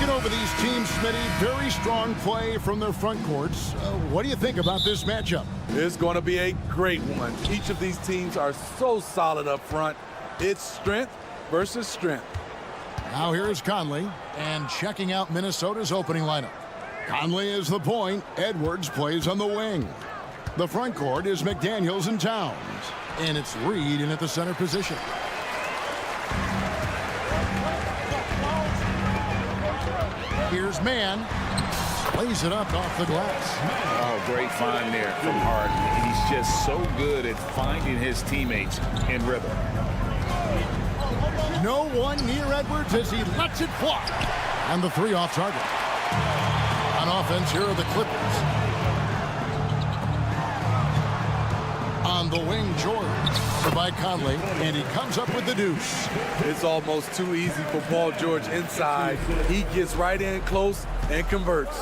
Over these teams, Smitty, very strong play from their front courts. What do you think about this matchup? It's going to be a great one. Each of these teams are so solid up front. It's strength versus strength. Now here's Conley, and checking out Minnesota's opening lineup. Conley is the point. Edwards plays on the wing. The front court is McDaniels and Towns, and it's Reed in at the center position. Here's Mann. Plays it up off the glass. Oh, great find there from Harden. He's just so good at finding his teammates in rhythm. No one near Edwards as he lets it fly. And the three off target. On offense, here are the Clippers. On the wing, George. By Conley, and he comes up with the deuce. It's almost too easy for Paul George inside. He gets right in close and converts.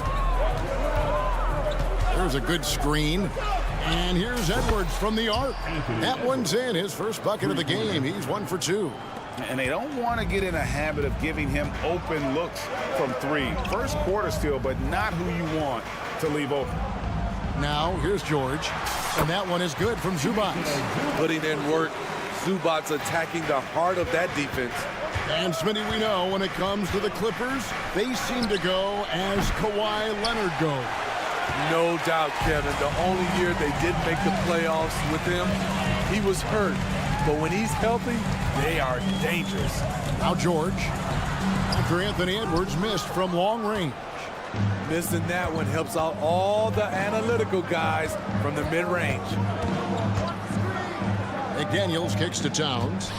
There's a good screen. And here's Edwards from the arc. That one's in, his first bucket of the game. He's 1 for 2. And they don't want to get in a habit of giving him open looks from three. First quarter still, but not who you want to leave open. Now, here's George. And that one is good from Zubac. Putting in work. Zubac attacking the heart of that defense. And Smitty, we know when it comes to the Clippers, they seem to go as Kawhi Leonard goes. No doubt, Kevin. The only year they didn't make the playoffs with him, he was hurt. But when he's healthy, they are dangerous. Now George, after Anthony Edwards missed from long range. Missing that one helps out all the analytical guys from the mid-range. McDaniels kicks to Towns.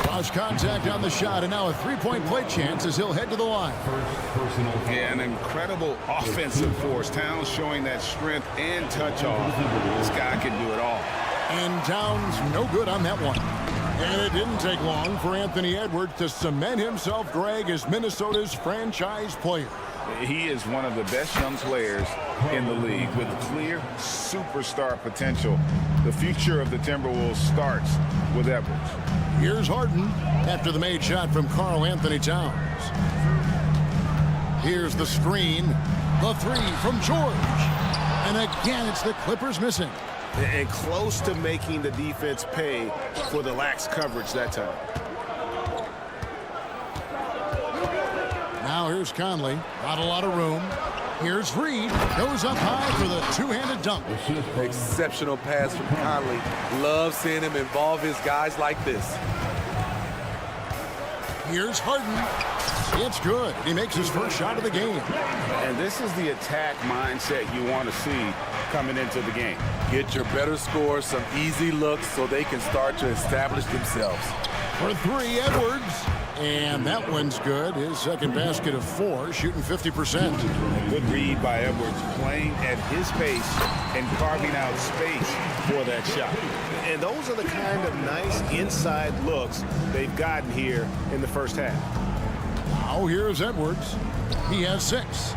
Lost contact on the shot, and now a three-point play chance as he'll head to the line. Yeah, an incredible offensive force. Towns showing that strength and touch off. This guy can do it all. And Towns no good on that one. And it didn't take long for Anthony Edwards to cement himself, Greg, as Minnesota's franchise player. He is one of the best young players in the league with clear superstar potential. The future of the Timberwolves starts with Edwards. Here's Harden after the made shot from Karl Anthony Towns. Here's the screen. The three from George. And again, it's the Clippers missing. And close to making the defense pay for the lax coverage that time. Now here's Conley. Not a lot of room. Here's Reed. Goes up high for the two-handed dunk. Exceptional pass from Conley. Love seeing him involve his guys like this. Here's Harden. It's good. He makes his first shot of the game. And this is the attack mindset you want to see coming into the game. Get your better scores, some easy looks so they can start to establish themselves. For three, Edwards. And that one's good. His second basket of 4, shooting 50%. A good read by Edwards, playing at his pace and carving out space for that shot. And those are the kind of nice inside looks they've gotten here in the first half. Now here's Edwards. He has 6.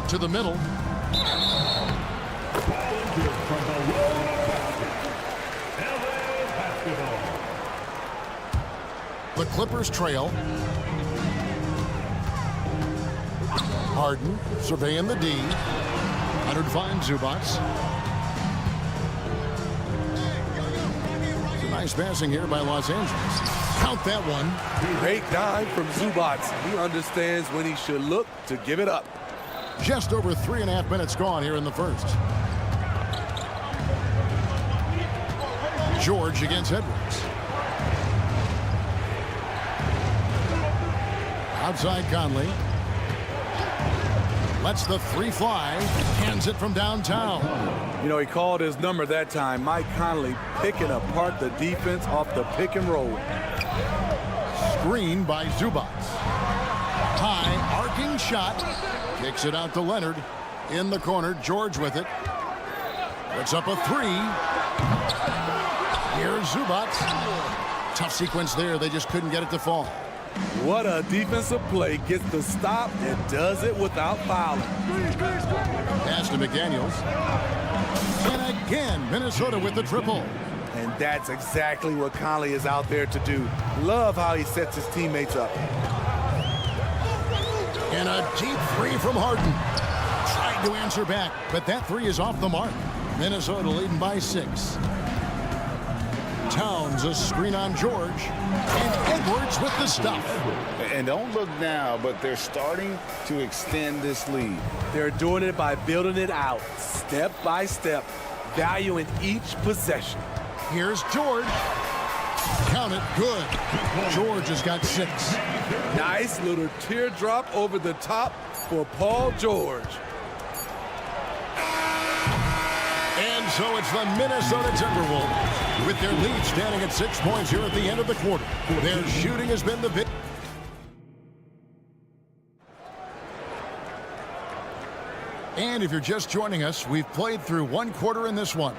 To the middle. Clippers trail. Harden surveying the D. Leonard finds Zubac. Nice passing here by Los Angeles. Count that one. Great dive from Zubac. He understands when he should look to give it up. Just over 3.5 minutes gone here in the first. George against Edwards. Outside Conley. Lets the three fly. Hands it from downtown. You know, he called his number that time. Mike Conley picking apart the defense off the pick and roll. Screen by Zubac. High arcing shot. Kicks it out to Leonard. In the corner, George with it. Puts up a three. Here's Zubac. Tough sequence there. They just couldn't get it to fall. What a defensive play. Gets the stop and does it without fouling. Pass to McDaniels. And again, Minnesota with the triple. And that's exactly what Conley is out there to do. Love how he sets his teammates up. And a deep three from Harden. Tried to answer back, but that three is off the mark. Minnesota leading by 6. Towns a screen on George. And Edwards with the stuff. And don't look now, but they're starting to extend this lead. They're doing it by building it out, step by step, valuing each possession. Here's George. Count it. Good. George has got 6. Nice little teardrop over the top for Paul George. And so it's the Minnesota Timberwolves with their lead standing at 6 points here at the end of the quarter. Their shooting has been the big. And if you're just joining us, we've played through 1 quarter in this one.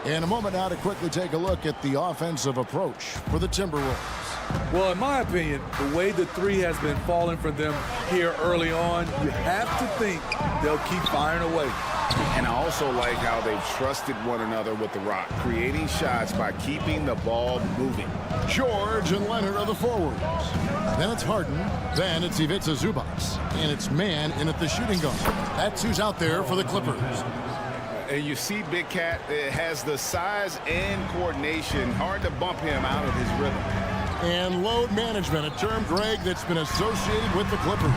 In a moment now to quickly take a look at the offensive approach for the Timberwolves. Well, in my opinion, the way the three has been falling for them here early on, you have to think they'll keep firing away. And I also like how they've trusted one another with the rock, creating shots by keeping the ball moving. George and Leonard are the forwards. Then it's Harden. Then it's Ivica Zubac. And it's man in at the shooting guard. That's who's out there for the Clippers. And you see Big Cat has the size and coordination. Hard to bump him out of his rhythm. And load management, a term, Greg, that's been associated with the Clippers.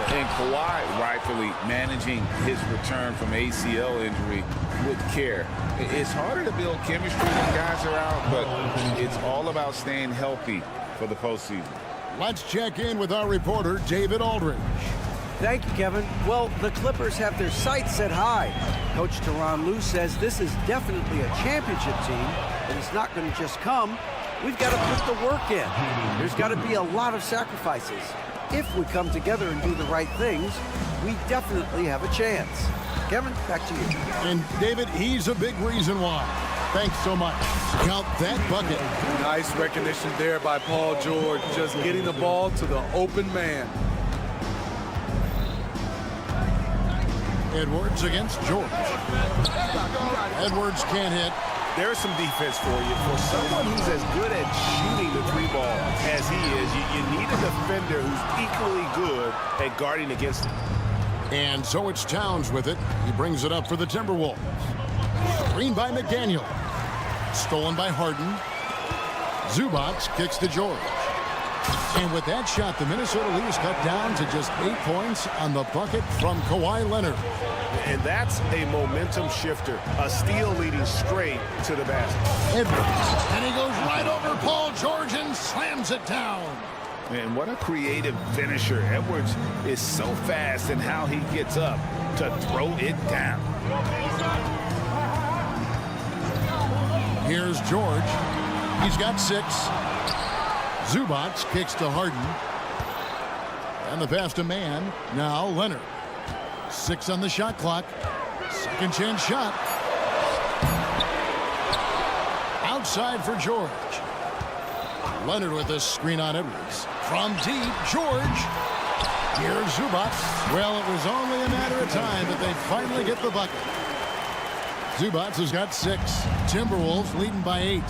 And Kawhi rightfully managing his return from ACL injury with care. It's harder to build chemistry when guys are out, but it's all about staying healthy for the postseason. Let's check in with our reporter, David Aldridge. Thank you, Kevin. Well, the Clippers have their sights set high. Coach Tyronn Lue says this is definitely a championship team, but it's not going to just come. We've got to put the work in. There's got to be a lot of sacrifices. If we come together and do the right things, we definitely have a chance. Kevin, back to you. And David, he's a big reason why. Thanks so much. Count that bucket. Nice recognition there by Paul George, just getting the ball to the open man. Edwards against George. Edwards can't hit. There's some defense for you. For someone who's as good at shooting the three ball as he is, you need a defender who's equally good at guarding against it. And so it's Towns with it. He brings it up for the Timberwolves. Screen by McDaniel. Stolen by Harden. Zubac kicks to George. And with that shot, the Minnesota lead is cut down to just 8 points on the bucket from Kawhi Leonard. And that's a momentum shifter. A steal leading straight to the basket. Edwards. And he goes right over Paul George and slams it down. And what a creative finisher. Edwards is so fast in how he gets up to throw it down. Here's George. He's got 6. Zubac kicks to Harden. And the pass to man. Now Leonard. 6 on the shot clock. Second chance shot. Outside for George. Leonard with a screen on Edwards. From deep, George. Here's Zubac. Well, it was only a matter of time that they finally get the bucket. Zubac has got 6. Timberwolves leading by 8.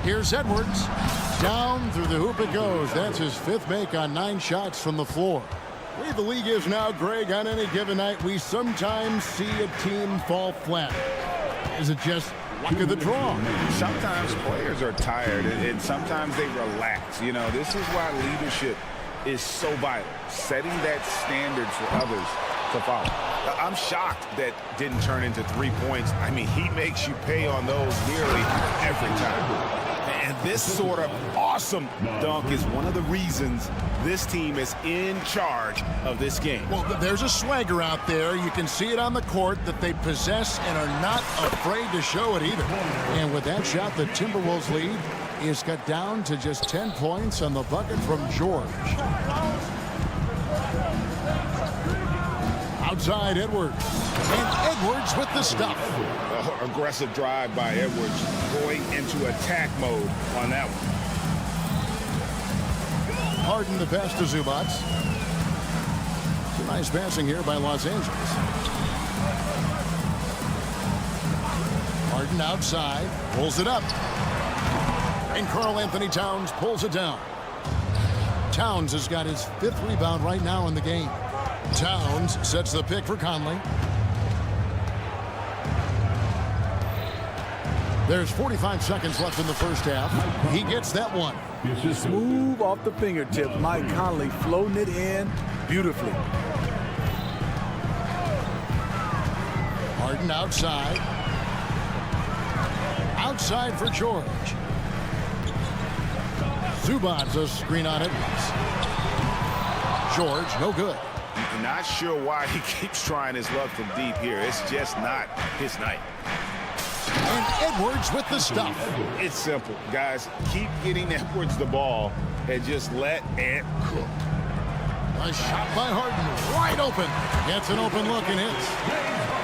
Here's Edwards. Down through the hoop it goes. That's his 5th make on 9 shots from the floor. The way the league is now, Greg, on any given night, we sometimes see a team fall flat. Is it just luck of the draw? Sometimes players are tired, and sometimes they relax. You know, this is why leadership is so vital, setting that standard for others to follow. I'm shocked that didn't turn into 3 points. I mean, he makes you pay on those nearly every time. And this sort of awesome dunk is one of the reasons this team is in charge of this game. Well, there's a swagger out there. You can see it on the court that they possess and are not afraid to show it either. And with that shot, the Timberwolves lead is cut down to just 10 points on the bucket from George. Outside Edwards. And Edwards with the stuff. Aggressive drive by Edwards, going into attack mode on that one. Harden the pass to Zubac. Some nice passing here by Los Angeles. Harden outside, pulls it up. And Karl Anthony Towns pulls it down. Towns has got his 5th rebound right now in the game. Towns sets the pick for Conley. There's 45 seconds left in the first half. He gets that one. Smooth off the fingertip. Mike Conley floating it in beautifully. Harden outside. Outside for George. Zubac a screen on Edwards. George, no good. Not sure why he keeps trying his luck from deep here. It's just not his night. And Edwards with the stuff. It's simple, guys. Keep getting Edwards the ball and just let Ant cook. A shot by Harden, wide open. Gets an open look and hits.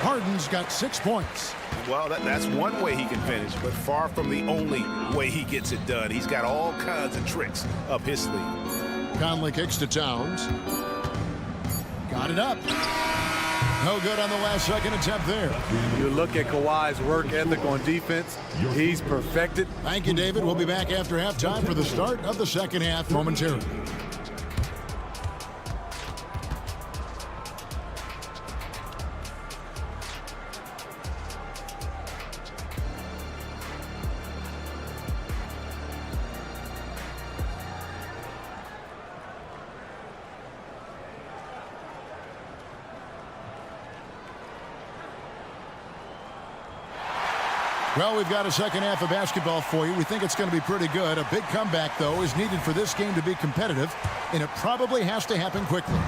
Harden's got 6 points. Well, that's one way he can finish, but far from the only way he gets it done. He's got all kinds of tricks up his sleeve. Conley kicks to Towns. Got it up. No good on the last second attempt there. You look at Kawhi's work ethic on defense. He's perfected. Thank you, David. We'll be back after halftime for the start of the second half momentarily. Well, we've got a second half of basketball for you. We think it's going to be pretty good. A big comeback, though, is needed for this game to be competitive, and it probably has to happen quickly.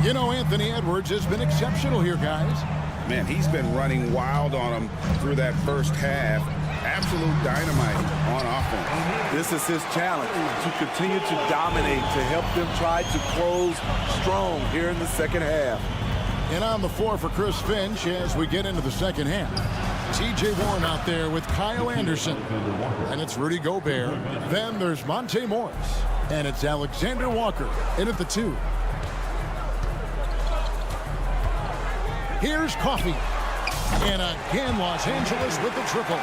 You know, Anthony Edwards has been exceptional here, guys. Man, he's been running wild on him through that first half. Absolute dynamite on offense. This is his challenge, to continue to dominate, to help them try to close strong here in the second half. And on the floor for Chris Finch as we get into the second half. T.J. Warren out there with Kyle Anderson. And it's Rudy Gobert. Then there's Monte Morris. And it's Alexander Walker in at the 2. Here's Coffey. And again, Los Angeles with the triple.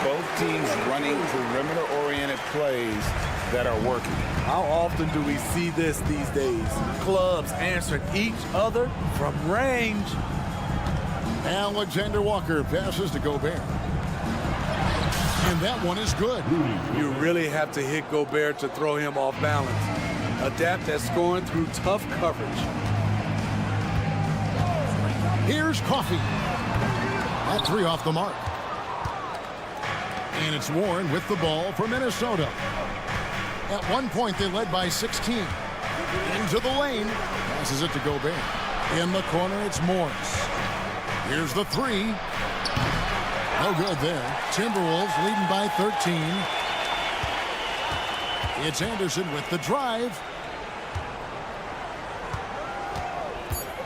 Both teams running perimeter-oriented plays that are working. How often do we see this these days? Clubs answering each other from range. Alexander Walker passes to Gobert. And that one is good. You really have to hit Gobert to throw him off balance. Adapt at scoring through tough coverage. Here's Coffey. That 3 off the mark. And it's Warren with the ball for Minnesota. At one point, they led by 16. Into the lane. Passes it to Gobert. In the corner, it's Morris. Here's the 3. No good there. Timberwolves leading by 13. It's Anderson with the drive.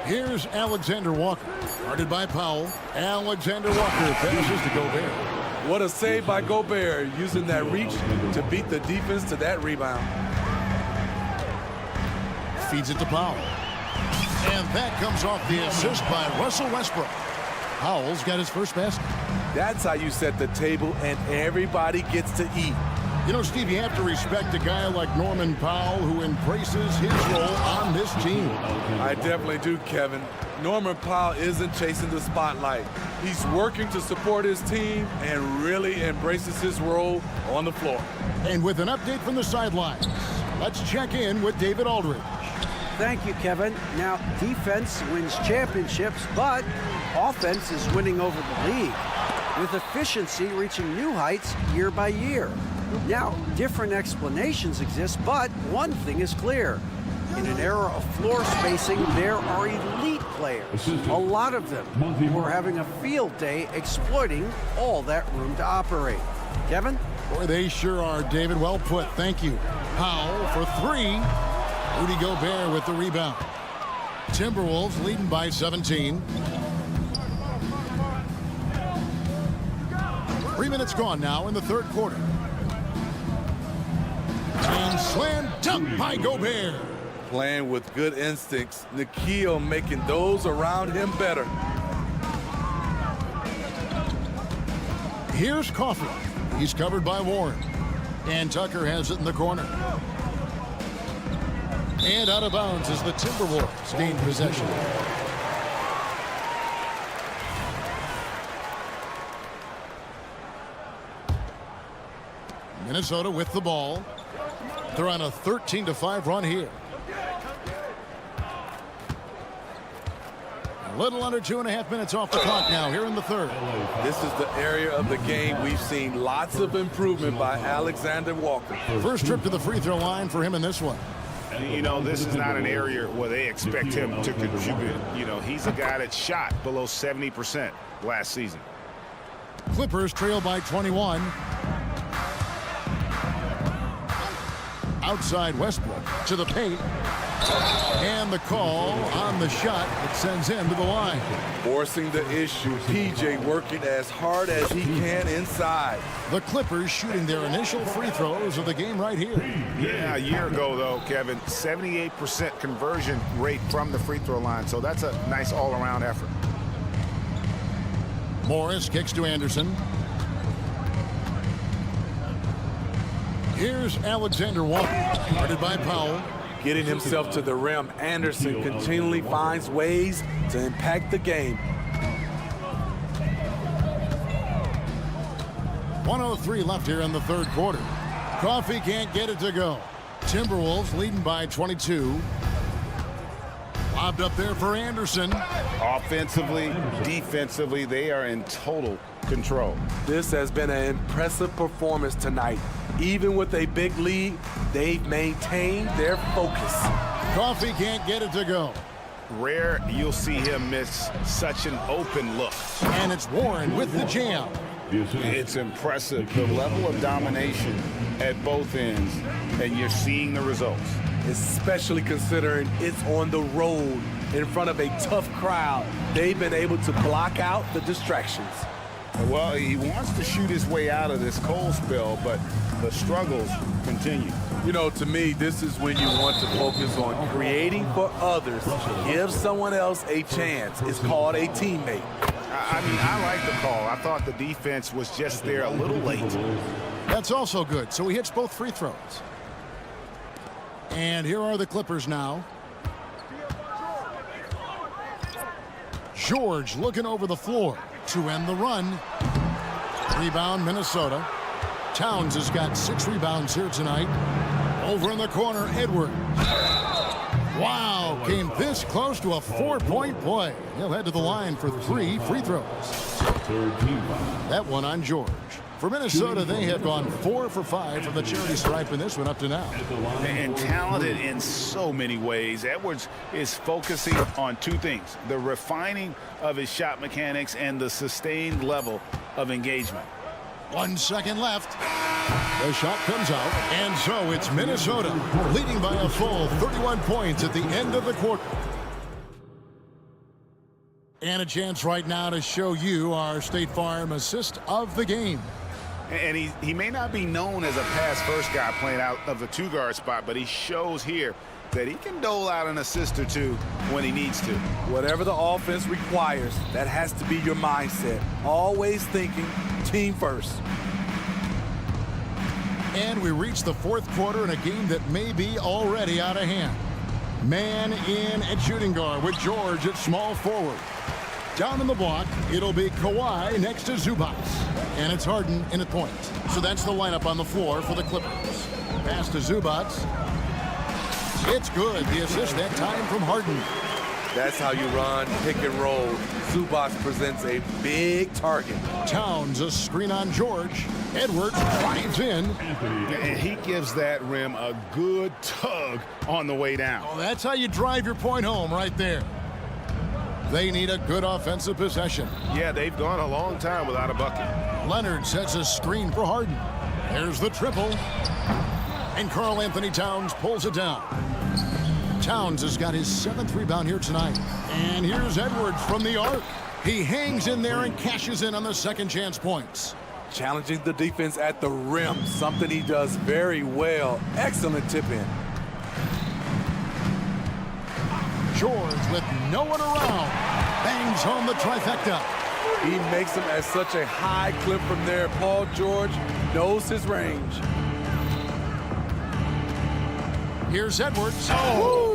Here's Alexander Walker. Guarded by Powell. Alexander Walker passes to Gobert. What a save by Gobert, using that reach to beat the defense to that rebound. Feeds it to Powell. And that comes off the assist by Russell Westbrook. Powell's got his first basket. That's how you set the table and everybody gets to eat. You know, Steve, you have to respect a guy like Norman Powell who embraces his role on this team. I definitely do, Kevin. Norman Powell isn't chasing the spotlight. He's working to support his team and really embraces his role on the floor. And with an update from the sidelines, let's check in with David Aldridge. Thank you, Kevin. Now, defense wins championships, but offense is winning over the league, with efficiency reaching new heights year by year. Now, different explanations exist, but one thing is clear. In an era of floor spacing, there are elite players, a lot of them, who are having a field day exploiting all that room to operate. Kevin? Boy, they sure are, David. Well put. Thank you. Powell for three. Rudy Gobert with the rebound. Timberwolves leading by 17. 3 minutes gone now in the third quarter. And slam dunk by Gobert. Playing with good instincts, Nikhil making those around him better. Here's Coffey. He's covered by Warren. And Tucker has it in the corner. And out of bounds as the Timberwolves gain possession. Minnesota with the ball. They're on a 13-5 run here. A little under 2.5 minutes off the clock now here in the third. This is the area of the game we've seen lots of improvement by Alexander Walker. First trip to the free throw line for him in this one. You know, this is not an area where they expect him to contribute. You know, he's a guy that shot below 70% last season. Clippers trail by 21. Outside Westbrook to the paint. And the call on the shot that sends him to the line. Forcing the issue, PJ working as hard as he can inside. The Clippers shooting their initial free throws of the game right here. Yeah, a year ago, though, Kevin, 78% conversion rate from the free throw line. So that's a nice all-around effort. Morris kicks to Anderson. Here's Alexander Walker, guarded by Powell. Getting himself to the rim, Anderson continually finds ways to impact the game. 1:03 left here in the third quarter. Coffey can't get it to go. Timberwolves leading by 22. Lobbed up there for Anderson. Offensively, defensively, they are in total control. This has been an impressive performance tonight. Even with a big lead, they've maintained their focus. Coffey can't get it to go. Rare you'll see him miss such an open look. And it's Warren with the jam. It's impressive, the level of domination at both ends, and you're seeing the results. Especially considering it's on the road in front of a tough crowd. They've been able to block out the distractions. Well, he wants to shoot his way out of this cold spell, but the struggles continue. You know, to me, this is when you want to focus on creating for others. Give someone else a chance. It's called a teammate. I mean, I like the call. I thought the defense was just there a little late. That's also good. So he hits both free throws. And here are the Clippers now. George looking over the floor to end the run. Rebound, Minnesota. Towns has got 6 rebounds here tonight. Over in the corner, Edwards. Wow, came this close to a 4-point play. He'll head to the line for 3 free throws. That one on George. For Minnesota, they have gone 4 for 5 from the charity stripe in this one up to now. And talented in so many ways. Edwards is focusing on 2 things: the refining of his shot mechanics and the sustained level of engagement. 1 second left. The shot comes out, and so it's Minnesota leading by a full 31 points at the end of the quarter. And a chance right now to show you our State Farm assist of the game. And he may not be known as a pass-first guy playing out of the 2-guard spot, but he shows here that he can dole out an assist or 2 when he needs to. Whatever the offense requires, that has to be your mindset. Always thinking team first. And we reach the fourth quarter in a game that may be already out of hand. Man in at shooting guard with George at small forward. Down in the block, it'll be Kawhi next to Zubac. And it's Harden in at point. So that's the lineup on the floor for the Clippers. Pass to Zubac. It's good. The assist that time from Harden. That's how you run pick and roll. Zubac presents a big target. Towns a screen on George. Edwards drives in. And he gives that rim a good tug on the way down. Oh, that's how you drive your point home right there. They need a good offensive possession. Yeah, they've gone a long time without a bucket. Leonard sets a screen for Harden. There's the triple. And Karl Anthony Towns pulls it down. Towns has got his 7th rebound here tonight. And here's Edwards from the arc. He hangs in there and cashes in on the second chance points. Challenging the defense at the rim, something he does very well. Excellent tip in. George with no one around. Bangs home the trifecta. He makes them at such a high clip from there. Paul George knows his range. Here's Edwards. Oh,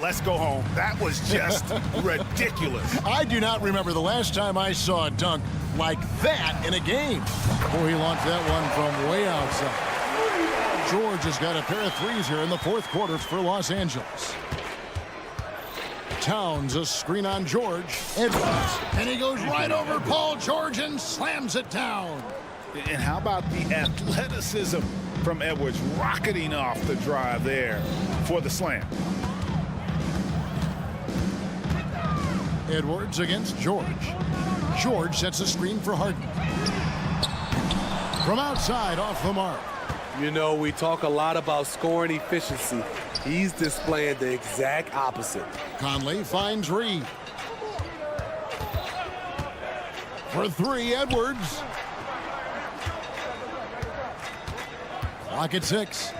let's go home. That was just ridiculous. I do not remember the last time I saw a dunk like that in a game. Boy, he launched that one from way outside. George has got a pair of threes here in the fourth quarter for Los Angeles. Towns a screen on George. Edwards. And he goes right over Paul George and slams it down. And how about the athleticism from Edwards rocketing off the drive there for the slam. Edwards against George. George sets a screen for Harden. From outside, off the mark. You know, we talk a lot about scoring efficiency. He's displaying the exact opposite. Conley finds Reed. For three, Edwards. Clock at 6.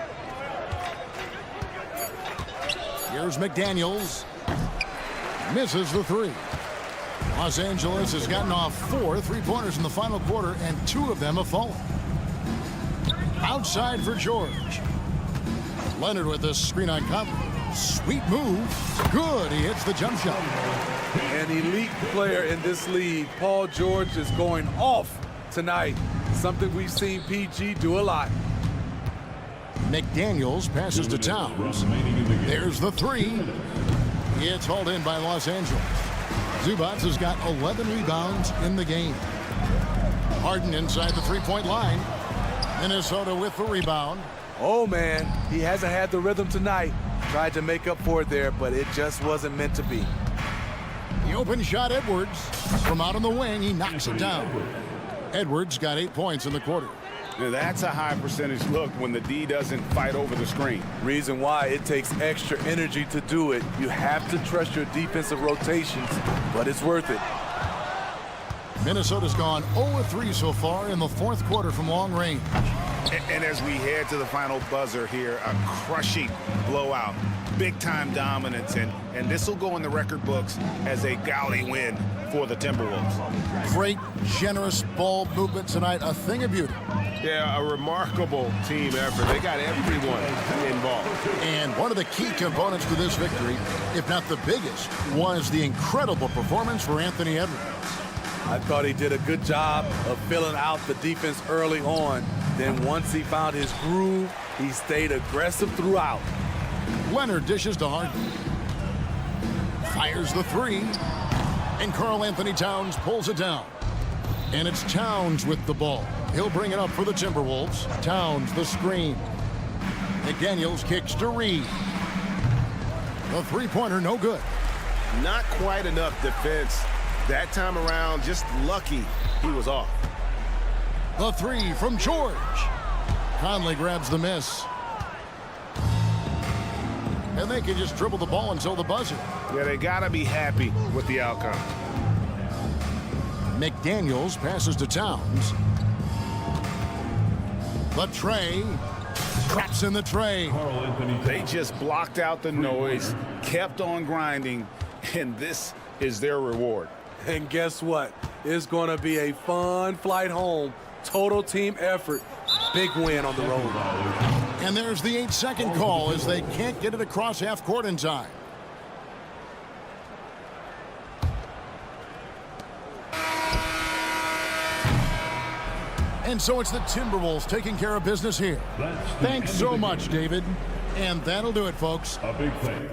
Here's McDaniels. Misses the three. Los Angeles has gotten off 4 3-pointers in the final quarter, and 2 of them have fallen. Outside for George. Leonard with the screen on Conley. Sweet move. Good. He hits the jump shot. An elite player in this league. Paul George is going off tonight. Something we've seen PG do a lot. McDaniels passes to Towns. There's the three. It's hauled in by Los Angeles. Zubac has got 11 rebounds in the game. Harden inside the three-point line. Minnesota with the rebound. Oh, man, he hasn't had the rhythm tonight. Tried to make up for it there, but it just wasn't meant to be. The open shot, Edwards. From out on the wing, he knocks it down. Edwards got 8 points in the quarter. Now that's a high percentage look when the D doesn't fight over the screen. Reason why it takes extra energy to do it. You have to trust your defensive rotations, but it's worth it. Minnesota's gone 0-3 so far in the fourth quarter from long range. And as we head to the final buzzer here, a crushing blowout, big-time dominance, and this will go in the record books as a gaudy win for the Timberwolves. Great, generous ball movement tonight, a thing of beauty. Yeah, a remarkable team effort. They got everyone involved. And one of the key components to this victory, if not the biggest, was the incredible performance for Anthony Edwards. I thought he did a good job of filling out the defense early on. Then once he found his groove, he stayed aggressive throughout. Leonard dishes to Harden. Fires the three. And Karl Anthony Towns pulls it down. And it's Towns with the ball. He'll bring it up for the Timberwolves. Towns the screen. McDaniels kicks to Reed. The three-pointer no good. Not quite enough defense. That time around, just lucky he was off. The three from George. Conley grabs the miss. And they can just dribble the ball until the buzzer. Yeah, they got to be happy with the outcome. McDaniels passes to Towns. The tray. Traps in the tray. They just blocked out the noise, kept on grinding, and this is their reward. And guess what? It's going to be a fun flight home Total team effort. Big win on the road. And there's the 8-second call as they can't get it across half court in time. And so it's the Timberwolves taking care of business here. Thanks so much, David. And that'll do it, folks. A big thing.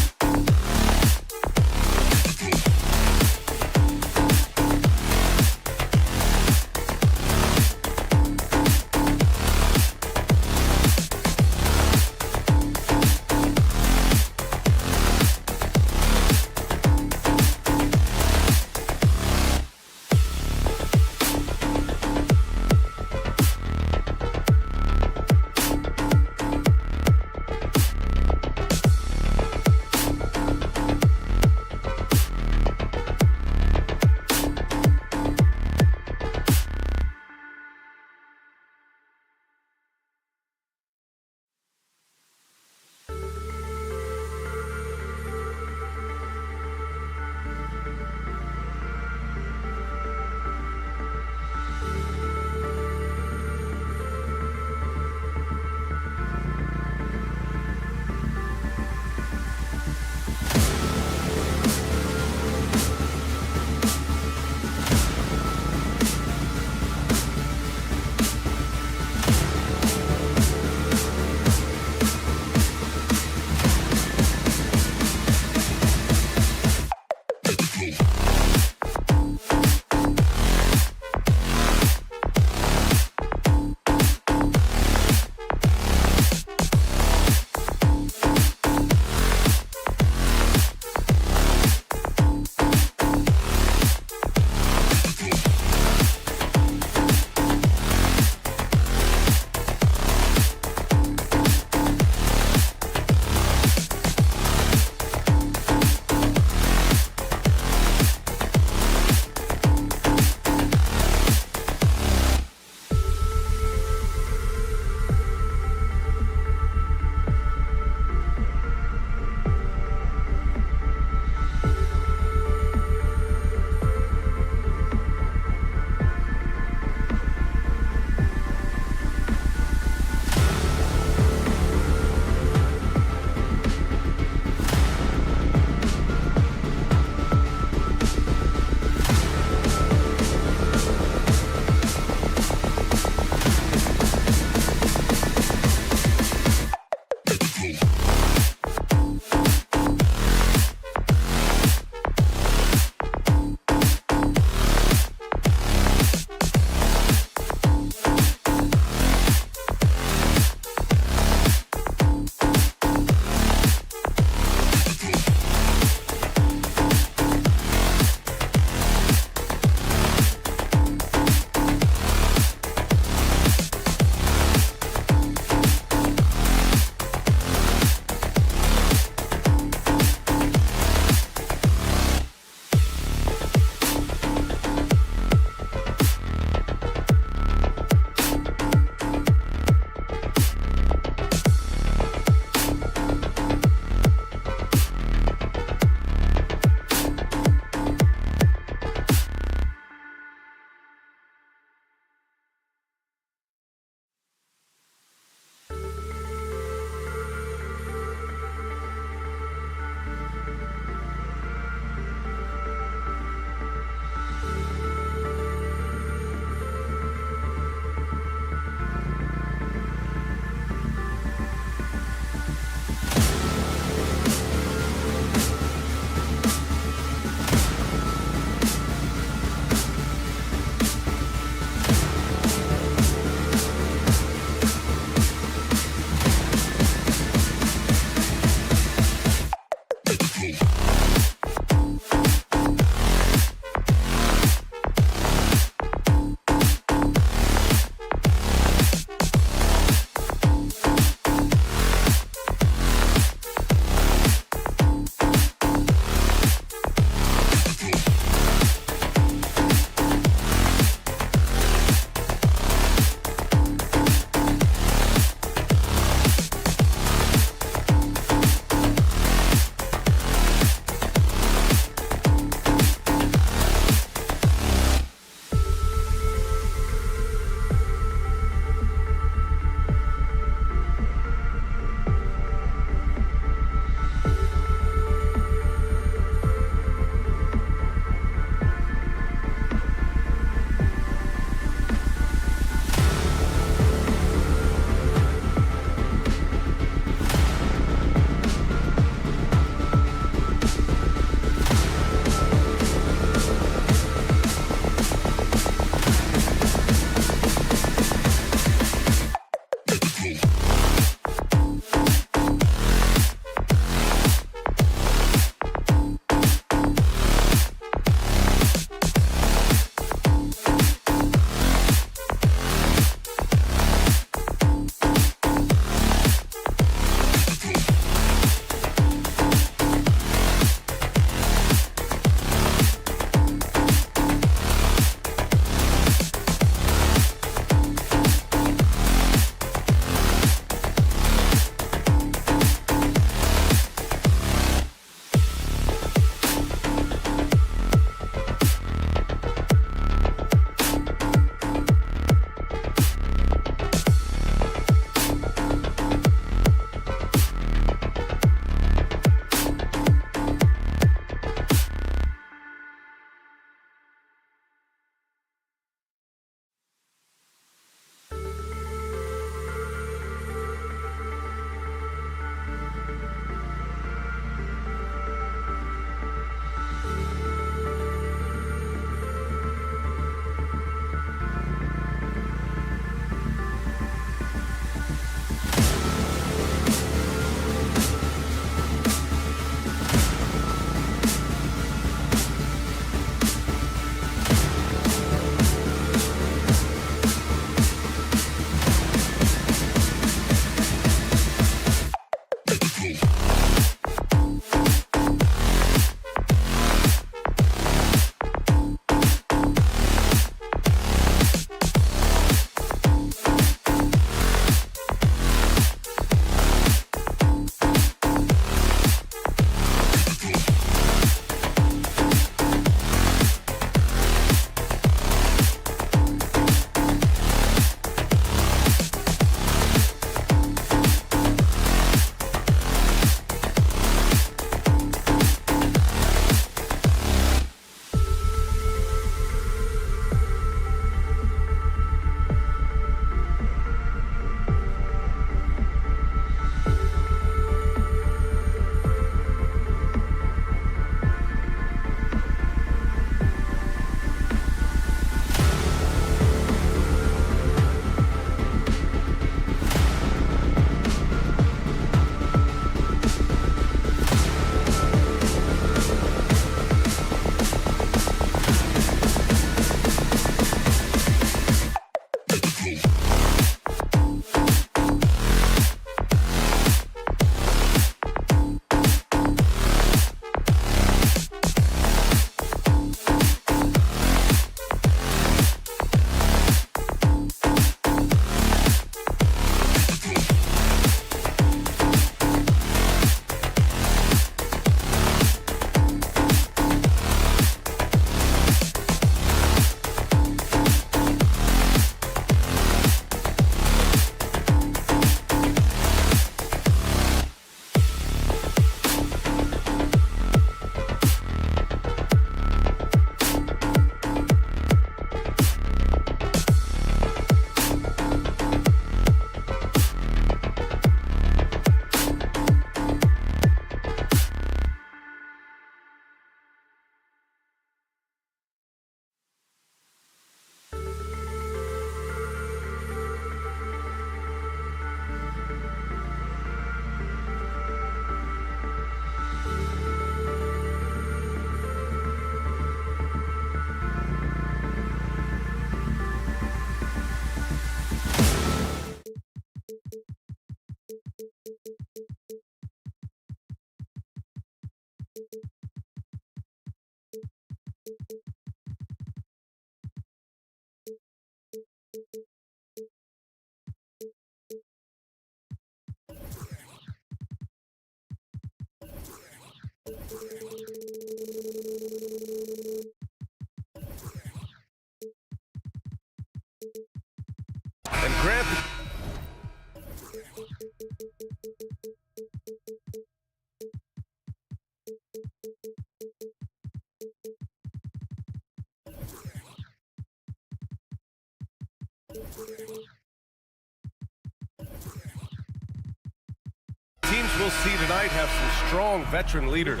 Teams we'll see tonight have some strong veteran leaders.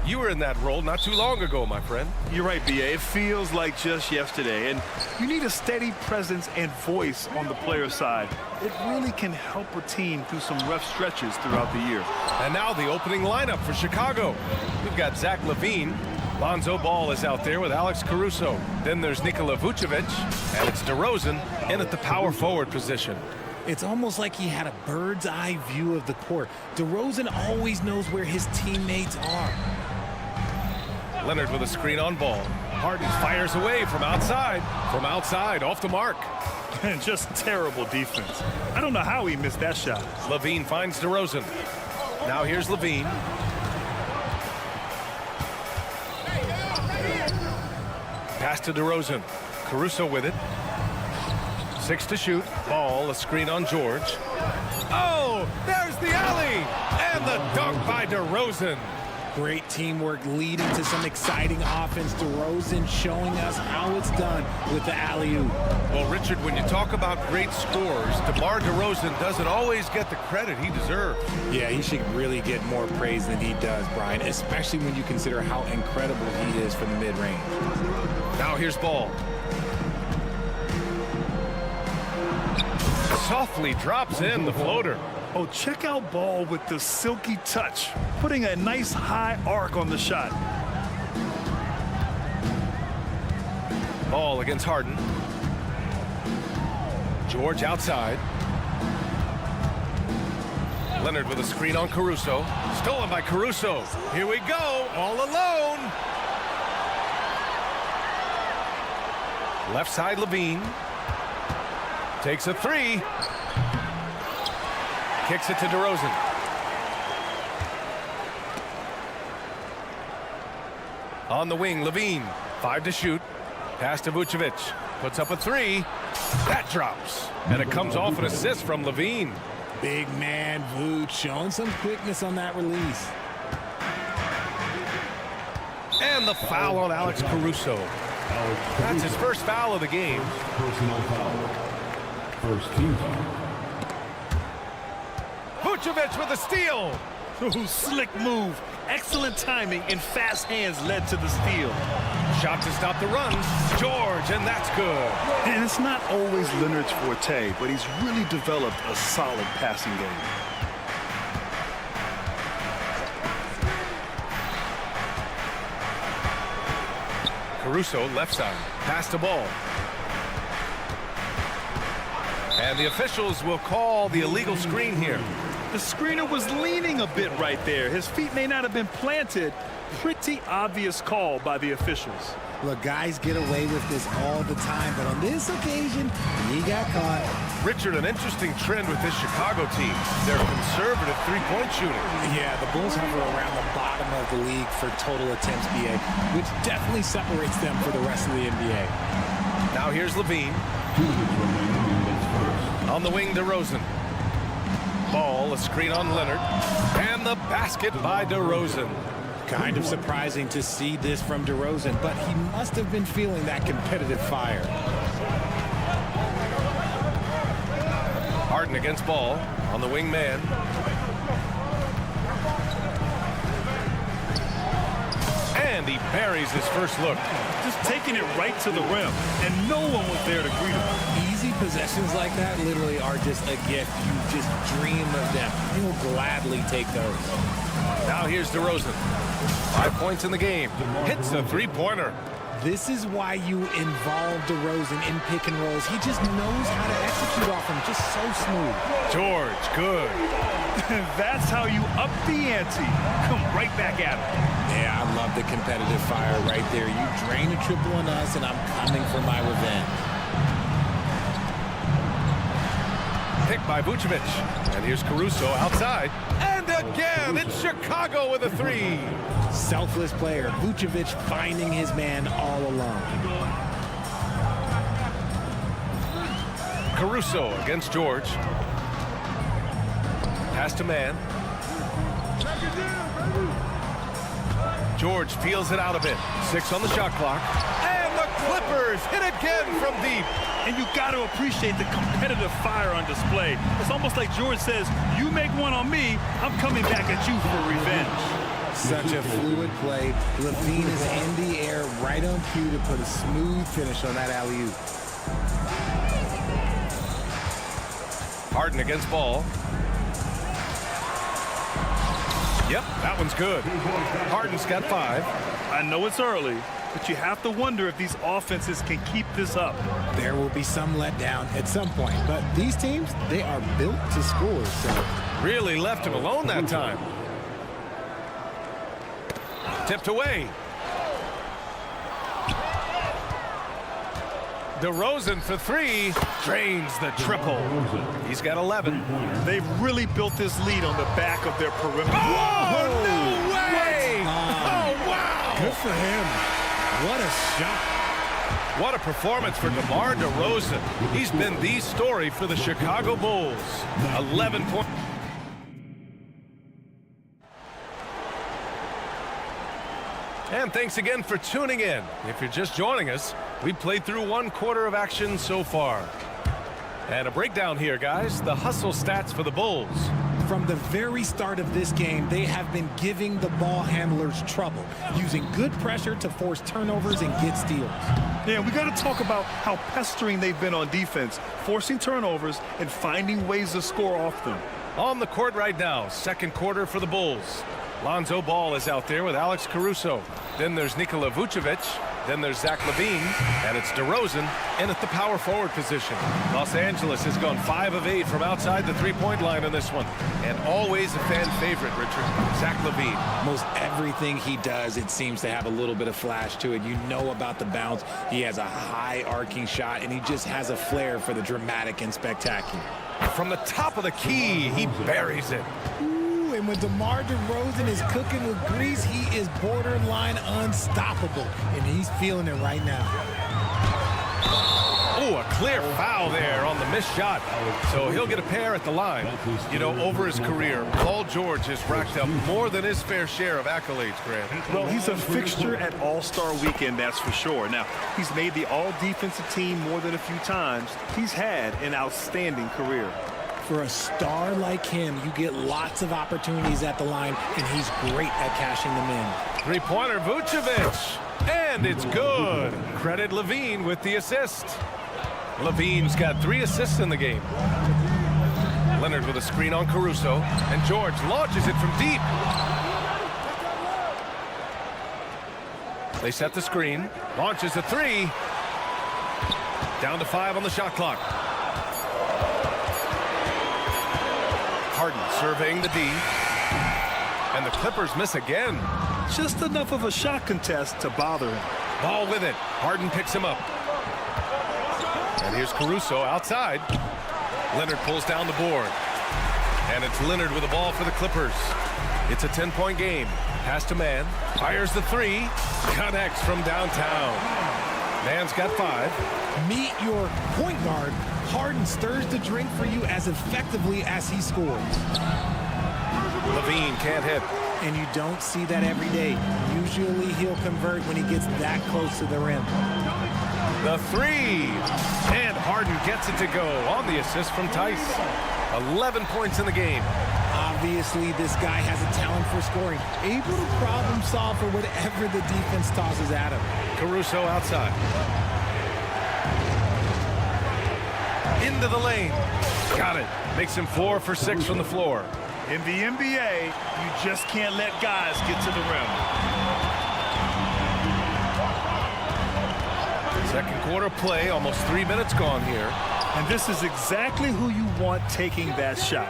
You were in that role not too long ago, my friend. You're right, B.A. It feels like just yesterday, and you need a steady presence and voice on the player side. It really can help a team through some rough stretches throughout the year. And now the opening lineup for Chicago. We've got Zach LaVine. Lonzo Ball is out there with Alex Caruso. Then there's Nikola Vucevic, and it's DeRozan in at the power forward position. It's almost like he had a bird's eye view of the court. DeRozan always knows where his teammates are. Leonard with a screen on Ball. Harden fires away from outside. From outside, off the mark. And just terrible defense. I don't know how he missed that shot. LaVine finds DeRozan. Now here's LaVine. Pass to DeRozan. Caruso with it. 6 to shoot. Ball, a screen on George. Oh, there's the alley! And the dunk by DeRozan. Great teamwork leading to some exciting offense. DeRozan showing us how it's done with the alley-oop. Well, Richard, when you talk about great scores, DeMar DeRozan doesn't always get the credit he deserves. Yeah, he should really get more praise than he does, Brian, especially when you consider how incredible he is from the mid-range. Now here's Ball. Softly drops in the floater. Oh, check out Ball with the silky touch, putting a nice high arc on the shot. Ball against Harden. George outside. Leonard with a screen on Caruso. Stolen by Caruso. Here we go, all alone. Left side, LaVine. Takes a three. Kicks it to DeRozan. On the wing, LaVine. 5 to shoot. Pass to Vucevic. Puts up a three. That drops. And it comes off an assist from LaVine. Big man Vooch showing some quickness on that release. And the foul on Alex Caruso. That's his first foul of the game. Personal foul. First team foul. Vucevic with a steal. Ooh, slick move. Excellent timing and fast hands led to the steal. Shot to stop the run. George, and that's good. And it's not always Leonard's forte, but he's really developed a solid passing game. Caruso, left side. Pass to Ball. And the officials will call the illegal screen here. The screener was leaning a bit right there. His feet may not have been planted. Pretty obvious call by the officials. Look, guys get away with this all the time, but on this occasion, he got caught. Richard, an interesting trend with this Chicago team. They're conservative three-point shooting. Yeah, the Bulls hover around the bottom of the league for total attempts, BA, which definitely separates them for the rest of the NBA. Now here's LaVine. On the wing, DeRozan. Ball, a screen on Leonard. And the basket by DeRozan. Kind of surprising to see this from DeRozan, but he must have been feeling that competitive fire. Harden against Ball. On the wing man. And he buries his first look. Just taking it right to the rim, and no one was there to greet him. Easy possessions like that literally are just a gift. You just dream of them. He'll gladly take those. Now here's DeRozan. 5 points in the game. Hits a three-pointer. This is why you involve DeRozan in pick and rolls. He just knows how to execute off them. Just so smooth. George, good. That's how you up the ante. Come right back at him. Yeah, I love the competitive fire right there. You drain a triple on us, and I'm coming for my revenge. Pick by Vucevic. And here's Caruso outside. And again, it's Chicago with a three. Selfless player. Vucevic finding his man all alone. Caruso against George. Pass to man. George feels it out a bit. 6 on the shot clock. And the Clippers hit again from deep. And you got to appreciate the competitive fire on display. It's almost like George says, you make one on me, I'm coming back at you for revenge. Such a fluid play. Levine is in the air right on cue to put a smooth finish on that alley-oop. Harden against Ball. Yep, that one's good. Harden's got 5. I know it's early, but you have to wonder if these offenses can keep this up. There will be some letdown at some point, but these teams, they are built to score. So really left him alone that time. Tipped away. DeRozan for 3. Drains the triple. He's got 11. They've really built this lead on the back of their perimeter. Oh, no way! Oh, wow! good for him. What a shot. What a performance for DeMar DeRozan. He's been the story for the Chicago Bulls. 11 points. And thanks again for tuning in. If you're just joining us, we played through 1 quarter of action so far. And a breakdown here, guys. The hustle stats for the Bulls. From the very start of this game, they have been giving the ball handlers trouble, using good pressure to force turnovers and get steals. Yeah, we got to talk about how pestering they've been on defense, forcing turnovers and finding ways to score off them. On the court right now, 2nd quarter for the Bulls. Lonzo Ball is out there with Alex Caruso. Then there's Nikola Vucevic. Then there's Zach LaVine. And it's DeRozan in at the power forward position. Los Angeles has gone 5 of 8 from outside the three-point line on this one. And always a fan favorite, Richard, Zach LaVine. Most everything he does, it seems to have a little bit of flash to it. You know about the bounce. He has a high arcing shot, and he just has a flair for the dramatic and spectacular. From the top of the key, he buries it. And when DeMar DeRozan is cooking with grease, he is borderline unstoppable. And he's feeling it right now. Oh, a clear foul there on the missed shot. So he'll get a pair at the line. You know, over his career, Paul George has racked up more than his fair share of accolades, Grant. Well, he's a fixture at All-Star Weekend, that's for sure. Now, he's made the All-Defensive Team more than a few times. He's had an outstanding career. For a star like him, you get lots of opportunities at the line, and he's great at cashing them in. Three-pointer Vucevic, and it's good. Credit LaVine with the assist. LaVine's got 3 assists in the game. Leonard with a screen on Caruso, and George launches it from deep. They set the screen, launches a 3. Down to 5 on the shot clock. Harden surveying the D. And the Clippers miss again. Just enough of a shot contest to bother him. Ball with it. Harden picks him up. And here's Caruso outside. Leonard pulls down the board. And it's Leonard with the ball for the Clippers. It's a 10-point game. Pass to Mann. Fires the 3. Connects from downtown. Mann's got 5. Meet your point guard. Harden stirs the drink for you as effectively as he scores. LaVine can't hit. And you don't see that every day. Usually he'll convert when he gets that close to the rim. The 3. And Harden gets it to go on the assist from Tice. 11 points in the game. Obviously, this guy has a talent for scoring. Able to problem solve for whatever the defense tosses at him. Caruso outside. Into the lane. Got it. Makes him 4 for 6 from the floor. In the NBA, you just can't let guys get to the rim. 2nd quarter play, almost 3 minutes gone here. And this is exactly who you want taking that shot.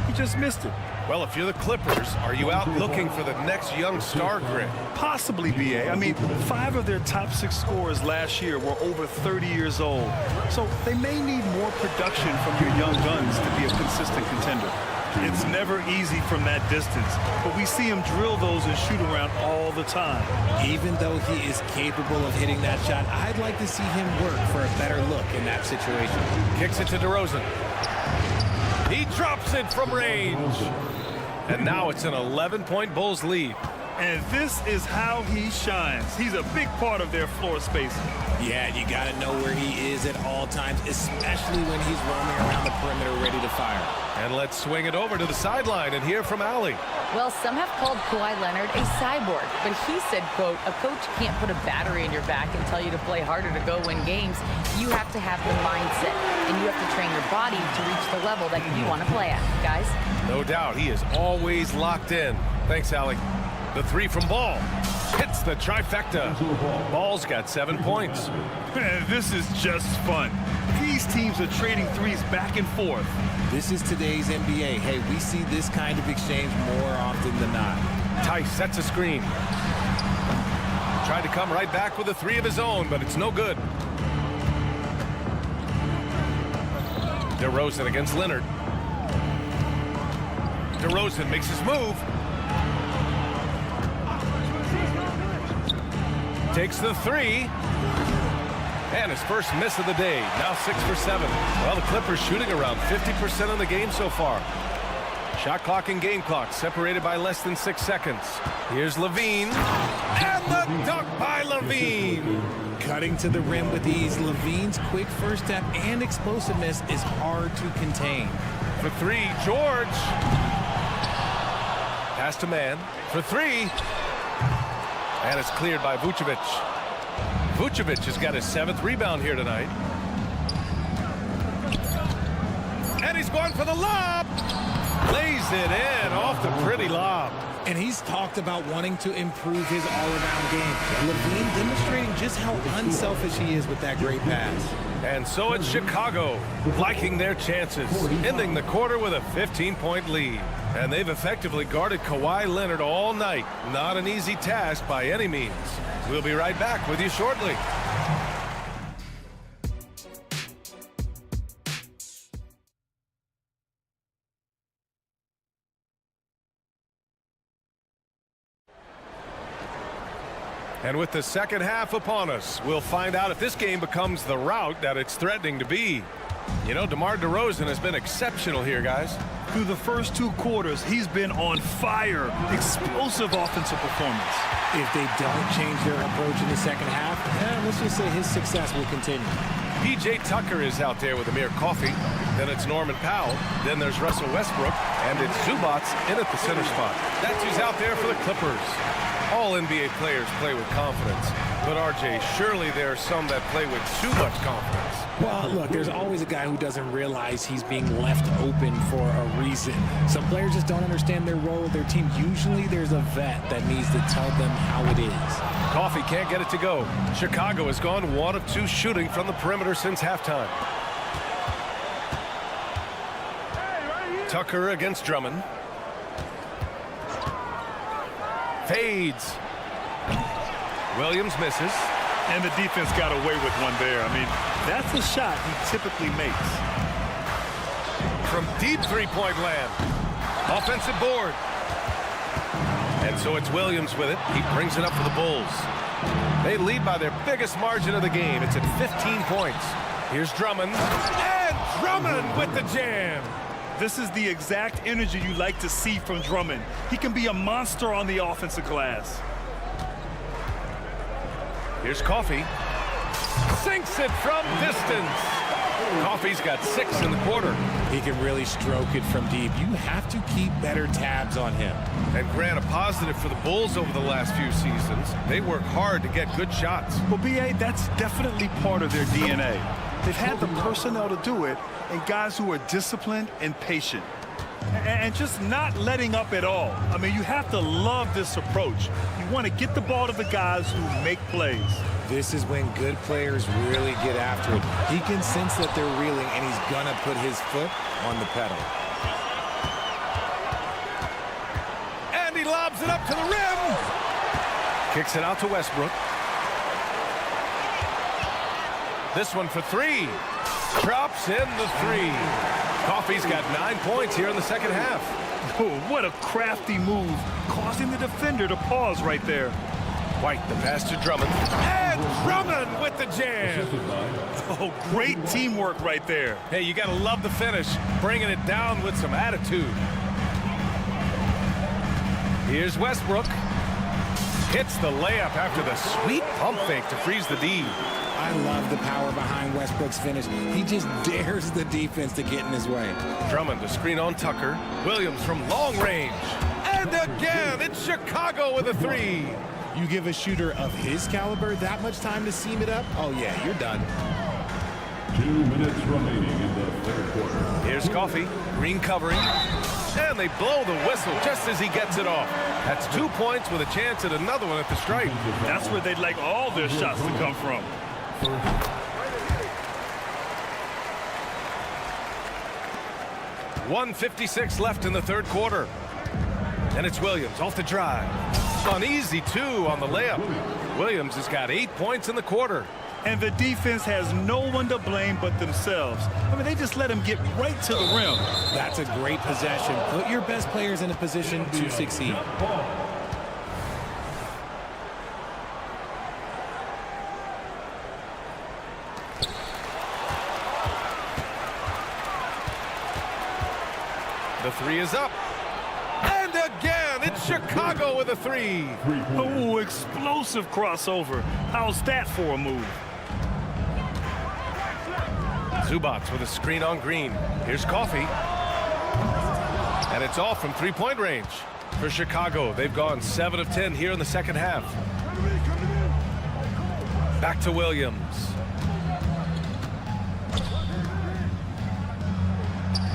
He just missed it. Well, if you're the Clippers, are you out looking for the next young star grid? Possibly, B.A. I mean, 5 of their top 6 scorers last year were over 30 years old. So they may need more production from your young guns to be a consistent contender. It's never easy from that distance, but we see him drill those and shoot around all the time. Even though he is capable of hitting that shot, I'd like to see him work for a better look in that situation. Kicks it to DeRozan. He drops it from range. And now it's an 11-point Bulls lead. And this is how he shines. He's a big part of their floor spacing. Yeah, you got to know where he is at all times, especially when he's roaming around the perimeter ready to fire. And let's swing it over to the sideline and hear from Allie. Well, some have called Kawhi Leonard a cyborg, but he said, quote, a coach can't put a battery in your back and tell you to play harder to go win games. You have to have the mindset, and you have to train your body to reach the level that you want to play at, guys. No doubt, he is always locked in. Thanks, Allie. The three from Ball hits the trifecta. Ball's got 7 points. Man, this is just fun. These teams are trading threes back and forth. This is today's NBA. Hey, we see this kind of exchange more often than not. Tice sets a screen. Tried to come right back with a three of his own, but it's no good. DeRozan against Leonard. DeRozan makes his move. Takes the three. And his first miss of the day. Now 6 for 7. Well, the Clippers shooting around 50% of the game so far. Shot clock and game clock separated by less than 6 seconds. Here's Levine. And the dunk by Levine. Cutting to the rim with ease. Levine's quick first step and explosiveness is hard to contain. For three, George. Pass to man. For three. And it's cleared by Vucevic. Vucevic has got his 7th rebound here tonight. And he's going for the lob. Lays it in off the pretty lob. And he's talked about wanting to improve his all-around game. Levine demonstrating just how unselfish he is with that great pass. And so it's Chicago liking their chances, ending the quarter with a 15-point lead. And they've effectively guarded Kawhi Leonard all night. Not an easy task by any means. We'll be right back with you shortly. And with the second half upon us, we'll find out if this game becomes the rout that it's threatening to be. You know, DeMar DeRozan has been exceptional here, guys. Through the first 2 quarters, he's been on fire. Explosive offensive performance. If they don't change their approach in the second half, let's just say his success will continue. P.J. Tucker is out there with Amir Coffey. Then it's Norman Powell. Then there's Russell Westbrook. And it's Zubats in at the center spot. That's who's out there for the Clippers. All NBA players play with confidence. But, RJ, surely there are some that play with too much confidence. Well, look, there's always a guy who doesn't realize he's being left open for a reason. Some players just don't understand their role with their team. Usually there's a vet that needs to tell them how it is. Coffey can't get it to go. Chicago has gone 1 of 2 shooting from the perimeter since halftime. Tucker against Drummond. Fades. Williams misses. And the defense got away with one there. I mean, that's a shot he typically makes. From deep three-point land. Offensive board. And so it's Williams with it. He brings it up for the Bulls. They lead by their biggest margin of the game. It's at 15 points. Here's Drummond. And Drummond with the jam. This is the exact energy you like to see from Drummond. He can be a monster on the offensive glass. Here's Coffey. Sinks it from distance. Coffey's got 6 in the quarter. He can really stroke it from deep. You have to keep better tabs on him. And Grant, a positive for the Bulls over the last few seasons. They work hard to get good shots. Well, B.A., that's definitely part of their DNA. They've had the personnel to do it, and guys who are disciplined and patient. And just not letting up at all. I mean, you have to love this approach. You want to get the ball to the guys who make plays. This is when good players really get after it. He can sense that they're reeling, and he's going to put his foot on the pedal. And he lobs it up to the rim. Kicks it out to Westbrook. This one for 3. Drops in the 3. Coffey's got 9 points here in the second half. Oh, what a crafty move, causing the defender to pause right there. White, the pass to Drummond. And Drummond with the jam. Oh, great teamwork right there. Hey, you got to love the finish, bringing it down with some attitude. Here's Westbrook. Hits the layup after the sweet pump fake to freeze the D. I love the power behind Westbrook's finish. He just dares the defense to get in his way. Drummond to screen on Tucker. Williams from long range. And again, it's Chicago with a three. You give a shooter of his caliber that much time to seam it up? Oh, yeah, you're done. 2 minutes remaining in the third quarter. Here's Coffey. Green covering. And they blow the whistle just as he gets it off. That's 2 points with a chance at another one at the stripe. That's where they'd like all their shots to come from. 1:56 left in the third quarter. And it's Williams off the drive. An easy two on the layup. Williams has got 8 points in the quarter. And the defense has no one to blame but themselves. I mean, they just let him get right to the rim. That's a great possession. Put your best players in a position to succeed. The three is up. And again, it's Chicago with a three. Oh, explosive crossover. How's that for a move? Zubats with a screen on Green. Here's Coffey. And it's off from three-point range. For Chicago, they've gone 7 of 10 here in the second half. Back to Williams.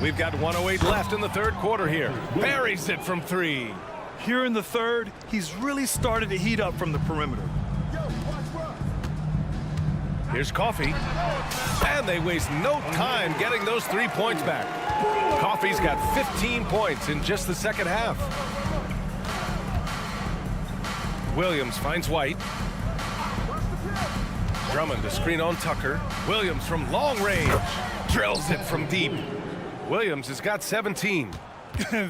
We've got 1:08 left in the third quarter here. Buries it from three. Here in the third, he's really started to heat up from the perimeter. Here's Coffey. And they waste no time getting those 3 points back. Coffey's got 15 points in just the second half. Williams finds White. Drummond to screen on Tucker. Williams from long range. Drills it from deep. Williams has got 17.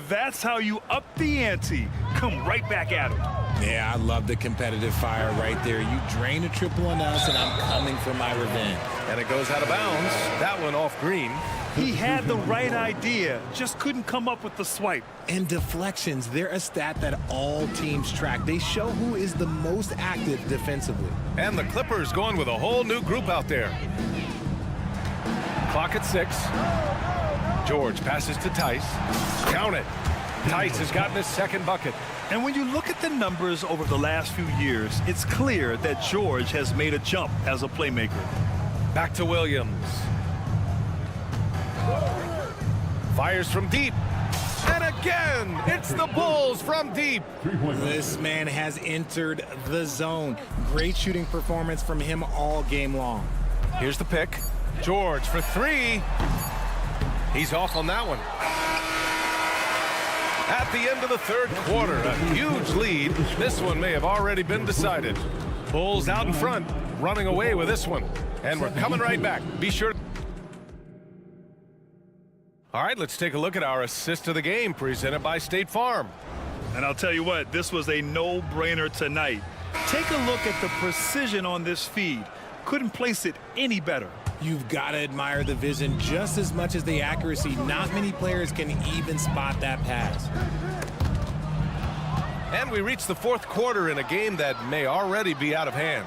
That's how you up the ante. Come right back at him. Yeah, I love the competitive fire right there. You drain a triple on us, and I'm coming for my revenge. And it goes out of bounds. That one off Green. He had the right idea, just couldn't come up with the swipe. And deflections, they're a stat that all teams track. They show who is the most active defensively. And the Clippers going with a whole new group out there. Clock at 6. George passes to Tice. Count it. Tice has gotten his second bucket. And when you look at the numbers over the last few years, it's clear that George has made a jump as a playmaker. Back to Williams. Fires from deep. And again, it's the Bulls from deep. This man has entered the zone. Great shooting performance from him all game long. Here's the pick. George for three. He's off on that one. At the end of the third quarter, a huge lead. This one may have already been decided. Bulls out in front, running away with this one. And we're coming right back. Be sure. All right, let's take a look at our assist of the game presented by State Farm. And I'll tell you what, this was a no-brainer tonight. Take a look at the precision on this feed. Couldn't place it any better. You've got to admire the vision just as much as the accuracy. Not many players can even spot that pass. And we reach the fourth quarter in a game that may already be out of hand.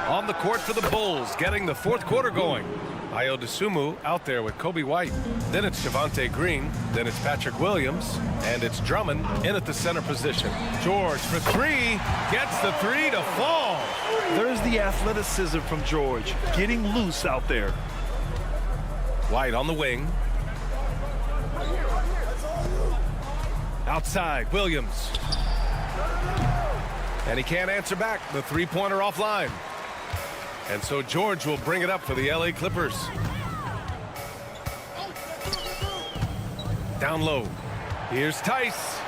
On the court for the Bulls, getting the fourth quarter going. Ayo Dosunmu out there with Kobe White. Then it's Javonte Green. Then it's Patrick Williams. And it's Drummond in at the center position. George for three. Gets the three to fall. There's the athleticism from George, getting loose out there. White on the wing. Outside, Williams. And he can't answer back. The three-pointer offline. And so George will bring it up for the LA Clippers. Down low. Here's Tice.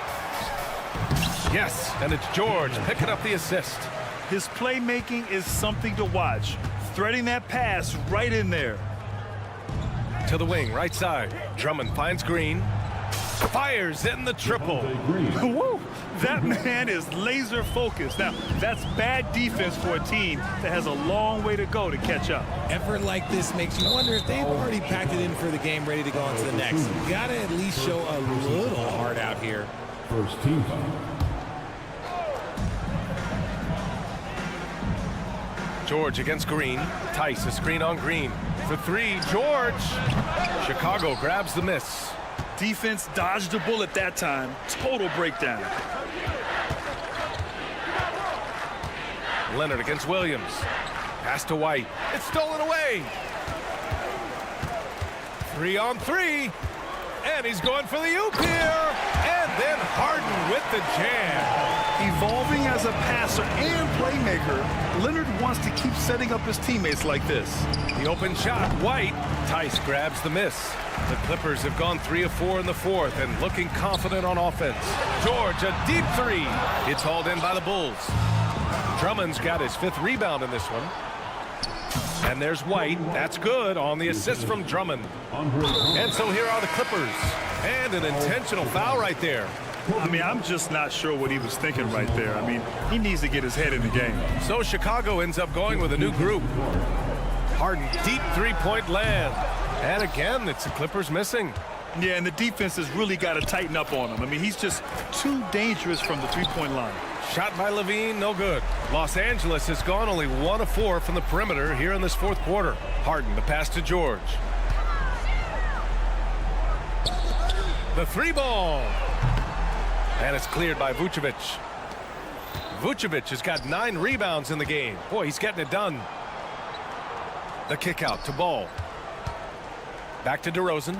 Yes, and it's George picking up the assist. His playmaking is something to watch. Threading that pass right in there. To the wing, right side. Drummond finds Green. Fires in the triple. Woo! That man is laser focused. Now, that's bad defense for a team that has a long way to go to catch up. Effort like this makes you wonder if they've already packed it in for the game, ready to go on to the next. You got to at least show a little heart out here. First team foul. George against Green. Tice, a screen on Green. For three, George. Chicago grabs the miss. Defense dodged a bullet that time. Total breakdown. Leonard against Williams. Pass to White. It's stolen away. 3 on 3. And he's going for the oop here. And then Harden with the jam. Evolving as a passer and playmaker, Leonard wants to keep setting up his teammates like this. The open shot, White. Tice grabs the miss. The Clippers have gone 3 of 4 in the fourth and looking confident on offense. George, a deep three. It's hauled in by the Bulls. Drummond's got his 5th rebound in this one. And there's White. That's good on the assist from Drummond. And so here are the Clippers. And an intentional foul right there. I mean, I'm just not sure what he was thinking right there. I mean, he needs to get his head in the game. So Chicago ends up going with a new group. Harden, deep three-point land. And again, it's the Clippers missing. Yeah, and the defense has really got to tighten up on him. I mean, he's just too dangerous from the three-point line. Shot by Levine, no good. Los Angeles has gone only 1 of 4 from the perimeter here in this fourth quarter. Harden, the pass to George. The 3 ball. And it's cleared by Vucevic. Vucevic has got 9 rebounds in the game. Boy, he's getting it done. The kick out to Ball. Back to DeRozan.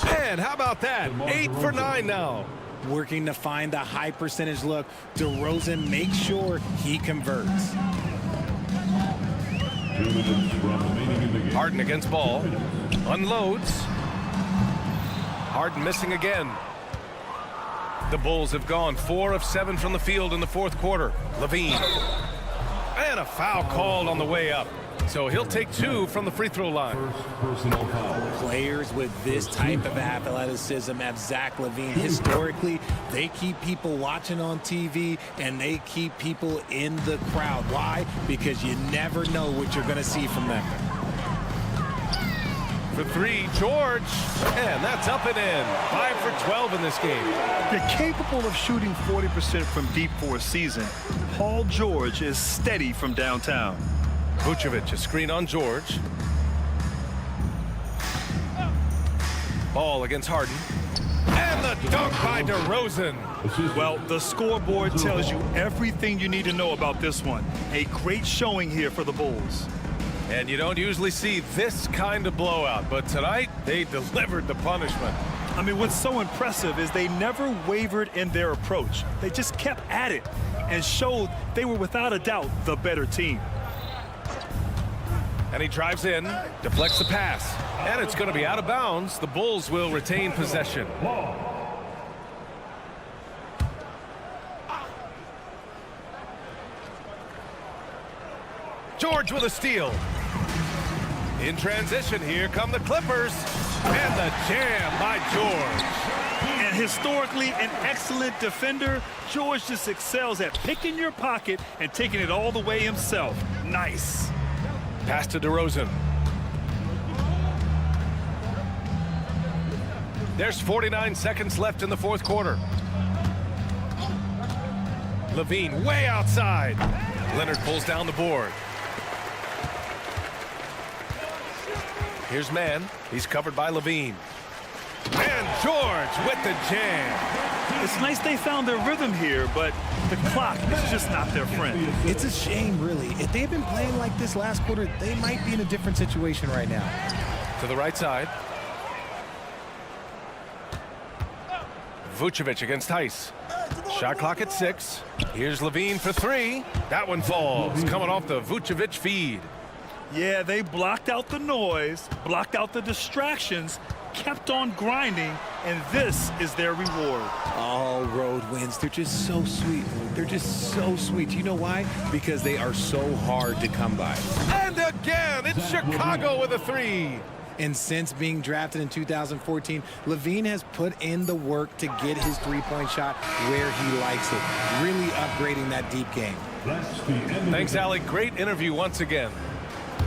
And how about that? 8 for 9 now. Working to find the high percentage look. DeRozan makes sure he converts. Harden against Ball. Unloads. Harden missing again. The Bulls have gone 4 of 7 from the field in the fourth quarter. Levine. And a foul called on the way up. So he'll take 2 from the free throw line. Players with this type of athleticism as Zach LaVine, historically, they keep people watching on TV and they keep people in the crowd. Why? Because you never know what you're going to see from them. For 3, George. And that's up and in. 5 for 12 in this game. They're capable of shooting 40% from deep for a season. Paul George is steady from downtown. Vucevic, a screen on George. Ball against Harden. And the dunk by DeRozan. Well, the scoreboard tells you everything you need to know about this one. A great showing here for the Bulls. And you don't usually see this kind of blowout, but tonight they delivered the punishment. I mean, what's so impressive is they never wavered in their approach. They just kept at it and showed they were without a doubt the better team. And he drives in, deflects the pass, and it's going to be out of bounds. The Bulls will retain possession. George with a steal. In transition, here come the Clippers. And the jam by George. And historically an excellent defender, George just excels at picking your pocket and taking it all the way himself. Nice. Pass to DeRozan. There's 49 seconds left in the fourth quarter. Levine way outside. Leonard pulls down the board. Here's Mann. He's covered by Levine. And George with the jam. It's nice they found their rhythm here, but the clock is just not their friend. It's a shame, really. If they've been playing like this last quarter, they might be in a different situation right now. To the right side. Vucevic against Tice. Shot clock at 6. Here's Levine for 3. That one falls, coming off the Vucevic feed. Yeah, they blocked out the noise, blocked out the distractions, kept on grinding, and this is their reward. All road wins. They're just so sweet. They're just so sweet. You know why? Because they are so hard to come by. And again, it's Chicago with a 3. And since being drafted in 2014, Levine has put in the work to get his three-point shot where he likes it, really upgrading that deep game. Thanks, Alec. Great interview once again.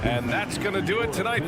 And that's going to do it tonight.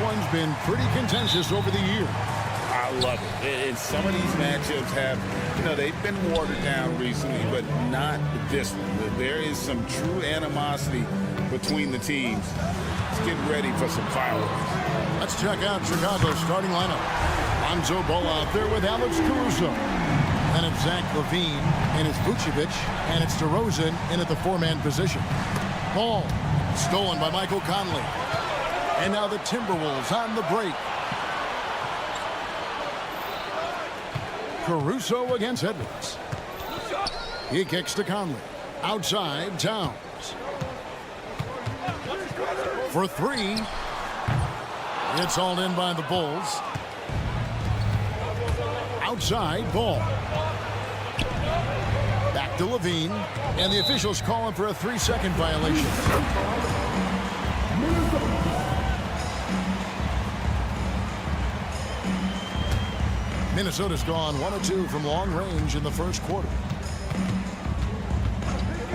one's been pretty contentious over the years. I love it. And some of these matchups have, they've been watered down recently, but not this one. There is some true animosity between the teams. Let's get ready for some fireworks. Let's check out Chicago's starting lineup. Lonzo Ball out there with Alex Caruso. And it's Zach LaVine, and it's Vucevic, and it's DeRozan in at the four-man position. Ball stolen by Michael Conley. And now the Timberwolves on the break. Caruso against Edwards. He kicks to Conley. Outside, Towns. For three. It's all in by the Bulls. Outside, Ball. Back to LaVine. And the officials calling for a 3-second violation. Minnesota's gone 1 of 2 from long range in the first quarter.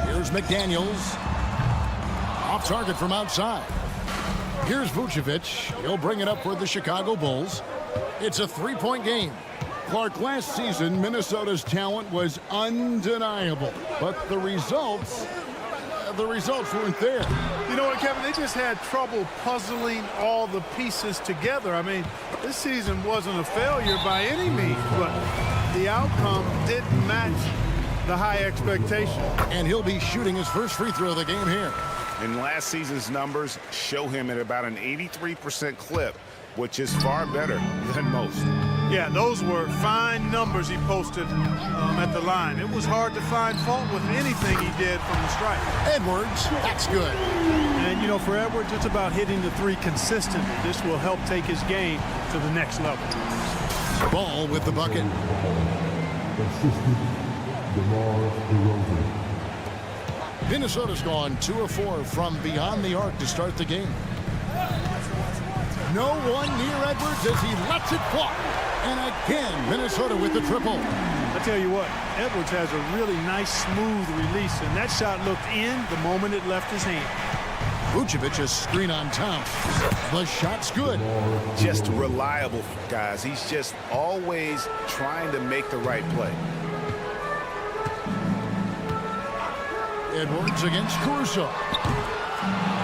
Here's McDaniels. Off target from outside. Here's Vucevic. He'll bring it up for the Chicago Bulls. It's a 3-point game. Clark, last season, Minnesota's talent was undeniable. But the results weren't there. You know what, Kevin? They just had trouble puzzling all the pieces together. I mean, this season wasn't a failure by any means, but the outcome didn't match the high expectation. And he'll be shooting his first free throw of the game here. And last season's numbers show him at about an 83% clip, which is far better than most. Yeah, those were fine numbers he posted at the line. It was hard to find fault with anything he did from the stripe. Edwards, that's good. And, for Edwards, it's about hitting the three consistently. This will help take his game to the next level. Ball with the bucket. Minnesota's gone 2 of 4 from beyond the arc to start the game. No one near Edwards as he lets it fly. And again, Minnesota with the triple. I tell you what, Edwards has a really nice, smooth release, and that shot looked in the moment it left his hand. Vucevic a screen on Towns. The shot's good. Just reliable, guys. He's just always trying to make the right play. Edwards against Caruso.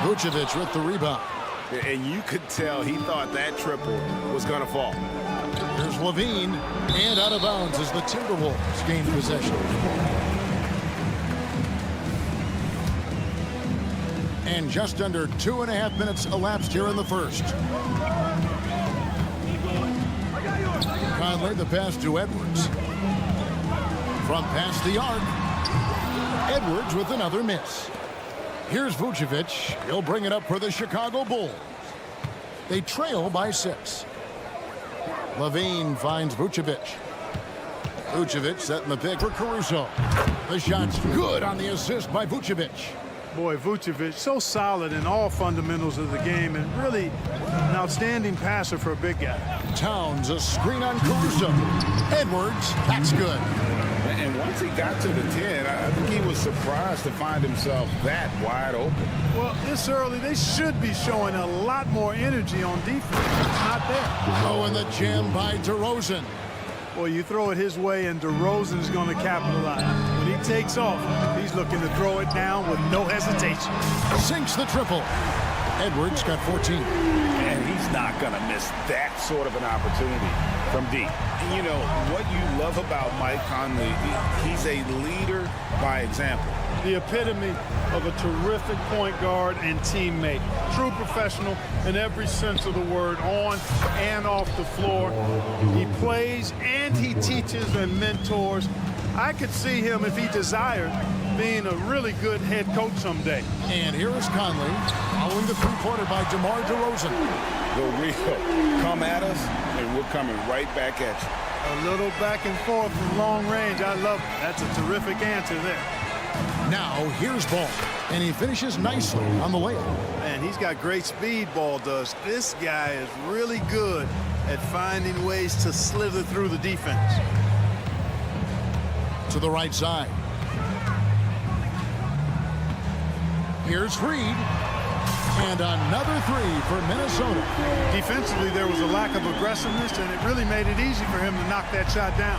Vucevic with the rebound. And you could tell he thought that triple was going to fall. Here's LaVine, and out of bounds as the Timberwolves gain possession. And just under 2.5 minutes elapsed here in the first. Conley, the pass to Edwards. From past the arc. Edwards with another miss. Here's Vucevic. He'll bring it up for the Chicago Bulls. They trail by 6. LaVine finds Vucevic. Vucevic setting the pick for Caruso. The shot's good on the assist by Vucevic. Boy, Vucevic, so solid in all fundamentals of the game and really an outstanding passer for a big guy. Towns, a screen on Caruso. Edwards, that's good. And once he got to the 10, I think he was surprised to find himself that wide open. Well, this early, they should be showing a lot more energy on defense. It's not there. Oh, and the jam by DeRozan. Well, you throw it his way, and DeRozan is going to capitalize. When he takes off, he's looking to throw it down with no hesitation. Sinks the triple. Edwards got 14. And he's not going to miss that sort of an opportunity from deep. And what you love about Mike Conley, he's a leader by example. The epitome of a terrific point guard and teammate. True professional in every sense of the word, on and off the floor. He plays and he teaches and mentors. I could see him, if he desired, being a really good head coach someday. And here is Conley following the three-pointer by DeMar DeRozan. The real come at us, and we're coming right back at you. A little back and forth from long range. I love it. That's a terrific answer there. Now here's Ball, and he finishes nicely on the layup. Man, he's got great speed, Ball does. This guy is really good at finding ways to slither through the defense. To the right side. Here's Reed. And another three for Minnesota. Defensively, there was a lack of aggressiveness, and it really made it easy for him to knock that shot down.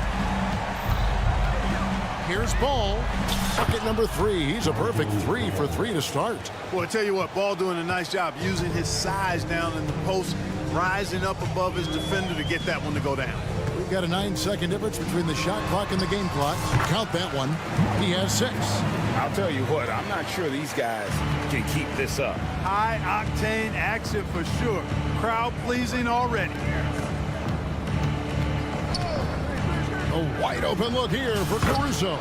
Here's Ball. Bucket number 3. He's a perfect 3 for 3 to start. Well, I tell you what, Ball doing a nice job using his size down in the post, rising up above his defender to get that one to go down. We've got a 9-second difference between the shot clock and the game clock. Count that one. He has 6. I'll tell you what, I'm not sure these guys can keep this up. High-octane action for sure. Crowd-pleasing already. A wide open look here for Caruso.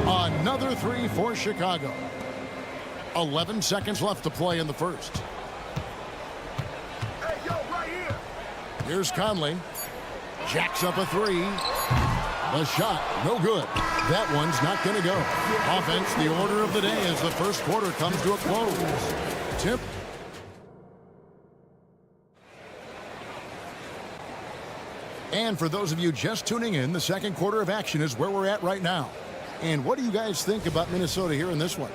Another 3 for Chicago. 11 seconds left to play in the first. Hey, yo, right here. Here's Conley. Jacks up a 3. The shot, no good. That one's not going to go. Offense, the order of the day as the first quarter comes to a close. Tip. And for those of you just tuning in, the second quarter of action is where we're at right now. And what do you guys think about Minnesota here in this one?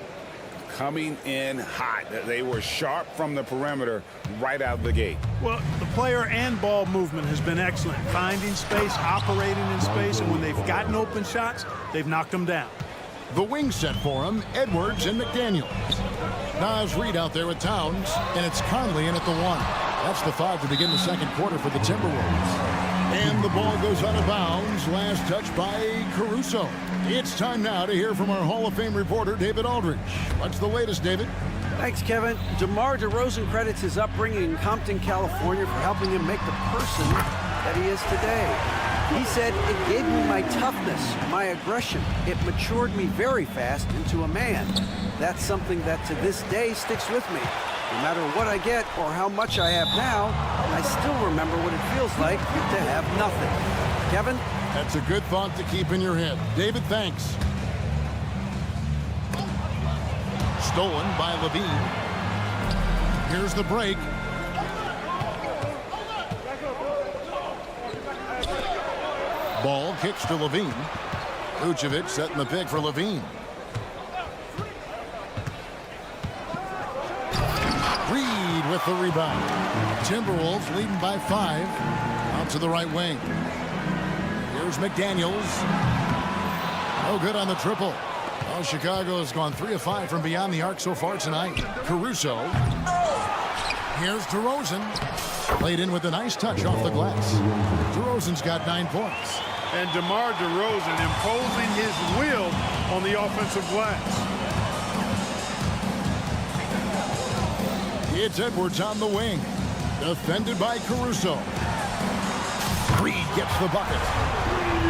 Coming in hot. They were sharp from the perimeter right out of the gate. Well, the player and ball movement has been excellent. Finding space, operating in space, and when they've gotten open shots, they've knocked them down. The wing set for him, Edwards and McDaniels. Nas Reed out there with Towns, and it's Conley in at the 1. That's the 5 to begin the second quarter for the Timberwolves. And the ball goes out of bounds. Last touch by Caruso. It's time now to hear from our Hall of Fame reporter, David Aldridge. What's the latest, David? Thanks, Kevin. DeMar DeRozan credits his upbringing in Compton, California for helping him make the person that he is today. He said, "It gave me my toughness, my aggression. It matured me very fast into a man. That's something that to this day sticks with me. No matter what I get or how much I have now, I still remember what it feels like to have nothing." Kevin? That's a good thought to keep in your head. David, thanks. Stolen by Levine. Here's the break. Ball kicks to Levine. Vucevic setting the pick for Levine. Reed with the rebound. Timberwolves leading by 5. Out to the right wing. Here's McDaniels. No good on the triple. Well, Chicago has gone 3 of 5 from beyond the arc so far tonight. Caruso. Here's DeRozan. Played in with a nice touch off the glass. DeRozan's got 9 points. And DeMar DeRozan imposing his will on the offensive glass. It's Edwards on the wing. Defended by Caruso. Reed gets the bucket.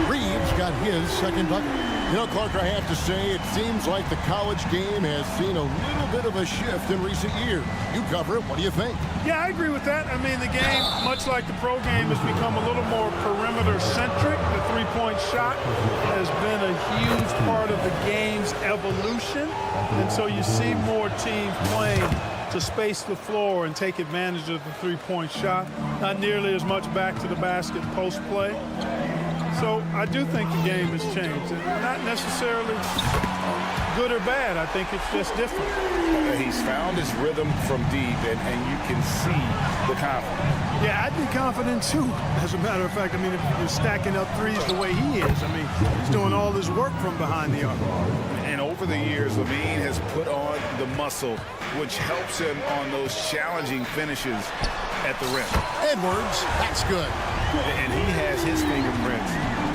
Reed's got his second bucket. You know, Clark, I have to say, it seems like the college game has seen a little bit of a shift in recent years. You cover it. What do you think? Yeah, I agree with that. I mean, the game, much like the pro game, has become a little more perimeter-centric. The three-point shot has been a huge part of the game's evolution. And so you see more teams playing to space the floor and take advantage of the three-point shot. Not nearly as much back to the basket post play. So I do think the game has changed. And not necessarily good or bad. I think it's just different. He's found his rhythm from deep, and you can see the confidence. Yeah, I'd be confident too. As a matter of fact, I mean, if you're stacking up threes the way he is, I mean, he's doing all his work from behind the arc. And over the years, Levine has put on the muscle, which helps him on those challenging finishes at the rim. Edwards, that's good. And he has his fingerprints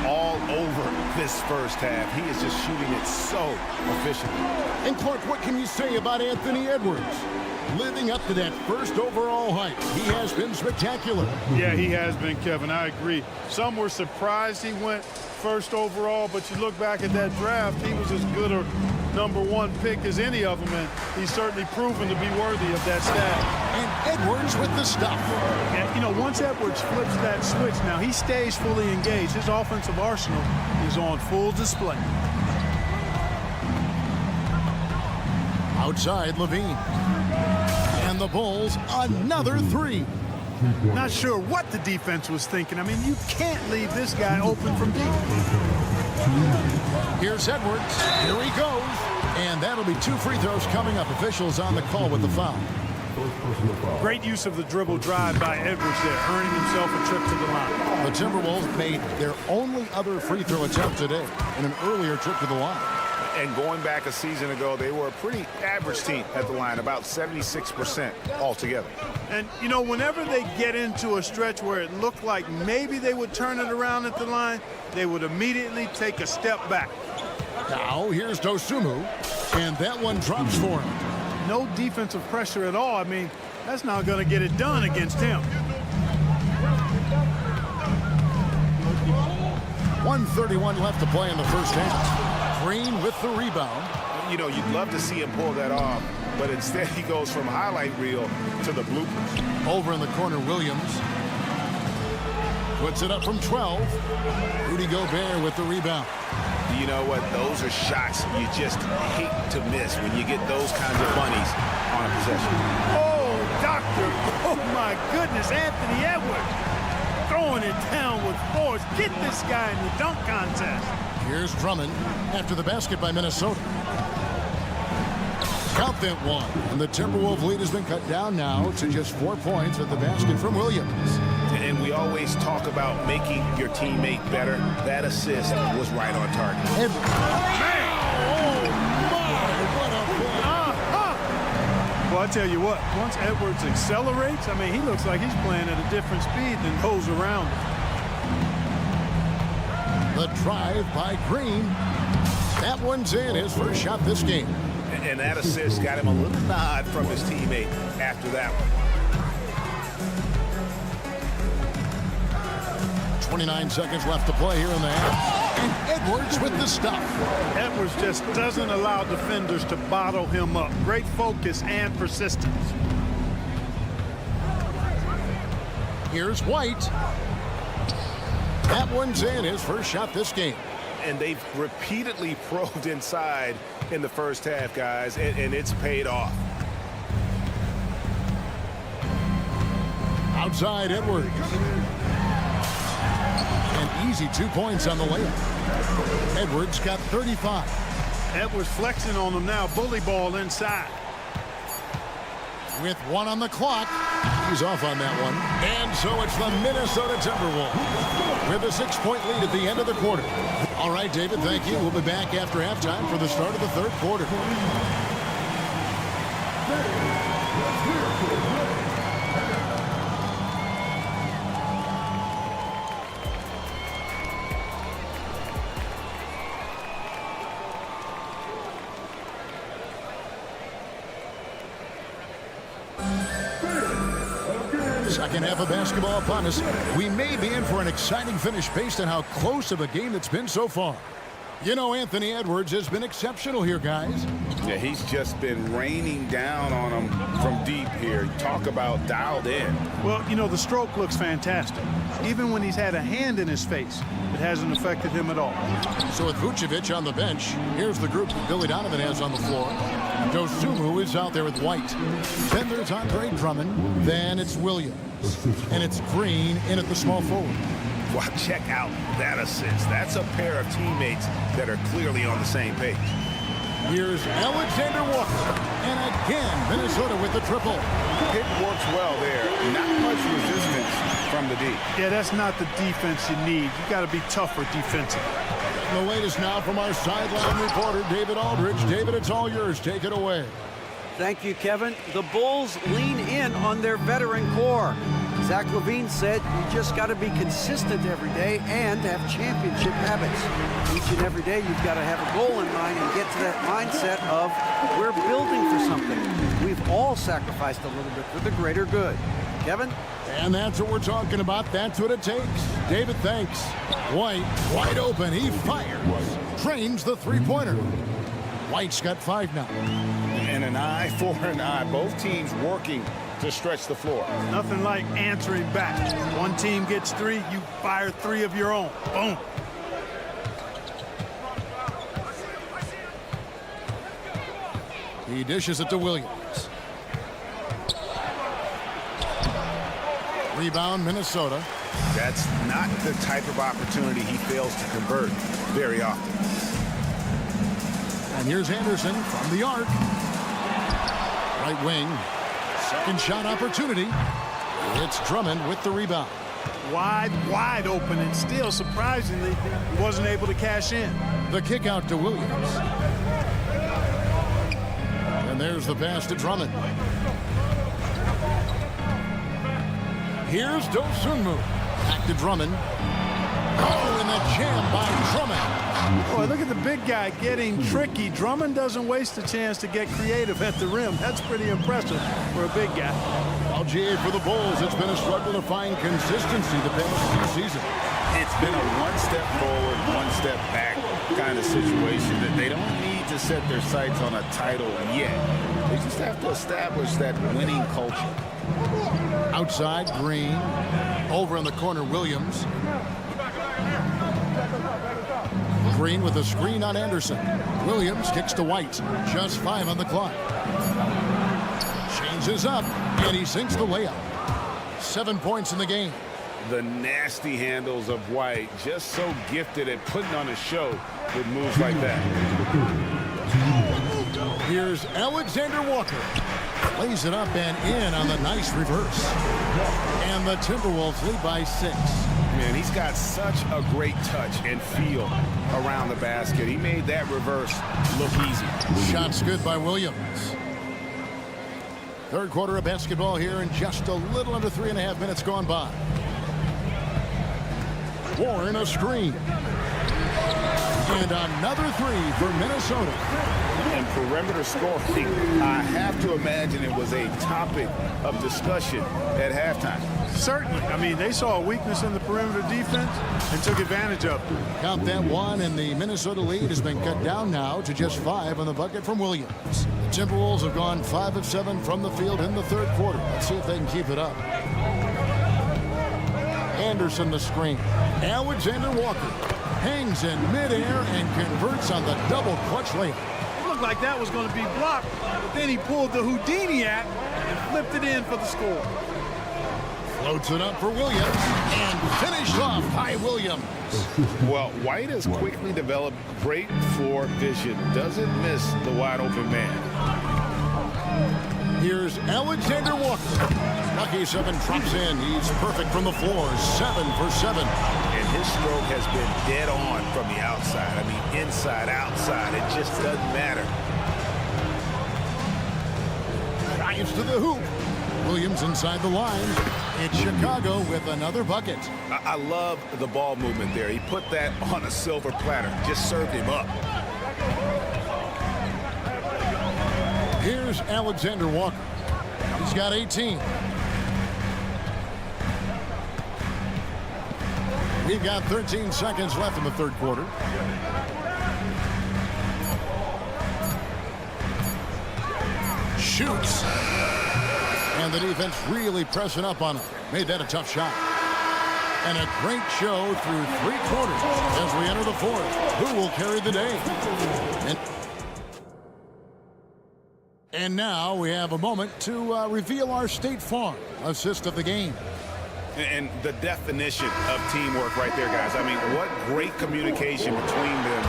all over this first half. He is just shooting it so efficiently. And Clark, what can you say about Anthony Edwards? Living up to that first overall height, he has been spectacular. Yeah, he has been, Kevin. I agree. Some were surprised he went first overall, but you look back at that draft, he was as good a #1 pick as any of them, and he's certainly proven to be worthy of that status. And Edwards with the stuff. And, you know, once Edwards flips that switch, now he stays fully engaged. His offensive arsenal is on full display. Outside, Levine. And the Bulls, another 3. Not sure what the defense was thinking. I mean, you can't leave this guy open from deep. Here's Edwards. Here he goes. And that'll be 2 free throws coming up. Officials on the call with the foul. Great use of the dribble drive by Edwards there, earning himself a trip to the line. The Timberwolves made their only other free throw attempt today in an earlier trip to the line. And going back a season ago, they were a pretty average team at the line, about 76% altogether. And, you know, whenever they get into a stretch where it looked like maybe they would turn it around at the line, they would immediately take a step back. Now, here's Dosunmu, and that one drops for him. No defensive pressure at all. I mean, that's not going to get it done against him. 1:31 left to play in the first half. Green with the rebound. You know, you'd love to see him pull that off, but instead he goes from highlight reel to the bloopers. Over in the corner, Williams puts it up from 12. Rudy Gobert with the rebound. You know what? Those are shots you just hate to miss when you get those kinds of bunnies on a possession. Oh, doctor. Oh, my goodness. Anthony Edwards throwing it down with force. Get this guy in the dunk contest. Here's Drummond after the basket by Minnesota. Count that one. And the Timberwolves lead has been cut down now to just 4 points at the basket from Williams. And we always talk about making your teammate better. That assist was right on target. Well, I tell you what, once Edwards accelerates, I mean, he looks like he's playing at a different speed than those around him. The drive by Green. That one's in, his first shot this game. And that assist got him a little nod from his teammate after that one. 29 seconds left to play here in the half. And Edwards with the stuff. Edwards just doesn't allow defenders to bottle him up. Great focus and persistence. Here's White. That one's in, his first shot this game. And they've repeatedly probed inside in the first half, guys, and it's paid off. Outside Edwards. An easy 2 points on the layup. Edwards got 35. Edwards flexing on him now. Bully ball inside. With 1 on the clock. He's off on that one. And so it's the Minnesota Timberwolves with a 6-point lead at the end of the quarter. All right, David, thank you. We'll be back after halftime for the start of the third quarter. Second half of basketball upon us. We may be in for an exciting finish based on how close of a game it's been so far. You know, Anthony Edwards has been exceptional here, guys. Yeah, he's just been raining down on them from deep here. Talk about dialed in. Well, you know, the stroke looks fantastic. Even when he's had a hand in his face, it hasn't affected him at all. So with Vucevic on the bench, here's the group that Billy Donovan has on the floor. Dosunmu is out there with White. Then there's Andre Drummond. Then it's Williams. And it's Green in at the small forward. Well, check out that assist. That's a pair of teammates that are clearly on the same page. Here's Alexander Walker. And again, Minnesota with the triple. It works well there. Not much resistance from the D. Yeah, that's not the defense you need. You got to be tougher defensively. The latest now from our sideline reporter, David Aldridge. David, it's all yours. Take it away. Thank you, Kevin. The Bulls lean in on their veteran core. Zach LaVine said you just got to be consistent every day and have championship habits. Each and every day you've got to have a goal in mind and get to that mindset of we're building for something. We've all sacrificed a little bit for the greater good. Kevin? And that's what we're talking about. That's what it takes. David, thanks. White, wide open. He fires. Trains the three-pointer. White's got 5 now. And an eye for an eye. Both teams working to stretch the floor. Nothing like answering back. One team gets 3, you fire 3 of your own. Boom. He dishes it to Williams. Rebound, Minnesota. That's not the type of opportunity he fails to convert very often. And here's Anderson from the arc. Right wing. Second shot opportunity. It's Drummond with the rebound. Wide open, and still, surprisingly, he wasn't able to cash in. The kick out to Williams. And there's the pass to Drummond. Here's Dosunmu. Back to Drummond. Oh, and the jam by Drummond. Boy, look at the big guy getting tricky. Drummond doesn't waste a chance to get creative at the rim. That's pretty impressive for a big guy. Well, GA, for the Bulls, it's been a struggle to find consistency the past few seasons. It's been a one step forward, one step back kind of situation that they don't need to set their sights on a title yet. They just have to establish that winning culture. Outside, Green. Over in the corner, Williams. Green with a screen on Anderson. Williams kicks to White. Just 5 on the clock. Changes up, and he sinks the layup. 7 points in the game. The nasty handles of White, just so gifted at putting on a show with moves like that. Here's Alexander Walker. Lays it up and in on the nice reverse. And the Timberwolves lead by 6. Man, he's got such a great touch and feel around the basket. He made that reverse look easy. Shots good by Williams. Third quarter of basketball here, and just a little under 3.5 minutes gone by. Warren a screen. And another 3 for Minnesota. And perimeter scoring, I have to imagine it was a topic of discussion at halftime. Certainly. I mean, they saw a weakness in the perimeter defense and took advantage of it. Count that one, and the Minnesota lead has been cut down now to just 5 on the bucket from Williams. The Timberwolves have gone 5 of 7 from the field in the third quarter. Let's see if they can keep it up. Anderson the screen. Alexander Walker hangs in midair and converts on the double clutch layup. It looked like that was going to be blocked, but then he pulled the Houdini act and flipped it in for the score. Floats it up for Williams and finished off by Williams. Well, White has quickly developed great floor vision. Doesn't miss the wide open man. Here's Alexander Walker. Lucky 7 drops in. He's perfect from the floor. 7 for 7. And his stroke has been dead on from the outside. I mean, inside, outside. It just doesn't matter. Drives to the hoop. Williams inside the line. It's Chicago with another bucket. I love the ball movement there. He put that on a silver platter. Just served him up. Here's Alexander Walker. He's got 18. We've got 13 seconds left in the third quarter. Shoots. And the defense really pressing up on him. Made that a tough shot. And a great show through 3 quarters as we enter the fourth. Who will carry the day? And now we have a moment to reveal our State Farm assist of the game. And the definition of teamwork right there, guys. I mean, what great communication between them,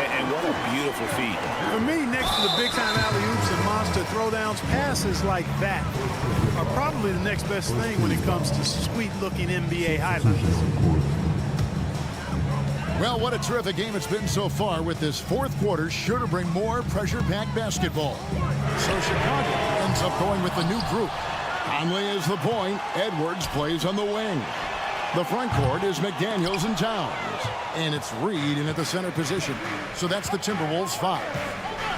and what a beautiful feat. For me, next to the big-time alley-oops and monster throwdowns, passes like that are probably the next best thing when it comes to sweet-looking NBA highlights. Well, what a terrific game it's been so far, with this fourth quarter sure to bring more pressure-packed basketball. So Chicago ends up going with the new group. Conley is the point. Edwards plays on the wing. The front court is McDaniels and Towns. And it's Reed in at the center position. So that's the Timberwolves 5.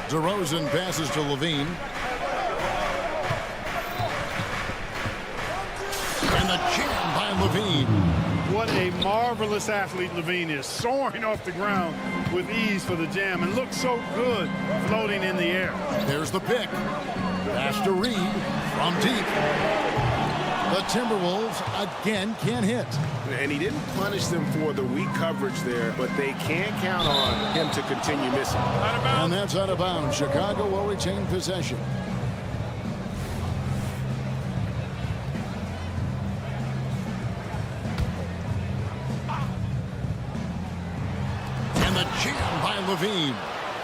DeRozan passes to Levine. And the jam by Levine. What a marvelous athlete Levine is, soaring off the ground with ease for the jam, and looks so good floating in the air. There's the pick. Pass to Reed from deep. The Timberwolves again can't hit. And he didn't punish them for the weak coverage there, but they can't count on him to continue missing. And that's out of bounds. Chicago will retain possession. And the jam by Levine.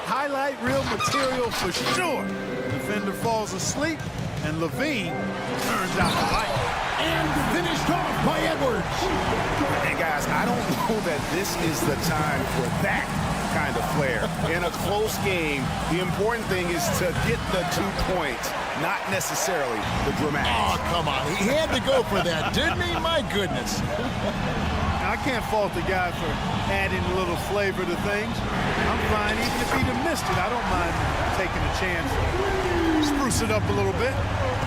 Highlight reel material for sure. Defender falls asleep, and Levine turns out the light. And finished off by Edwards. And guys, I don't know that this is the time for that kind of flair. In a close game, the important thing is to get the 2 points, not necessarily the dramatics. Oh, come on. He had to go for that, didn't he? My goodness. I can't fault the guy for adding a little flavor to things. I'm fine. Even if he'd have missed it, I don't mind taking a chance. Spruce it up a little bit.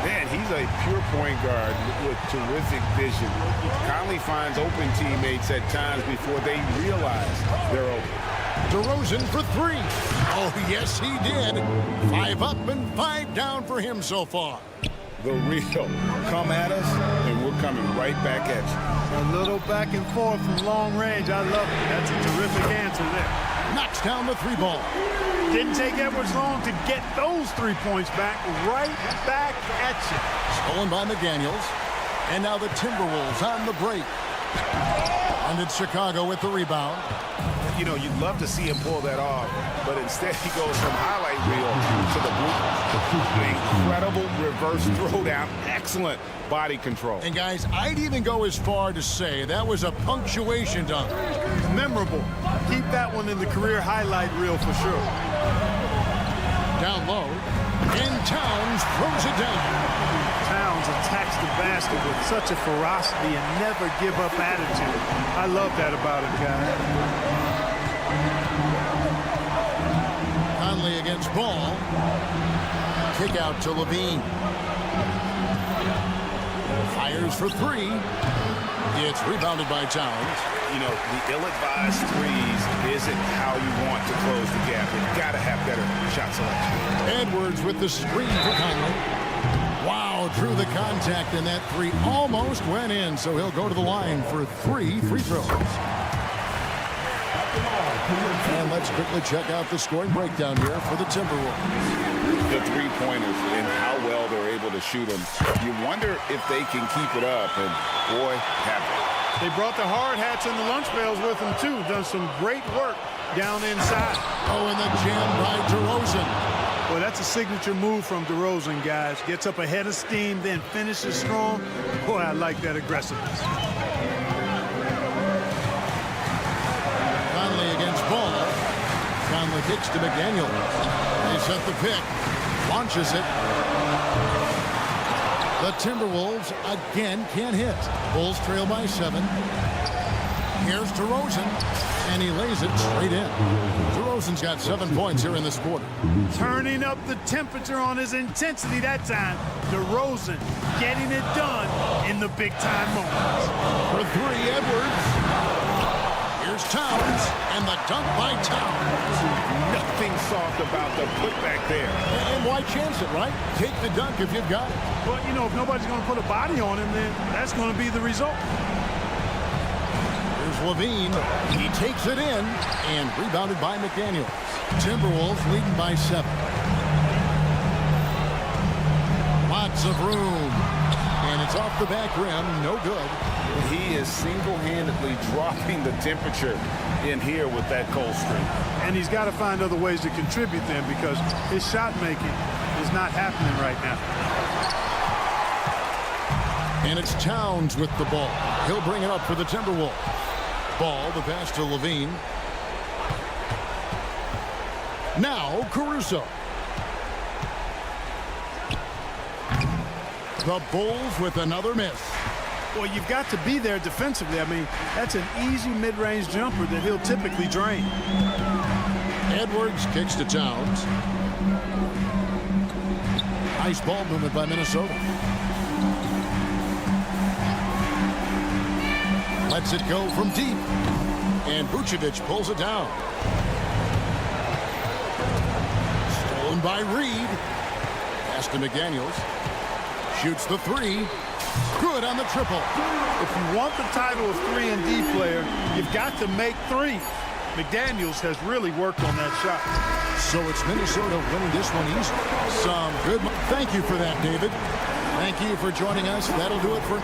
Man, he's a pure point guard with terrific vision. Conley finds open teammates at times before they realize they're open. DeRozan for 3. Oh, yes, he did. 5 up and 5 down for him so far. The real. Come at us, and we're coming right back at you. A little back and forth from long range. I love it. That's a terrific answer there. Knocks down the 3 ball. Didn't take Edwards long to get those 3 points back. Right back at you. Stolen by McDaniels. And now the Timberwolves on the break. And it's Chicago with the rebound. You know, you'd love to see him pull that off, but instead he goes from highlight reel to the blue. Incredible reverse throwdown. Excellent body control. And guys, I'd even go as far to say that was a punctuation dunk. Memorable. Keep that one in the career highlight reel for sure. Down low. And Towns throws it down. Towns attacks the basket with such a ferocity and never give up attitude. I love that about him, guys. Conley against Ball. Kick out to Levine. Fires for 3. It's rebounded by Towns. You know, the ill-advised threes isn't how you want to close the gap. You've got to have better shot selection. Edwards with the screen for Conley. Wow, drew the contact, and that 3 almost went in, so he'll go to the line for 3 free throws. And let's quickly check out the scoring breakdown here for the Timberwolves. The 3-pointers and how well they're able to shoot them. You wonder if they can keep it up, and boy, have they. They brought the hard hats and the lunch pails with them, too. Done some great work down inside. Oh, and the jam by DeRozan. Well, that's a signature move from DeRozan, guys. Gets up ahead of steam, then finishes strong. Boy, I like that aggressiveness. Conley against Ball. Conley kicks to McDaniel. They set the pick. Launches it. The Timberwolves again can't hit. Bulls trail by 7. Here's DeRozan, and he lays it straight in. DeRozan's got 7 points here in this quarter. Turning up the temperature on his intensity that time. DeRozan getting it done in the big-time moments. For 3, Edwards. Here's Towns, and the dunk by Towns. Nothing soft about the putback there. And why chance it, right? Take the dunk if you've got it. Well, you know, if nobody's going to put a body on him, then that's going to be the result. Levine, he takes it in, and rebounded by McDaniels. Timberwolves leading by 7. Lots of room, and it's off the back rim, no good. He is single-handedly dropping the temperature in here with that cold streak. And he's got to find other ways to contribute then, because his shot making is not happening right now. And it's Towns with the ball. He'll bring it up for the Timberwolves. Ball, the pass to Levine. Now Caruso. The Bulls with another miss. Well, you've got to be there defensively. I mean, that's an easy mid-range jumper that he'll typically drain. Edwards kicks to Towns. Nice ball movement by Minnesota. Lets it go from deep. And Vucevic pulls it down. Stolen by Reed. Pass to McDaniels. Shoots the 3. Good on the triple. If you want the title of 3 and D player, you've got to make 3. McDaniels has really worked on that shot. So it's Minnesota winning this one easily. Some good. Thank you for that, David. Thank you for joining us. That'll do it for.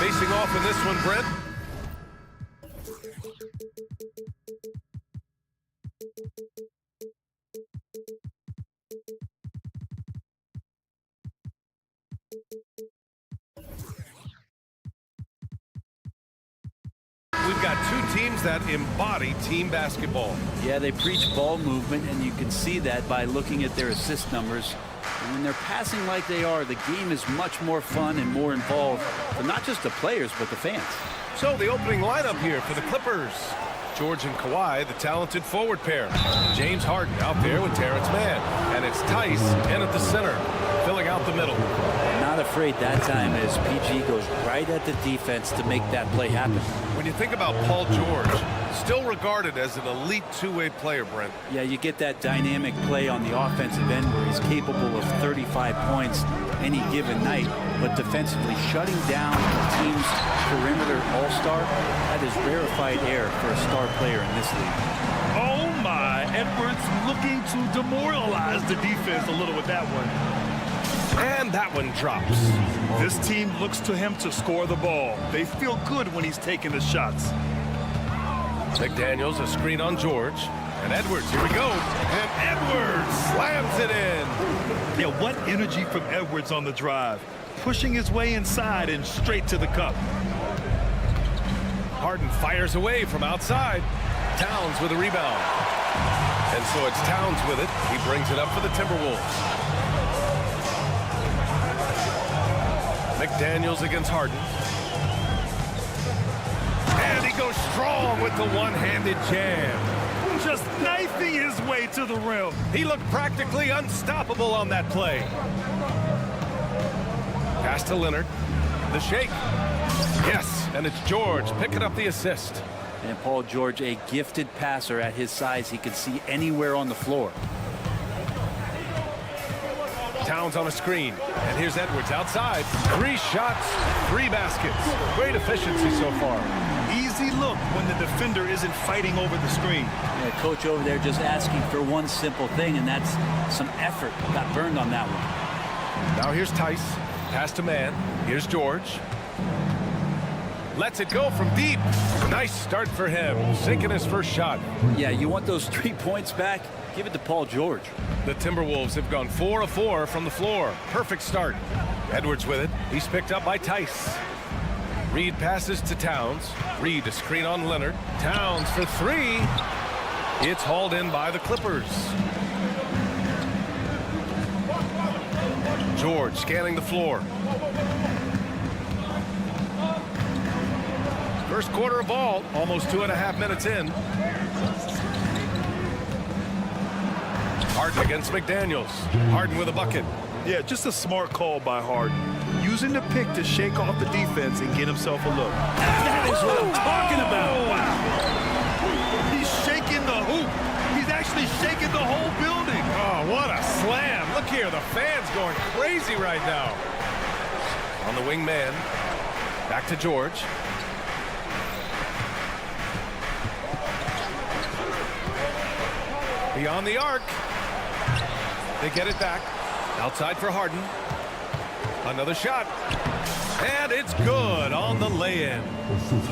Facing off in this one, Brent. We've got two teams that embody team basketball. Yeah, they preach ball movement, and you can see that by looking at their assist numbers. And when they're passing like they are, the game is much more fun and more involved for not just the players, but the fans. So the opening lineup here for the Clippers. George and Kawhi, the talented forward pair. James Harden out there with Terrence Mann. And it's Tice in at the center, filling out the middle. Not not afraid that time as PG goes right at the defense to make that play happen. When you think about Paul George, still regarded as an elite two-way player, Brent. Yeah, you get that dynamic play on the offensive end where he's capable of 35 points any given night, but defensively shutting down the team's perimeter all-star, that is rarefied air for a star player in this league. Oh my, Edwards looking to demoralize the defense a little with that one. And that one drops. This team looks to him to score the ball. They feel good when he's taking the shots. McDaniels, a screen on George. And Edwards, here we go. And Edwards slams it in. Yeah, what energy from Edwards on the drive. Pushing his way inside and straight to the cup. Harden fires away from outside. Towns with a rebound. And so it's Towns with it. He brings it up for the Timberwolves. McDaniels against Harden. And he goes strong with the one-handed jam. Just knifing his way to the rim. He looked practically unstoppable on that play. Pass to Leonard. The shake. Yes, and it's George picking up the assist. And Paul George, a gifted passer at his size. He can see anywhere on the floor. Towns on a screen. And here's Edwards outside. 3 shots, 3 baskets. Great efficiency so far. Easy look when the defender isn't fighting over the screen. Yeah, coach over there just asking for one simple thing, and that's some effort. Got burned on that one. Now here's Tice. Pass to man. Here's George. Lets it go from deep. Nice start for him. Sinking his first shot. Yeah, you want those 3 points back? Give it to Paul George. The Timberwolves have gone 4 of 4 from the floor. Perfect start. Edwards with it. He's picked up by Tice. Reed passes to Towns. Reed a screen on Leonard. Towns for 3. It's hauled in by the Clippers. George scanning the floor. First quarter of ball, almost 2.5 minutes in. Harden against McDaniels. Harden with a bucket. Yeah, just a smart call by Harden. Using the pick to shake off the defense and get himself a look. That is what I'm talking about. Wow. He's shaking the hoop. He's actually shaking the whole building. Oh, what a slam. Look here, the fans going crazy right now. On the wing man. Back to George. Beyond the arc. They get it back. Outside for Harden. Another shot. And it's good on the lay-in.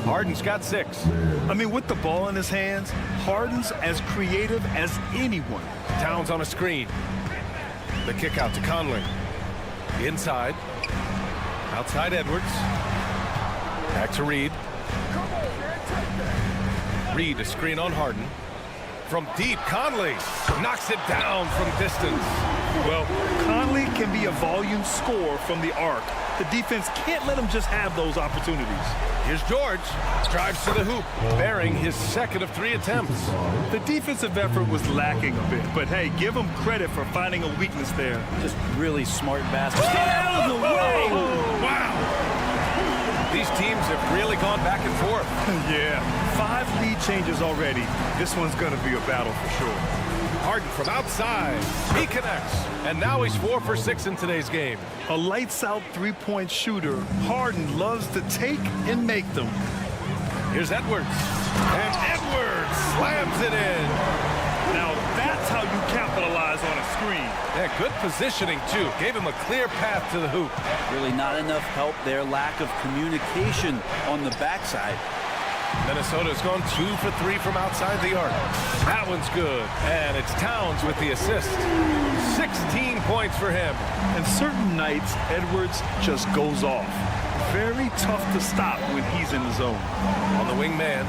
Harden's got 6. I mean, with the ball in his hands, Harden's as creative as anyone. Towns on a screen. The kick out to Conley. Inside. Outside Edwards. Back to Reed. Reed a screen on Harden. From deep, Conley knocks it down from distance. Well, Conley can be a volume scorer from the arc. The defense can't let him just have those opportunities. Here's George. Drives to the hoop, bearing his second of 3 attempts. The defensive effort was lacking a bit, but hey, give him credit for finding a weakness there. Just really smart basket. Get out of the way! Wow! These teams have really gone back and forth. Yeah, 5 lead changes already. This one's going to be a battle for sure. Harden from outside. He connects. And now he's 4 for 6 in today's game. A lights-out three-point shooter. Harden loves to take and make them. Here's Edwards. And Edwards slams it in. Now that's how you capitalize on a screen. Yeah, good positioning, too. Gave him a clear path to the hoop. Really not enough help there. Lack of communication on the backside. Minnesota's gone 2 for 3 from outside the arc. That one's good. And it's Towns with the assist. 16 points for him. And certain nights, Edwards just goes off. Very tough to stop when he's in the zone. On the wing man.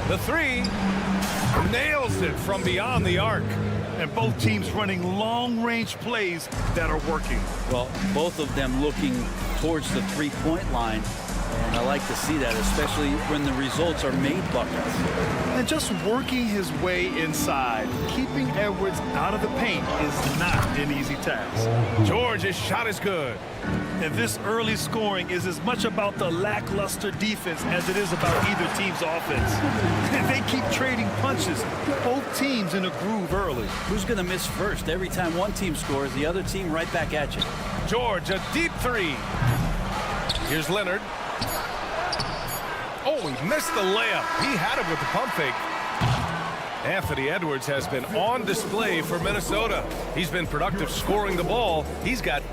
The 3 nails it from beyond the arc. And both teams running long-range plays that are working. Well, both of them looking towards the three-point line. And I like to see that, especially when the results are made buckets. And just working his way inside, keeping Edwards out of the paint is not an easy task. George's shot is good. And this early scoring is as much about the lackluster defense as it is about either team's offense. And they keep trading punches, both teams in a groove early. Who's going to miss first? Every time one team scores, the other team right back at you. George, a deep three. Here's Leonard. Oh, he missed the layup. He had it with the pump fake. Anthony Edwards has been on display for Minnesota. He's been productive scoring the ball. He's got...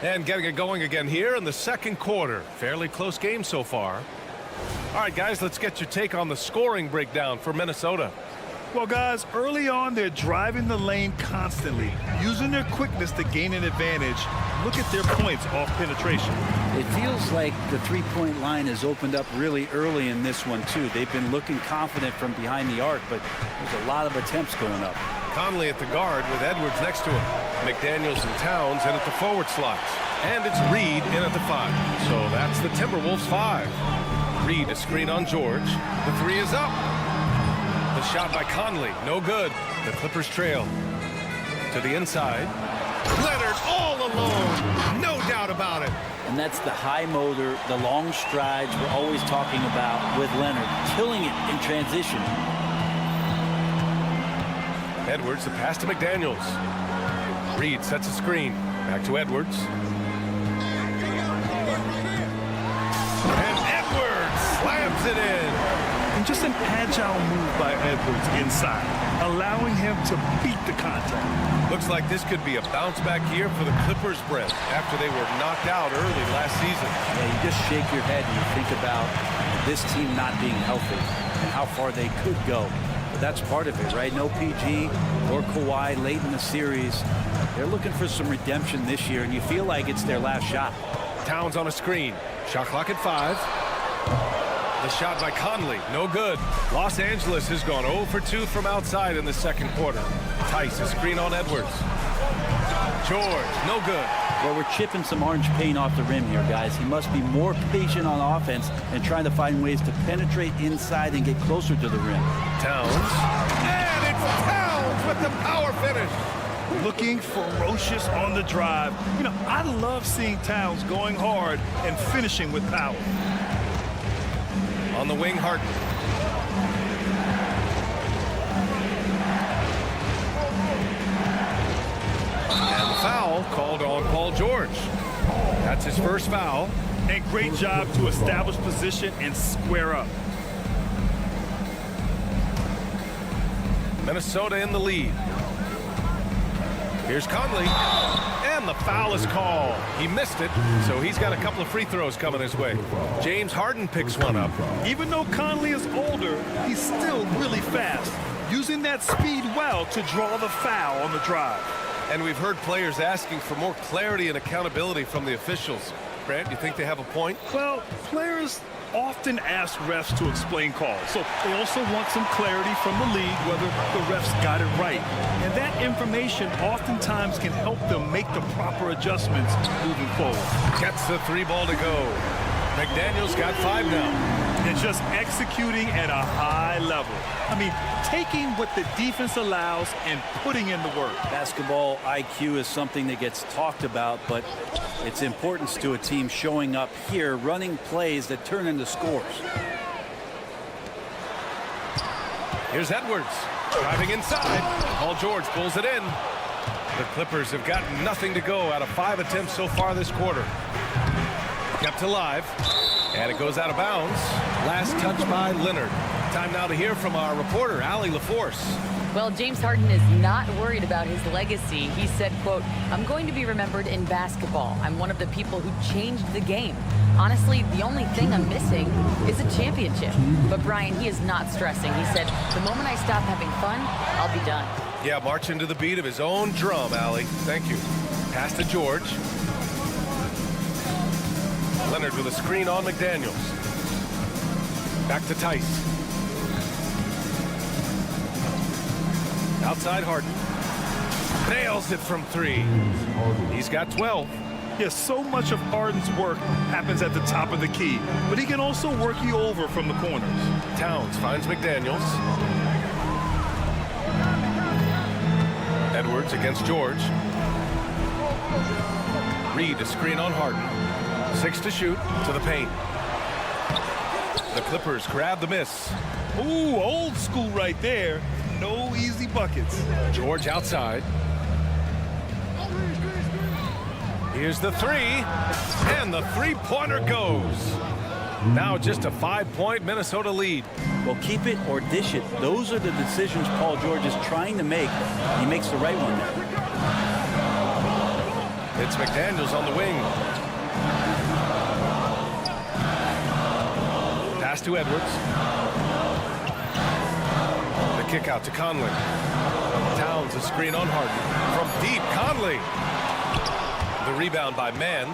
And getting it going again here in the second quarter. Fairly close game so far. All right, guys, let's get your take on the scoring breakdown for Minnesota. Well, guys, early on, they're driving the lane constantly, using their quickness to gain an advantage. Look at their points off penetration. It feels like the three-point line has opened up really early in this one, too. They've been looking confident from behind the arc, but there's a lot of attempts going up. Conley at the guard with Edwards next to him. McDaniels and Towns in at the forward slots. And it's Reed in at the 5. So that's the Timberwolves 5. Reed a screen on George. The three is up. The shot by Conley, no good. The Clippers trail. To the inside. Leonard all alone. No doubt about it. And that's the high motor, the long strides we're always talking about with Leonard. Killing it in transition. Edwards, the pass to McDaniels. Reed sets a screen. Back to Edwards. And Edwards slams it in. And just an agile move by Edwards inside, allowing him to beat the contact. Looks like this could be a bounce-back year for the Clippers, Brent, after they were knocked out early last season. Yeah, you just shake your head and you think about this team not being healthy and how far they could go. But that's part of it, right? No PG or Kawhi late in the series. They're looking for some redemption this year, and you feel like it's their last shot. Towns on a screen. Shot clock at 5. The shot by Conley, no good. Los Angeles has gone 0 for 2 from outside in the second quarter. Tice, a screen on Edwards. George, no good. Well, we're chipping some orange paint off the rim here, guys. He must be more patient on offense and trying to find ways to penetrate inside and get closer to the rim. Towns. And it's Towns with the power finish. Looking ferocious on the drive. You know, I love seeing Towns going hard and finishing with power. On the wing, Harden. And the foul called on Paul George. That's his first foul. And great job to establish position and square up. Minnesota in the lead. Here's Conley. And the foul is called. He missed it, so he's got a couple of free throws coming his way. James Harden picks one up. Even though Conley is older, he's still really fast, using that speed well to draw the foul on the drive. And we've heard players asking for more clarity and accountability from the officials. Grant, you think they have a point? Well, players often ask refs to explain calls, so they also want some clarity from the league whether the refs got it right. And that information oftentimes can help them make the proper adjustments moving forward. Gets the 3 ball to go. McDaniels got 5 now. And just executing at a high level. I mean, taking what the defense allows and putting in the work. Basketball IQ is something that gets talked about, but its importance to a team showing up here, running plays that turn into scores. Here's Edwards driving inside. Paul George pulls it in. The Clippers have gotten nothing to go out of 5 attempts so far this quarter. Kept alive, and it goes out of bounds. Last touch by Leonard. Time now to hear from our reporter, Allie LaForce. Well, James Harden is not worried about his legacy. He said, quote, "I'm going to be remembered in basketball. I'm one of the people who changed the game. Honestly, the only thing I'm missing is a championship." But Brian, he is not stressing. He said, "The moment I stop having fun, I'll be done." Yeah, marching to the beat of his own drum, Allie. Thank you. Pass to George. Leonard with a screen on McDaniels. Back to Tice. Outside Harden. Nails it from 3. He's got 12. Yes, so much of Harden's work happens at the top of the key, but he can also work you over from the corners. Towns finds McDaniels. Edwards against George. Reed a screen on Harden. 6 to shoot to the paint. The Clippers grab the miss. Ooh, old school right there. No easy buckets. George outside. Here's the 3, and the three-pointer goes. Now just a 5-point Minnesota lead. Well, keep it or dish it. Those are the decisions Paul George is trying to make. He makes the right one there. It's McDaniels on the wing. Pass to Edwards. The kick out to Conley. Towns a screen on Harden. From deep, Conley. The rebound by Mann.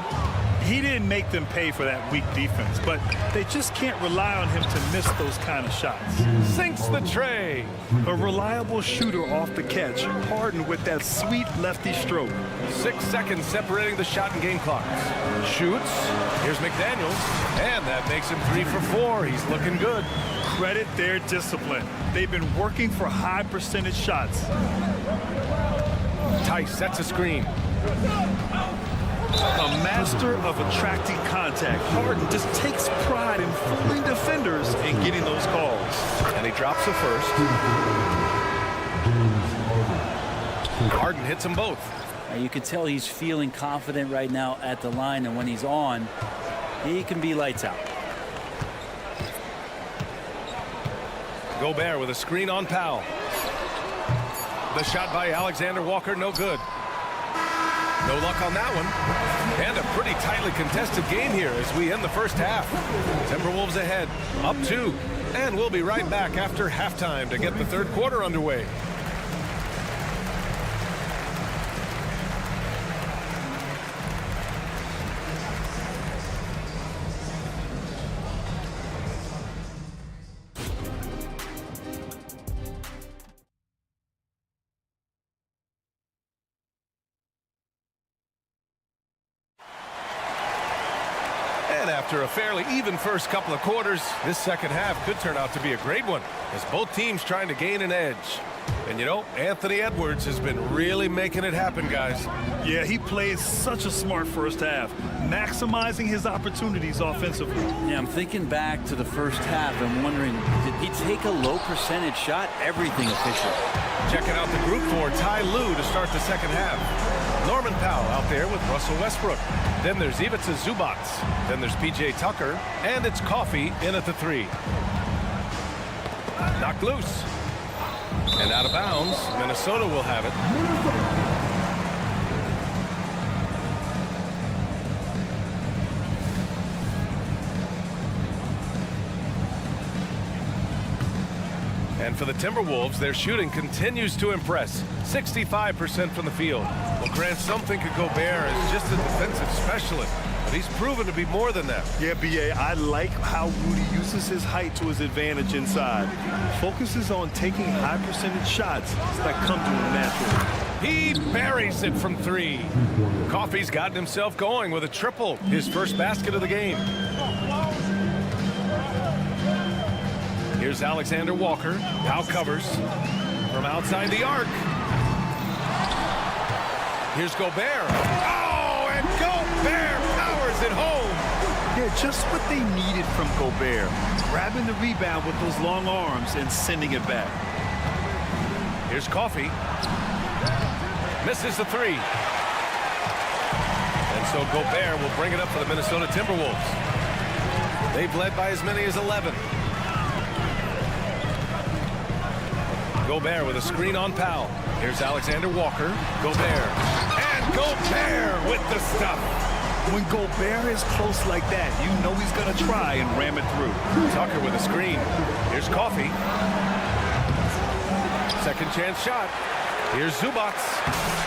He didn't make them pay for that weak defense, but they just can't rely on him to miss those kind of shots. Sinks the tray. A reliable shooter off the catch. Harden with that sweet lefty stroke. 6 seconds separating the shot and game clocks. Shoots. Here's McDaniels. And that makes him 3 for 4. He's looking good. Credit their discipline. They've been working for high percentage shots. Tice sets a screen. A master of attracting contact. Harden just takes pride in fooling defenders and getting those calls. And he drops the first. Harden hits them both. You can tell he's feeling confident right now at the line, and when he's on, he can be lights out. Gobert with a screen on Powell. The shot by Alexander Walker, no good. No luck on that one. And a pretty tightly contested game here as we end the first half. Timberwolves ahead, up 2. And we'll be right back after halftime to get the third quarter underway. After a fairly even first couple of quarters, this second half could turn out to be a great one as both teams trying to gain an edge. And you know, Anthony Edwards has been really making it happen, guys. Yeah, he played such a smart first half, maximizing his opportunities offensively. Yeah, I'm thinking back to the first half and wondering, did he take a low percentage shot? Everything official. Checking out the group for Ty Lue to start the second half. Norman Powell out there with Russell Westbrook. Then there's Ivica Zubac. Then there's P.J. Tucker. And it's Coffey in at the 3. Knocked loose. And out of bounds. Minnesota will have it. And for the Timberwolves, their shooting continues to impress. 65% from the field. Well, Grant, some think of Gobert as just a defensive specialist, but he's proven to be more than that. Yeah, B.A., I like how Rudy uses his height to his advantage inside. Focuses on taking high percentage shots that come to him naturally. He buries it from 3. Coffey's gotten himself going with a triple, his first basket of the game. Here's Alexander Walker. Now covers from outside the arc. Here's Gobert. Oh, and Gobert powers it home. Yeah, just what they needed from Gobert. Grabbing the rebound with those long arms and sending it back. Here's Coffey. Misses the 3. And so Gobert will bring it up for the Minnesota Timberwolves. They've led by as many as 11. Gobert with a screen on Powell. Here's Alexander Walker. Gobert. And Gobert with the stuff. When Gobert is close like that, you know he's going to try and ram it through. Tucker with a screen. Here's Coffey. Second chance shot. Here's Zubac.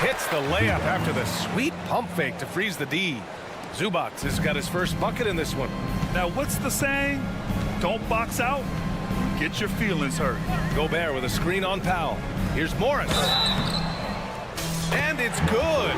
Hits the layup after the sweet pump fake to freeze the D. Zubac has got his first bucket in this one. Now, what's the saying? Don't box out. Get your feelings hurt. Gobert with a screen on Powell. Here's Morris. And it's good.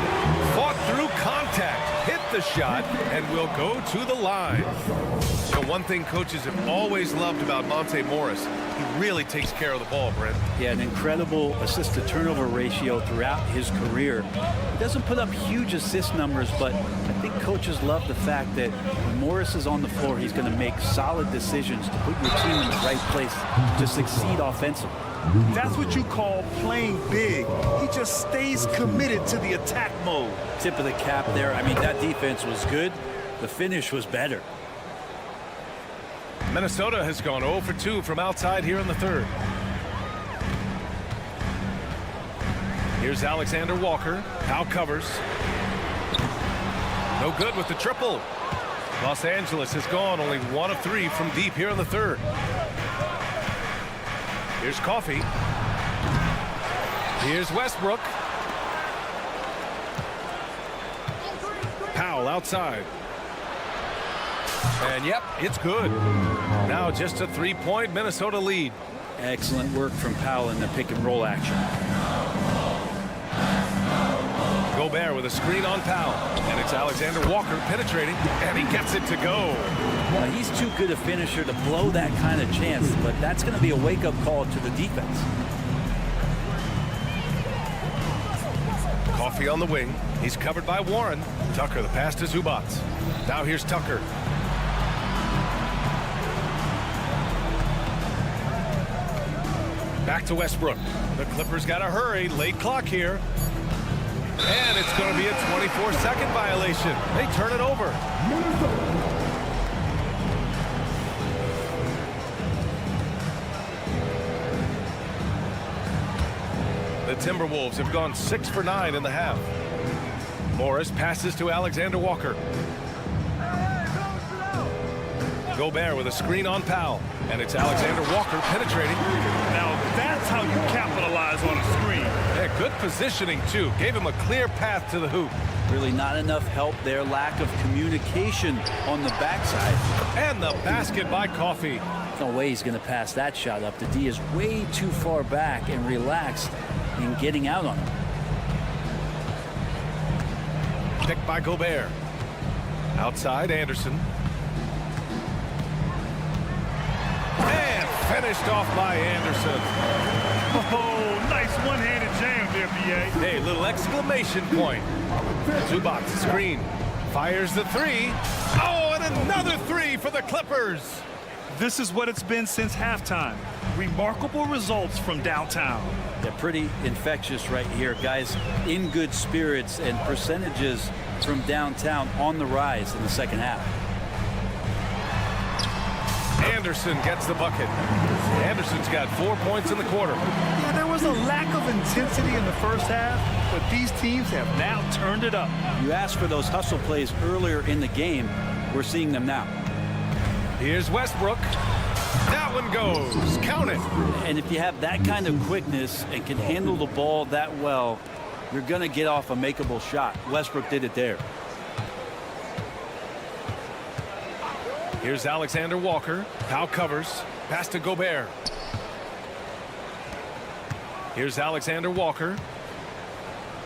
Fought through contact, hit the shot, and will go to the line. You know, one thing coaches have always loved about Monte Morris, he really takes care of the ball, Brent. Yeah, an incredible assist-to-turnover ratio throughout his career. He doesn't put up huge assist numbers, but I think coaches love the fact that when Morris is on the floor, he's going to make solid decisions to put your team in the right place to succeed offensively. That's what you call playing big. He just stays committed to the attack mode. Tip of the cap there. I mean, that defense was good. The finish was better. Minnesota has gone 0 for 2 from outside here in the third. Here's Alexander Walker. Powell covers. No good with the triple. Los Angeles has gone only 1 of 3 from deep here in the third. Here's Coffey. Here's Westbrook. Powell outside. And yep, it's good. Now just a 3-point Minnesota lead. Excellent work from Powell in the pick and roll action. Gobert with a screen on Powell. And it's Alexander Walker penetrating. And he gets it to go. Now, he's too good a finisher to blow that kind of chance, but that's going to be a wake-up call to the defense. Coffey on the wing. He's covered by Warren. Tucker, the pass to Zubac. Now here's Tucker. Back to Westbrook. The Clippers got to hurry. Late clock here. And it's going to be a 24-second violation. They turn it over. The Timberwolves have gone 6 for 9 in the half. Morris passes to Alexander Walker. Gobert with a screen on Powell. And it's Alexander Walker penetrating. Now that's how you capitalize on a screen. Yeah, good positioning, too. Gave him a clear path to the hoop. Really not enough help there. Lack of communication on the backside. And the basket by Coffey. No way he's going to pass that shot up. The D is way too far back and relaxed in getting out on him. Picked by Gobert. Outside, Anderson. And finished off by Anderson. Oh, nice one-handed jam there, B.A. Hey, little exclamation point. Zubac screen. Fires the three. Oh, and another three for the Clippers. This is what it's been since halftime. Remarkable results from downtown. They're pretty infectious right here, guys. In good spirits, and percentages from downtown on the rise in the second half. Anderson gets the bucket. Anderson's got 4 points in the quarter. Yeah, there was a lack of intensity in the first half, but these teams have now turned it up. You asked for those hustle plays earlier in the game. We're seeing them now. Here's Westbrook. That one goes. Count it. And if you have that kind of quickness and can handle the ball that well, you're going to get off a makeable shot. Westbrook did it there. Here's Alexander Walker. Powell covers. Pass to Gobert. Here's Alexander Walker.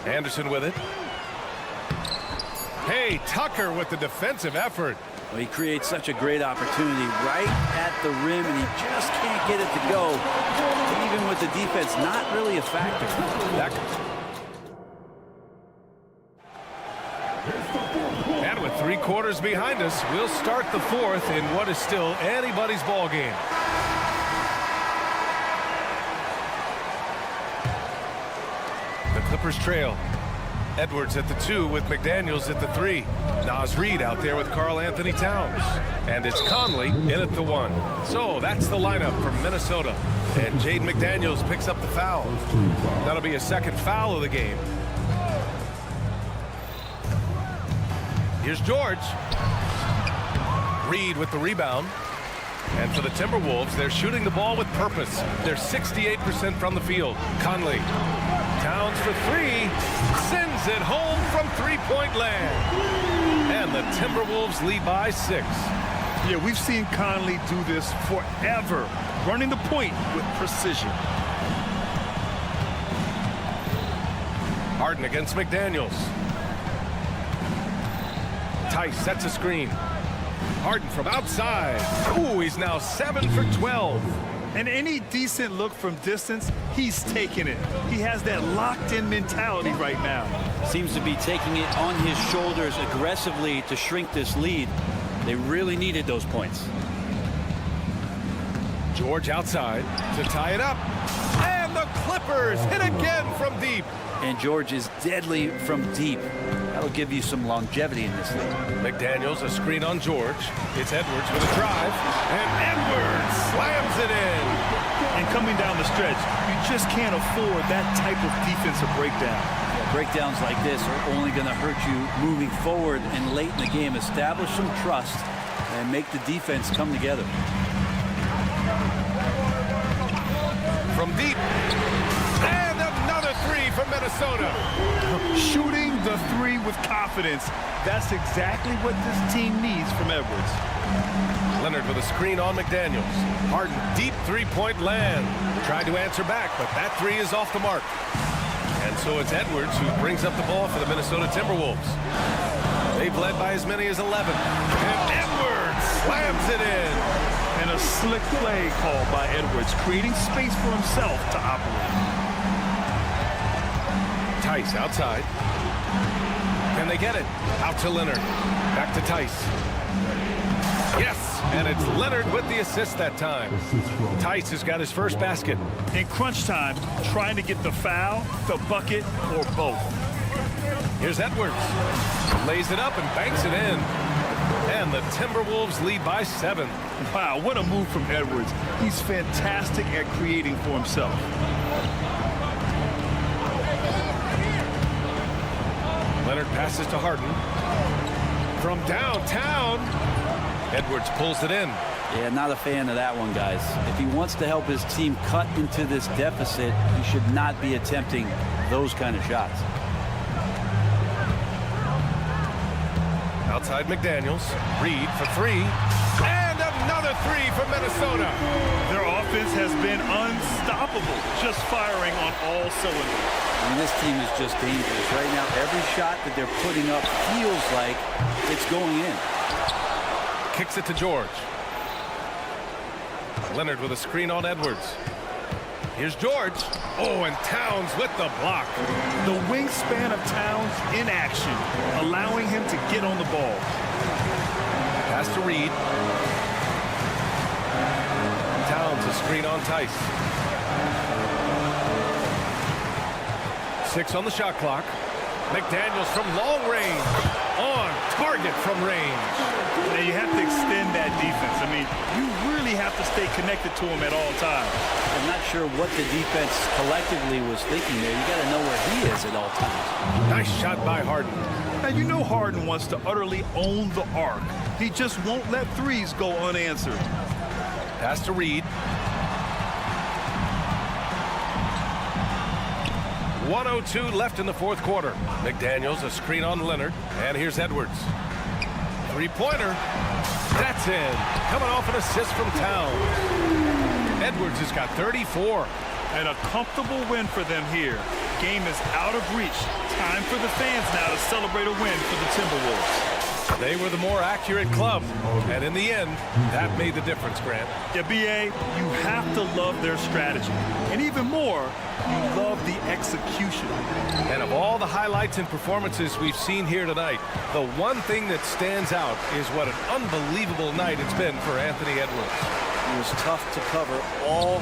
Anderson with it. Hey, Tucker with the defensive effort. Well, he creates such a great opportunity right at the rim, and he just can't get it to go. Even with the defense, not really a factor. And with 3 quarters behind us, we'll start the fourth in what is still anybody's ball game. The Clippers trail. Edwards at the 2 with McDaniels at the 3. Naz Reid out there with Karl Anthony Towns. And it's Conley in at the 1. So that's the lineup from Minnesota. And Jaden McDaniels picks up the foul. That'll be a second foul of the game. Here's George. Reid with the rebound. And for the Timberwolves, they're shooting the ball with purpose. They're 68% from the field. Conley. Towns for 3. Sends it home from three-point land. And the Timberwolves lead by 6. Yeah, we've seen Conley do this forever. Running the point with precision. Harden against McDaniels. Tice sets a screen. Harden from outside. Ooh, he's now 7 for 12. And any decent look from distance, he's taking it. He has that locked-in mentality right now. Seems to be taking it on his shoulders aggressively to shrink this lead. They really needed those points. George outside to tie it up. And the Clippers hit again from deep. And George is deadly from deep. That'll give you some longevity in this league. McDaniels, a screen on George. It's Edwards with a drive. And Edwards slams it in. And coming down the stretch, you just can't afford that type of defensive breakdown. Yeah, breakdowns like this are only going to hurt you moving forward and late in the game. Establish some trust and make the defense come together. From deep. And another three from Minnesota. Shooting the three with confidence. That's exactly what this team needs from Edwards. Leonard with a screen on McDaniels. Harden, deep three-point land. Tried to answer back, but that three is off the mark. And so it's Edwards who brings up the ball for the Minnesota Timberwolves. They've led by as many as 11. And Edwards slams it in. And a slick play called by Edwards, creating space for himself to operate. Tice outside. Can they get it? Out to Leonard. Back to Tice. Yes, and it's Leonard with the assist that time. Tice has got his first basket. In crunch time, trying to get the foul, the bucket, or both. Here's Edwards. Lays it up and banks it in. And the Timberwolves lead by 7. Wow, what a move from Edwards. He's fantastic at creating for himself. Leonard passes to Harden. From downtown, Edwards pulls it in. Yeah, not a fan of that one, guys. If he wants to help his team cut into this deficit, he should not be attempting those kind of shots. Outside McDaniels. Reed for three. And another three from Minnesota. Their offense has been unstoppable, just firing on all cylinders. I mean, this team is just dangerous. Right now, every shot that they're putting up feels like it's going in. Kicks it to George. Leonard with a screen on Edwards. Here's George. Oh, and Towns with the block. The wingspan of Towns in action, allowing him to get on the ball. Pass to Reed. Towns a screen on Tice. 6 on the shot clock. McDaniels from long range. On target from range. Now you have to extend that defense. I mean, you really have to stay connected to him at all times. I'm not sure what the defense collectively was thinking there. You got to know where he is at all times. Nice shot by Harden. Now you know Harden wants to utterly own the arc. He just won't let threes go unanswered. Pass to Reed. 1:02 left in the fourth quarter. McDaniels a screen on Leonard. And here's Edwards. Three-pointer. That's in. Coming off an assist from Towns. Edwards has got 34. And a comfortable win for them here. Game is out of reach. Time for the fans now to celebrate a win for the Timberwolves. They were the more accurate club. And in the end, that made the difference, Grant. Yeah, B.A., you have to love their strategy. And even more, you love the execution. And of all the highlights and performances we've seen here tonight, the one thing that stands out is what an unbelievable night it's been for Anthony Edwards. It was tough to cover all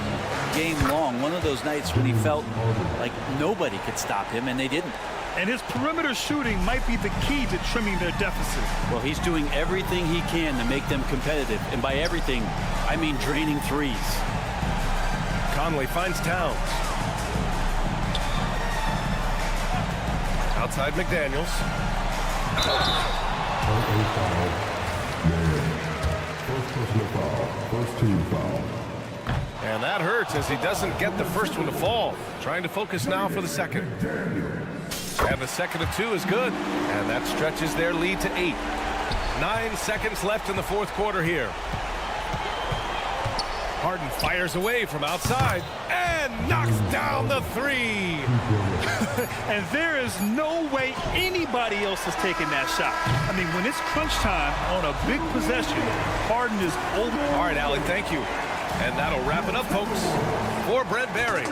game long. One of those nights when he felt like nobody could stop him, and they didn't. And his perimeter shooting might be the key to trimming their deficit. Well, he's doing everything he can to make them competitive. And by everything, I mean draining threes. Conley finds Towns. Outside McDaniels. First personal foul. First team foul. And that hurts as he doesn't get the first one to fall. Trying to focus now for the second. And the second of 2 is good. And that stretches their lead to 8. 9 seconds left in the fourth quarter here. Harden fires away from outside and knocks down the three. And there is no way anybody else is taking that shot. I mean, when it's crunch time on a big possession, Harden is over. All right, Allie, thank you. And that'll wrap it up, folks, for Brent Barry.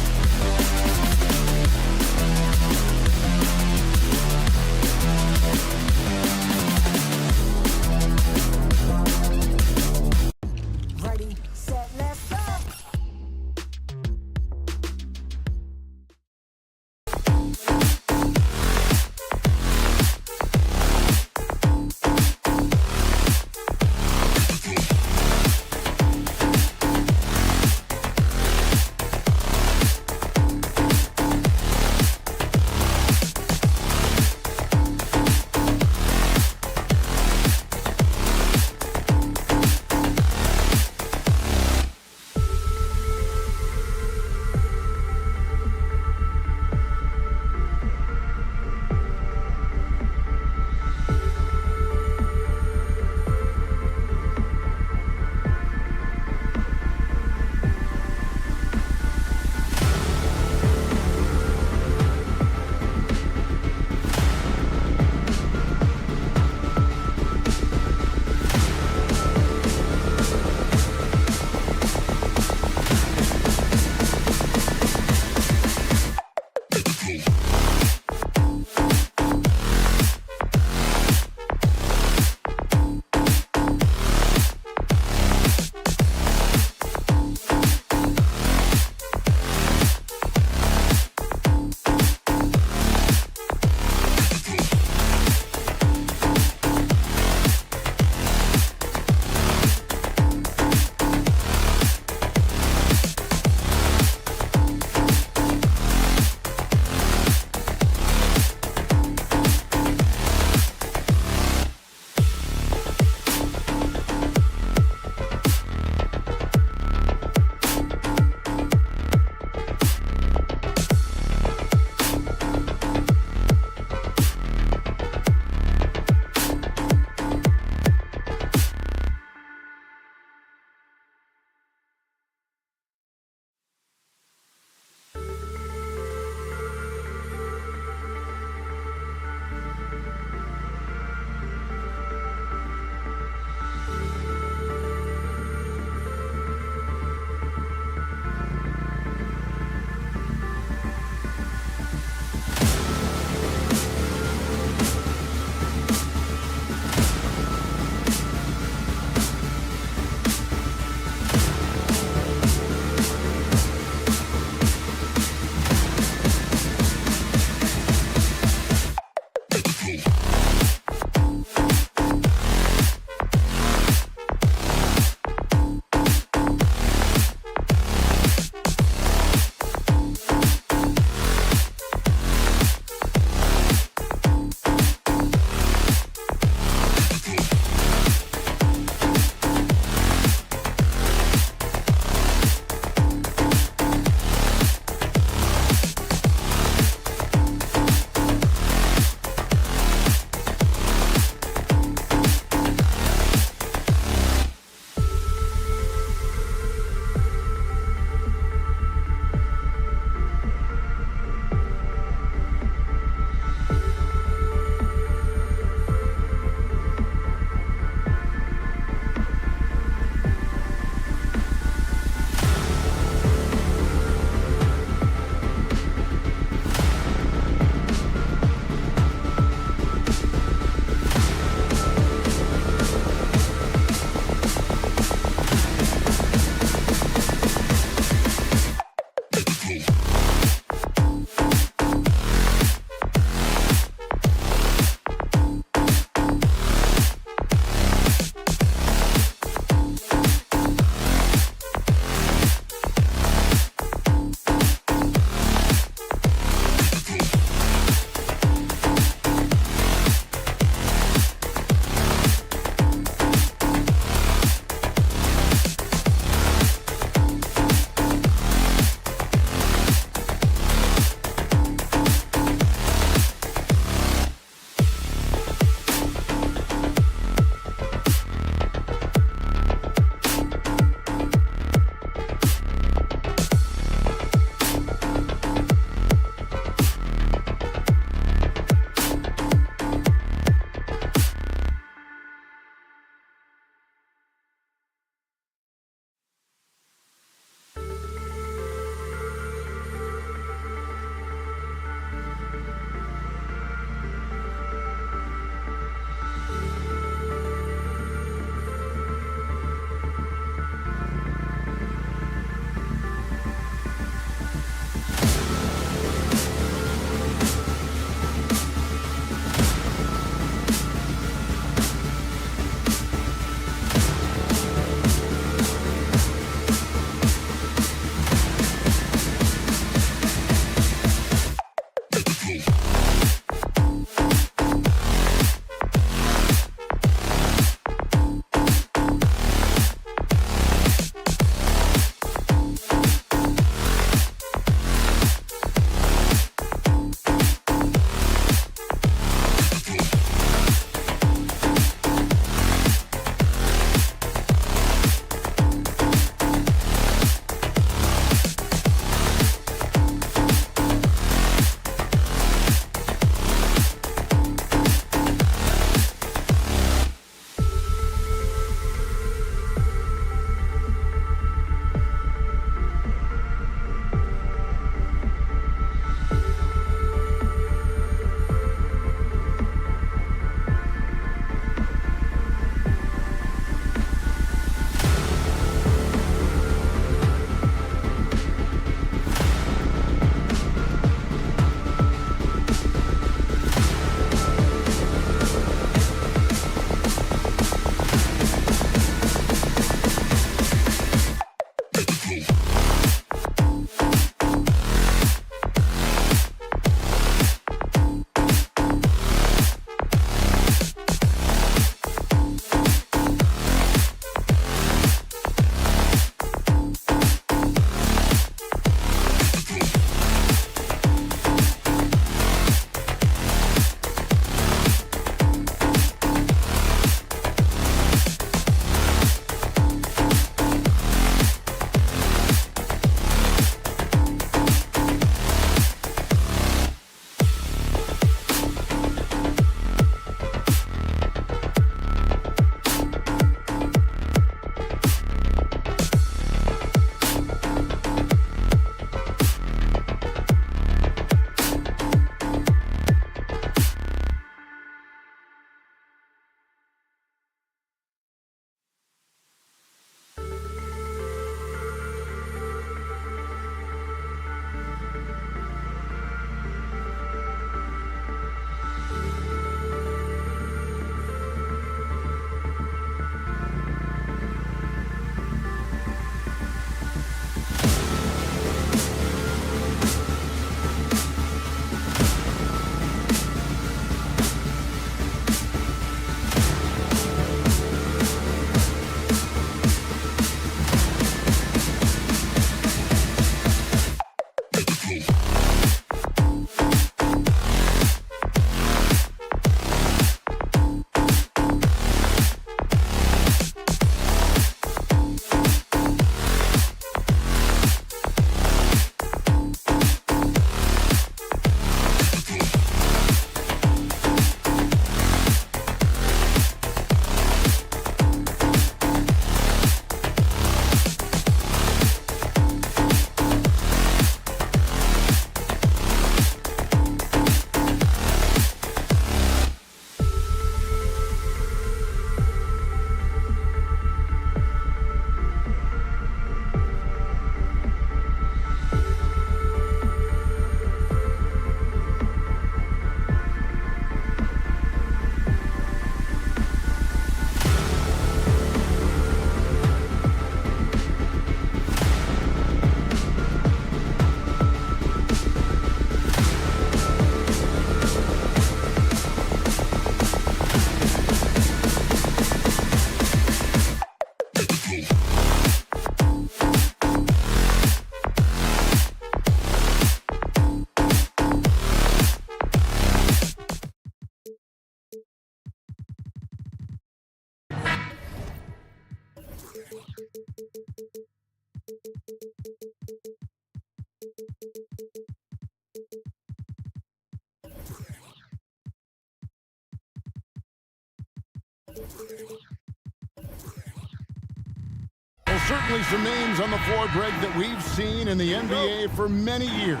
Certainly some names on the floor, Greg, that we've seen in the NBA for many years.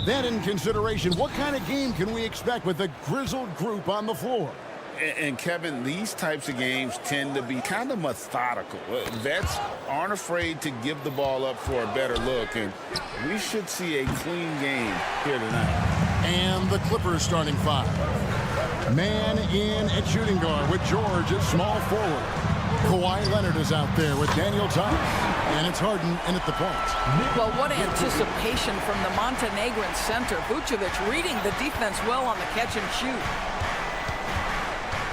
That in consideration, what kind of game can we expect with a grizzled group on the floor? And Kevin, these types of games tend to be kind of methodical. Vets aren't afraid to give the ball up for a better look, and we should see a clean game here tonight. And the Clippers starting five. Man in at shooting guard with George at small forward. Kawhi Leonard is out there with Daniel Thomas, and it's Harden in at the point. Well, what anticipation from the Montenegrin center. Vucevic reading the defense well on the catch and shoot.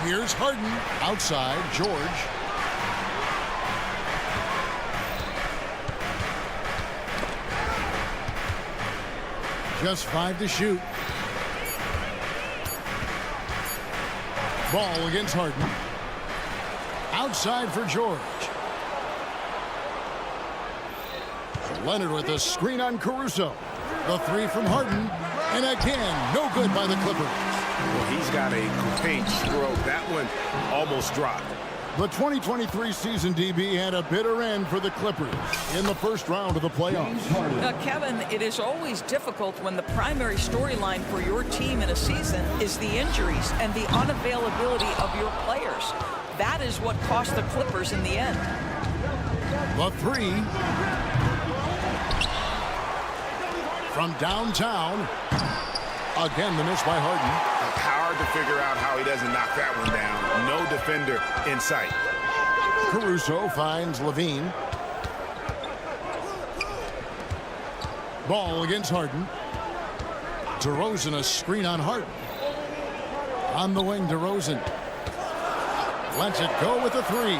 Here's Harden outside. George. Just 5 to shoot. Ball against Harden. Outside for George. Leonard with a screen on Caruso. The three from Harden. And again, no good by the Clippers. Well, he's got a great stroke. That one almost dropped. The 2023 season, DB, had a bitter end for the Clippers in the first round of the playoffs. Kevin, it is always difficult when the primary storyline for your team in a season is the injuries and the unavailability of your players. That is what cost the Clippers in the end. The three from downtown. Again, the miss by Harden. Hard to figure out how he doesn't knock that one down. No defender in sight. Caruso finds Levine. Ball against Harden. DeRozan, a screen on Harden. On the wing, DeRozan. Lets it go with the three.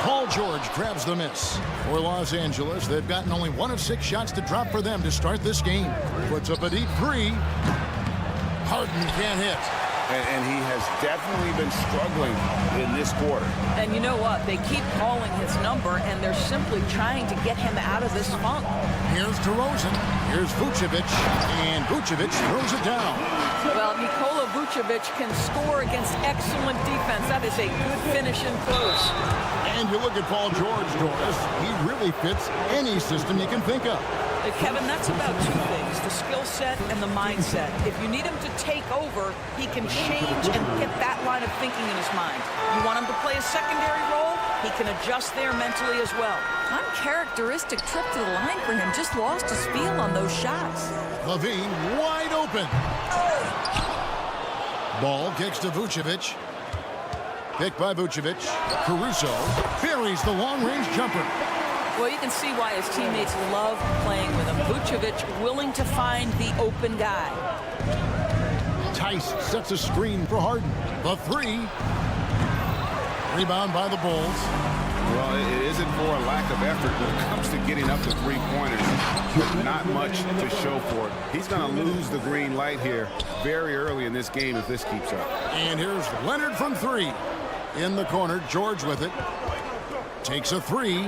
Paul George grabs the miss. For Los Angeles, they've gotten only 1 of 6 shots to drop for them to start this game. Puts up a deep three. Harden can't hit. And he has definitely been struggling in this quarter. And you know what? They keep calling his number, and they're simply trying to get him out of this funk. Here's DeRozan. Here's Vucevic. And Vucevic throws it down. Well, Nikola Vucevic can score against excellent defense. That is a good finish in close. And you look at Paul George, Doris. He really fits any system you can think of. Kevin, that's about 2 things, the skill set and the mindset. If you need him to take over, he can change and get that line of thinking in his mind. You want him to play a secondary role, he can adjust there mentally as well. Uncharacteristic trip to the line for him, just lost his feel on those shots. Levine wide open. Ball kicks to Vucevic. Picked by Vucevic. Caruso buries the long-range jumper. Well, you can see why his teammates love playing with him. Vucevic willing to find the open guy. Tice sets a screen for Harden. The three. Rebound by the Bulls. Well, it isn't for a lack of effort when it comes to getting up to three-pointers. But not much to show for it. He's going to lose the green light here very early in this game if this keeps up. And here's Leonard from three. In the corner, George with it. Takes a three.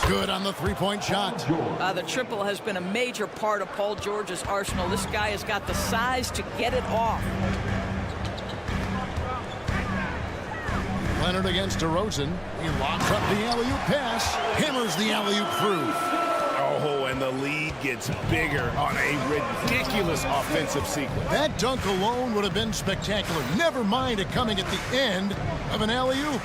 Good on the three-point shot. The triple has been a major part of Paul George's arsenal. This guy has got the size to get it off. Leonard against DeRozan. He locks up the alley-oop pass. Hammers the alley-oop through. Oh, and the lead gets bigger on a ridiculous offensive sequence. That dunk alone would have been spectacular. Never mind it coming at the end of an alley-oop.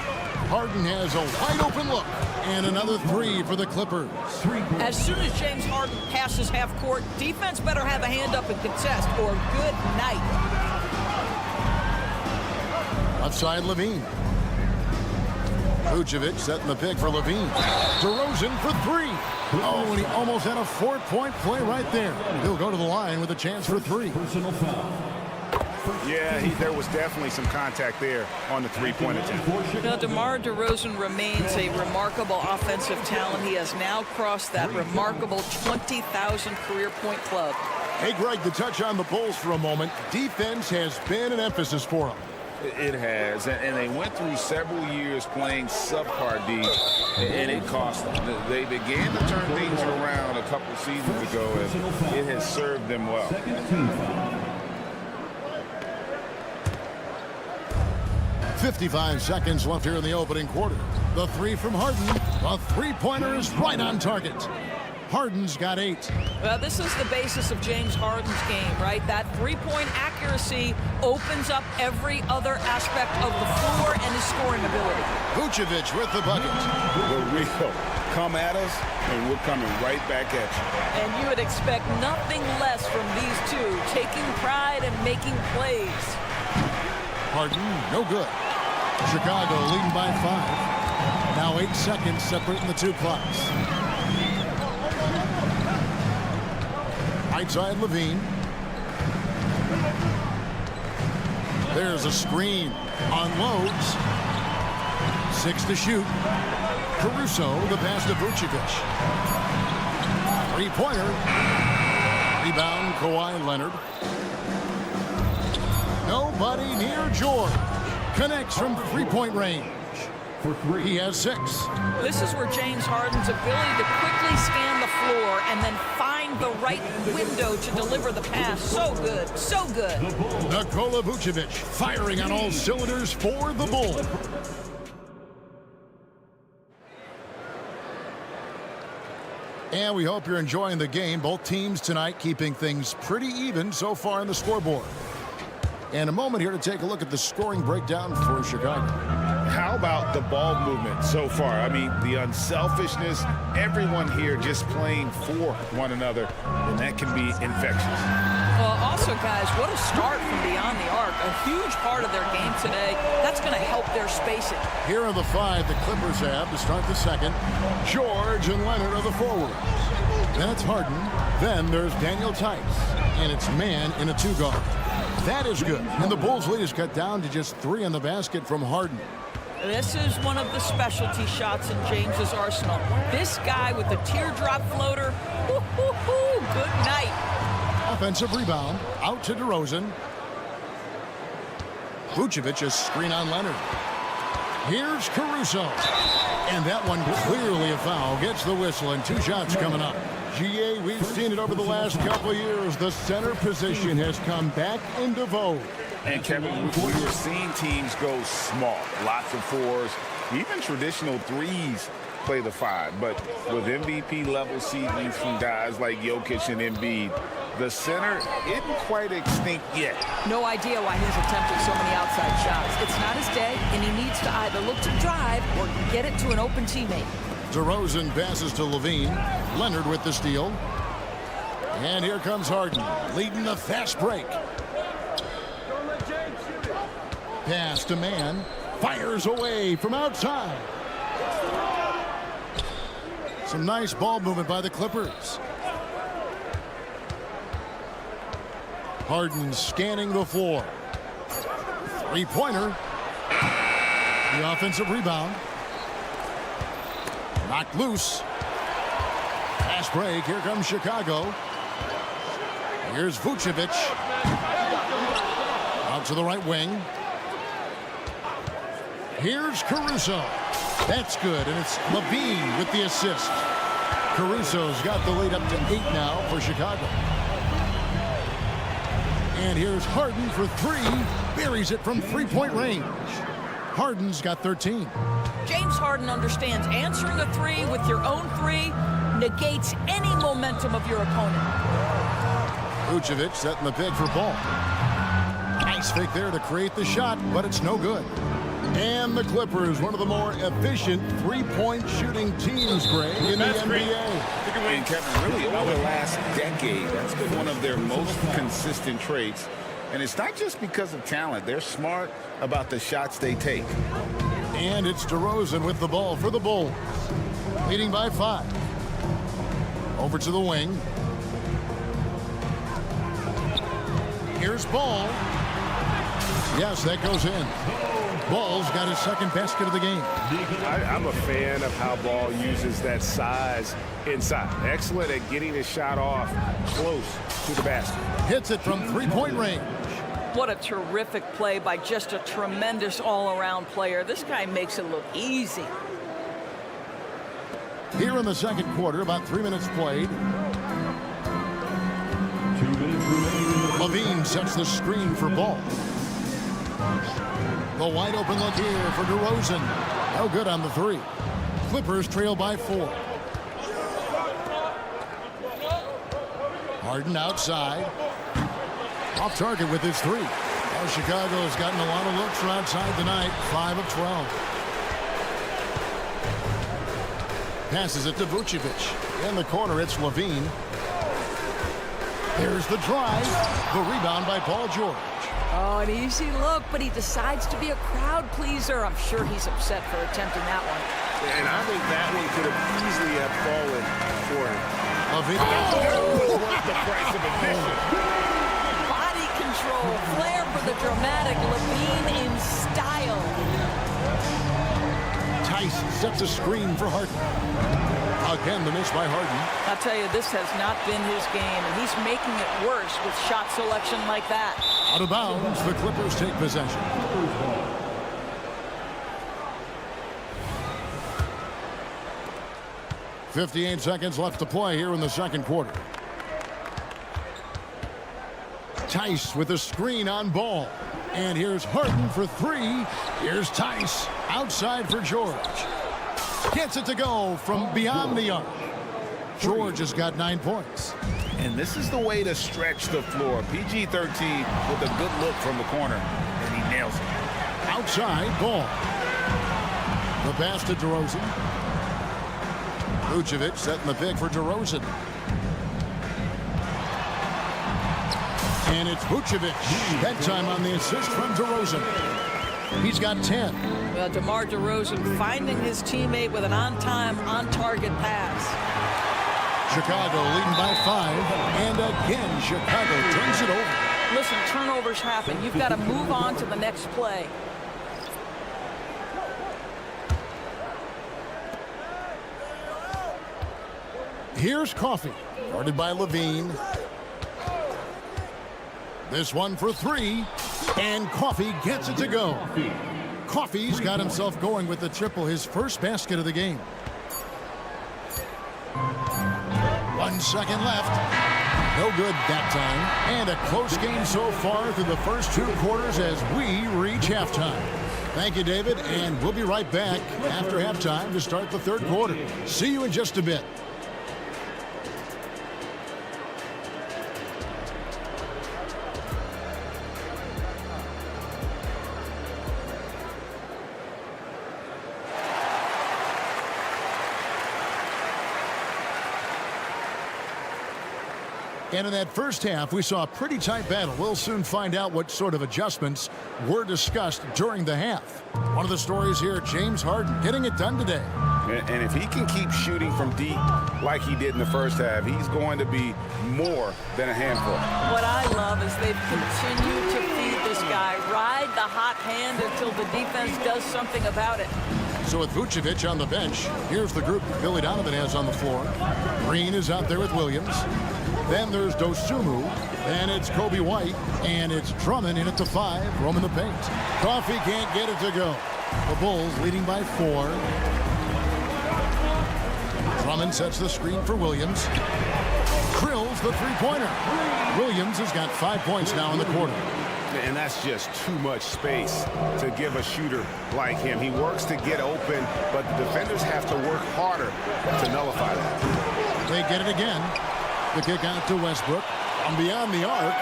Harden has a wide-open look. And another three for the Clippers. As soon as James Harden passes half court, defense better have a hand up and contest, or good night. Left side, Levine. Vucevic setting the pick for Levine. DeRozan for three. Oh, and he almost had a 4-point play right there. He'll go to the line with a chance for three. Yeah, there was definitely some contact there on the three-point attempt. Now, DeMar DeRozan remains a remarkable offensive talent. He has now crossed that remarkable 20,000 career point club. Hey, Greg, to touch on the Bulls for a moment, defense has been an emphasis for them. It has, and they went through several years playing subpar D, and it cost them. They began to turn things around a couple seasons ago, and it has served them well. 55 seconds left here in the opening quarter. The three from Harden. The three-pointer is right on target. Harden's got 8. Well, this is the basis of James Harden's game, right? That three-point accuracy opens up every other aspect of the floor and his scoring ability. Vucevic with the bucket. The real. Come at us, and we're coming right back at you. And you would expect nothing less from these two, taking pride and making plays. Harden, no good. Chicago leading by 5. Now 8 seconds separating the two clocks. Right side, Levine. There's a screen. Unloads. 6 to shoot. Caruso, the pass to Vucevic. Three-pointer. Rebound, Kawhi Leonard. Nobody near George. Connects from three-point range. He has 6. This is where James Harden's ability to quickly scan the floor and then find the right window to deliver the pass. So good, so good. Nikola Vucevic firing on all cylinders for the Bulls. And we hope you're enjoying the game. Both teams tonight keeping things pretty even so far on the scoreboard. And a moment here to take a look at the scoring breakdown for Chicago. How about the ball movement so far? I mean, the unselfishness, everyone here just playing for one another, and that can be infectious. Well, also, guys, what a start from beyond the arc. A huge part of their game today. That's going to help their spacing. Here are the 5 the Clippers have to start the second. George and Leonard are the forwards. Then it's Harden. Then there's Daniel Tice. And it's man in a 2-guard. That is good. And the Bulls' lead is cut down to just 3 on the basket from Harden. This is one of the specialty shots in James's arsenal. This guy with the teardrop floater, good night. Offensive rebound, out to DeRozan. Vucevic, a screen on Leonard. Here's Caruso. And that one clearly a foul. Gets the whistle, and 2 shots coming up. GA, we've seen it over the last couple of years. The center position has come back into vogue. And Kevin, we were seeing teams go small, lots of 4s, even traditional 3s play the 5. But with MVP level seedings from guys like Jokic and Embiid, the center isn't quite extinct yet. No idea why he's attempting so many outside shots. It's not his day, and he needs to either look to drive or get it to an open teammate. DeRozan passes to Levine. Leonard with the steal. And here comes Harden, leading the fast break. Pass to man. Fires away from outside. Some nice ball movement by the Clippers. Harden scanning the floor. Three-pointer. The offensive rebound. Knocked loose. Fast break. Here comes Chicago. Here's Vucevic. Out to the right wing. Here's Caruso. That's good, and it's Levine with the assist. Caruso's got the lead up to 8 now for Chicago. And here's Harden for 3. Buries it from three-point range. Harden's got 13. James Harden understands answering a 3 with your own 3 negates any momentum of your opponent. Vucevic setting the pick for Ball. Nice fake there to create the shot, but it's no good. And the Clippers, one of the more efficient three-point shooting teams, Greg, in the NBA. And Kevin, really over the last decade, that's been one of their most consistent traits. And it's not just because of talent. They're smart about the shots they take. And it's DeRozan with the ball for the Bulls. Leading by 5. Over to the wing. Here's Ball. Yes, that goes in. Ball's got his second basket of the game. I'm a fan of how Ball uses that size inside. Excellent at getting his shot off close to the basket. Hits it from three-point range. What a terrific play by just a tremendous all-around player. This guy makes it look easy. Here in the second quarter, about 3 minutes played. 2 minutes remaining. Levine sets the screen for Ball. The wide open look here for DeRozan. No good on the three. Clippers trail by 4. Harden outside. Off target with his three. Well, Chicago has gotten a lot of looks from outside tonight. 5 of 12. Passes it to Vucevic. In the corner, it's Levine. Here's the drive. The rebound by Paul George. Oh, an easy look, but he decides to be a crowd pleaser. I'm sure he's upset for attempting that one. And I think that one could have easily have fallen for him. Levine. Oh, worth the price of admission. Body control, flair for the dramatic. Levine in style. Tice sets a screen for Harden. Again, the miss by Harden. I'll tell you, this has not been his game, and he's making it worse with shot selection like that. Out of bounds, the Clippers take possession. .58 seconds left to play here in the second quarter. Tice with a screen on Ball. And here's Harden for 3. Here's Tice outside for George. Gets it to go from beyond the arc. George has got 9 points. And this is the way to stretch the floor. PG-13 with a good look from the corner, and he nails it. Outside, Ball. The pass to DeRozan. Vucevic setting the pick for DeRozan. And it's Vucevic. That time on the assist from DeRozan. He's got 10. Well, DeMar DeRozan finding his teammate with an on-time, on-target pass. Chicago leading by 5. And again, Chicago turns it over. Listen, turnovers happen. You've got to move on to the next play. Here's Coffey, guarded by Levine. This one for 3, and Coffey gets it to go. Coffey's got himself going with the triple, his first basket of the game. 1 second left. No good that time. And a close game so far through the first 2 quarters as we reach halftime. Thank you, David, and we'll be right back after halftime to start the third quarter. See you in just a bit. And in that first half, we saw a pretty tight battle. We'll soon find out what sort of adjustments were discussed during the half. One of the stories here, James Harden getting it done today. And if he can keep shooting from deep like he did in the first half, he's going to be more than a handful. What I love is they've continued to feed this guy, ride the hot hand until the defense does something about it. So with Vucevic on the bench, here's the group that Billy Donovan has on the floor. Green is out there with Williams. Then there's Dosunmu, and it's Kobe White, and it's Drummond in at the 5, roaming the paint. Coffey can't get it to go. The Bulls leading by 4. Drummond sets the screen for Williams. Drills the three-pointer. Williams has got 5 points now in the quarter. And that's just too much space to give a shooter like him. He works to get open, but the defenders have to work harder to nullify that. They get it again. The kick out to Westbrook from beyond the arc.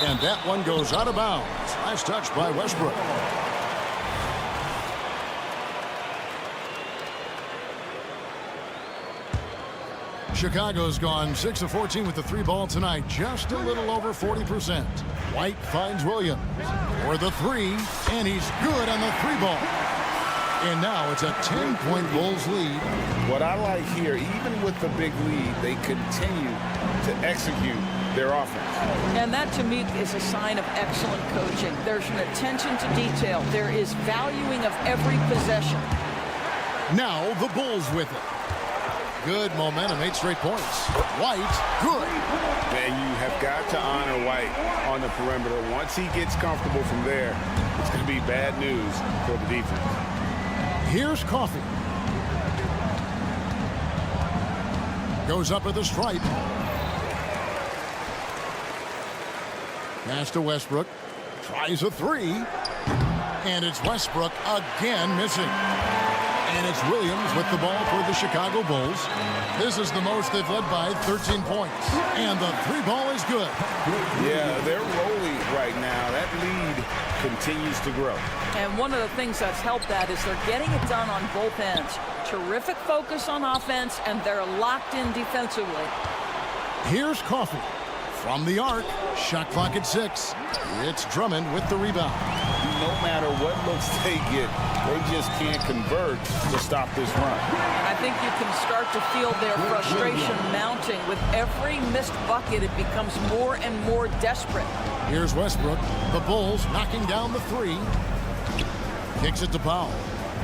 And that one goes out of bounds. Nice touch by Westbrook. Chicago's gone 6 of 14 with the 3 ball tonight. Just a little over 40%. White finds Williams for the 3, and he's good on the 3 ball. And now it's a 10-point Bulls lead. What I like here, even with the big lead, they continue to execute their offense. And that, to me, is a sign of excellent coaching. There's an attention to detail. There is valuing of every possession. Now the Bulls with it. Good momentum, 8 straight points. White, good. And you have got to honor White on the perimeter. Once he gets comfortable from there, it's going to be bad news for the defense. Here's Coffey. Goes up with a stripe. Pass to Westbrook. Tries a three. And it's Westbrook again missing. And it's Williams with the ball for the Chicago Bulls. This is the most they've led by 13 points. And the three ball is good. Yeah, they're rolling right now. That lead continues to grow. And one of the things that's helped that is they're getting it done on both ends. Terrific focus on offense, and they're locked in defensively. Here's Coffee from the arc. Shot clock at 6. It's Drummond with the rebound. No matter what looks they get, they just can't convert to stop this run. I think you can start to feel their frustration mounting. With every missed bucket, it becomes more and more desperate. Here's Westbrook. The Bulls knocking down the three. Kicks it to Powell.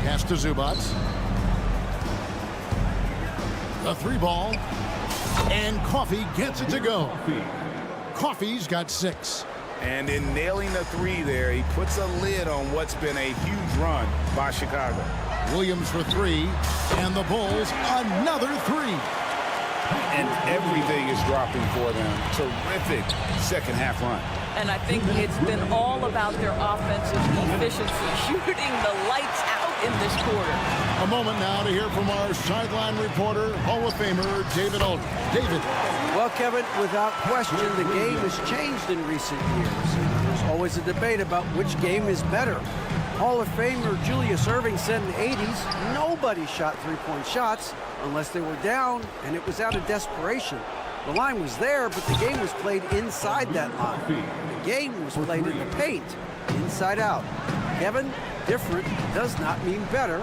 Pass to Zubac. The three ball. And Coffee gets it to go. Coffee's got 6. And in nailing the three there, he puts a lid on what's been a huge run by Chicago. Williams for 3. And the Bulls another 3. And everything is dropping for them. Terrific second half run. And I think it's been all about their offensive efficiency, shooting the lights out in this quarter. A moment now to hear from our sideline reporter, Hall of Famer David Aldridge. David. Well, Kevin, without question, the game has changed in recent years. There's always a debate about which game is better. Hall of Famer Julius Erving said in the 80s, nobody shot three-point shots unless they were down, and it was out of desperation. The line was there, but the game was played inside that line. The game was played in the paint, inside out. Kevin, different does not mean better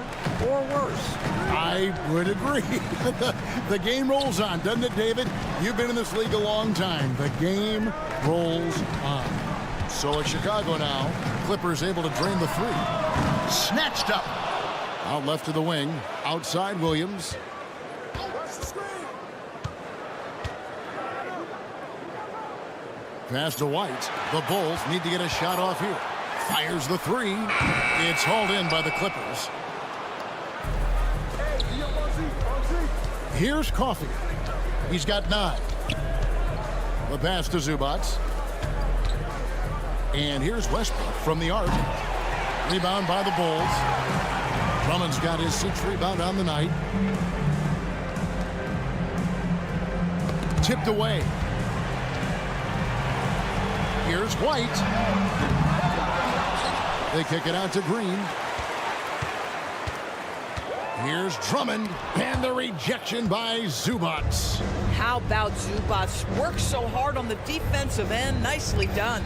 or worse. I would agree. The game rolls on, doesn't it, David? You've been in this league a long time. The game rolls on. So it's Chicago now. Clippers able to drain the three. Snatched up. Out left to the wing. Outside Williams. Pass to White. The Bulls need to get a shot off here. Fires the three. It's hauled in by the Clippers. Here's Coffee. He's got 9. The pass to Zubac. And here's Westbrook from the arc. Rebound by the Bulls. Drummond's got his 6th rebound on the night. Tipped away. Here's White. They kick it out to Green. Here's Drummond, and the rejection by Zubac. How about Zubac? Works so hard on the defensive end. Nicely done.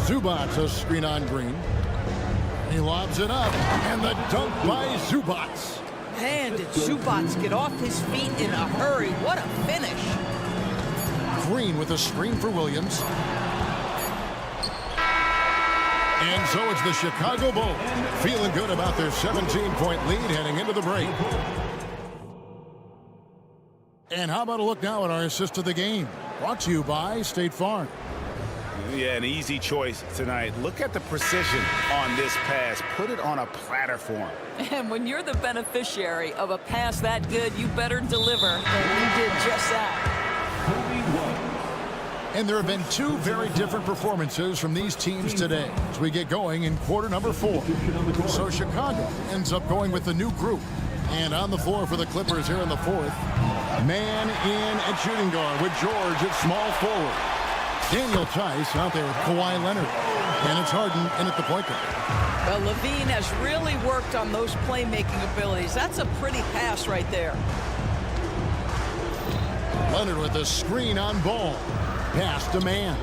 Zubac, a screen on Green. He lobs it up, and the dunk by Zubac. Man, did Zubac get off his feet in a hurry. What a finish. Green with a screen for Williams. And so it's the Chicago Bulls feeling good about their 17-point lead heading into the break. And how about a look now at our assist of the game? Brought to you by State Farm. Yeah, an easy choice tonight. Look at the precision on this pass. Put it on a platter for him. And when you're the beneficiary of a pass that good, you better deliver. And he did just that. And there have been 2 very different performances from these teams today as we get going in quarter number 4. So Chicago ends up going with the new group. And on the floor for the Clippers here in the 4th. Man in at shooting guard with George at small forward. Daniel Tice out there with Kawhi Leonard. And it's Harden in at the point guard. Well, Levine has really worked on those playmaking abilities. That's a pretty pass right there. Leonard with a screen on Ball. Pass to Man.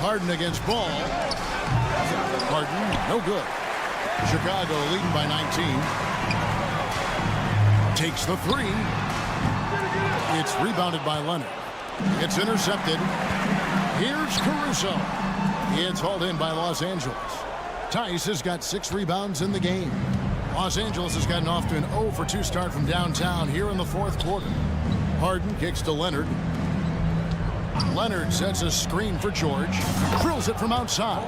Harden against Ball. Harden, no good. Chicago leading by 19. Takes the three. It's rebounded by Leonard. It's intercepted. Here's Caruso. It's hauled in by Los Angeles. Tice has got 6 rebounds in the game. Los Angeles has gotten off to an 0-for-2 start from downtown here in the 4th quarter. Harden kicks to Leonard. Leonard sets a screen for George. Drills it from outside.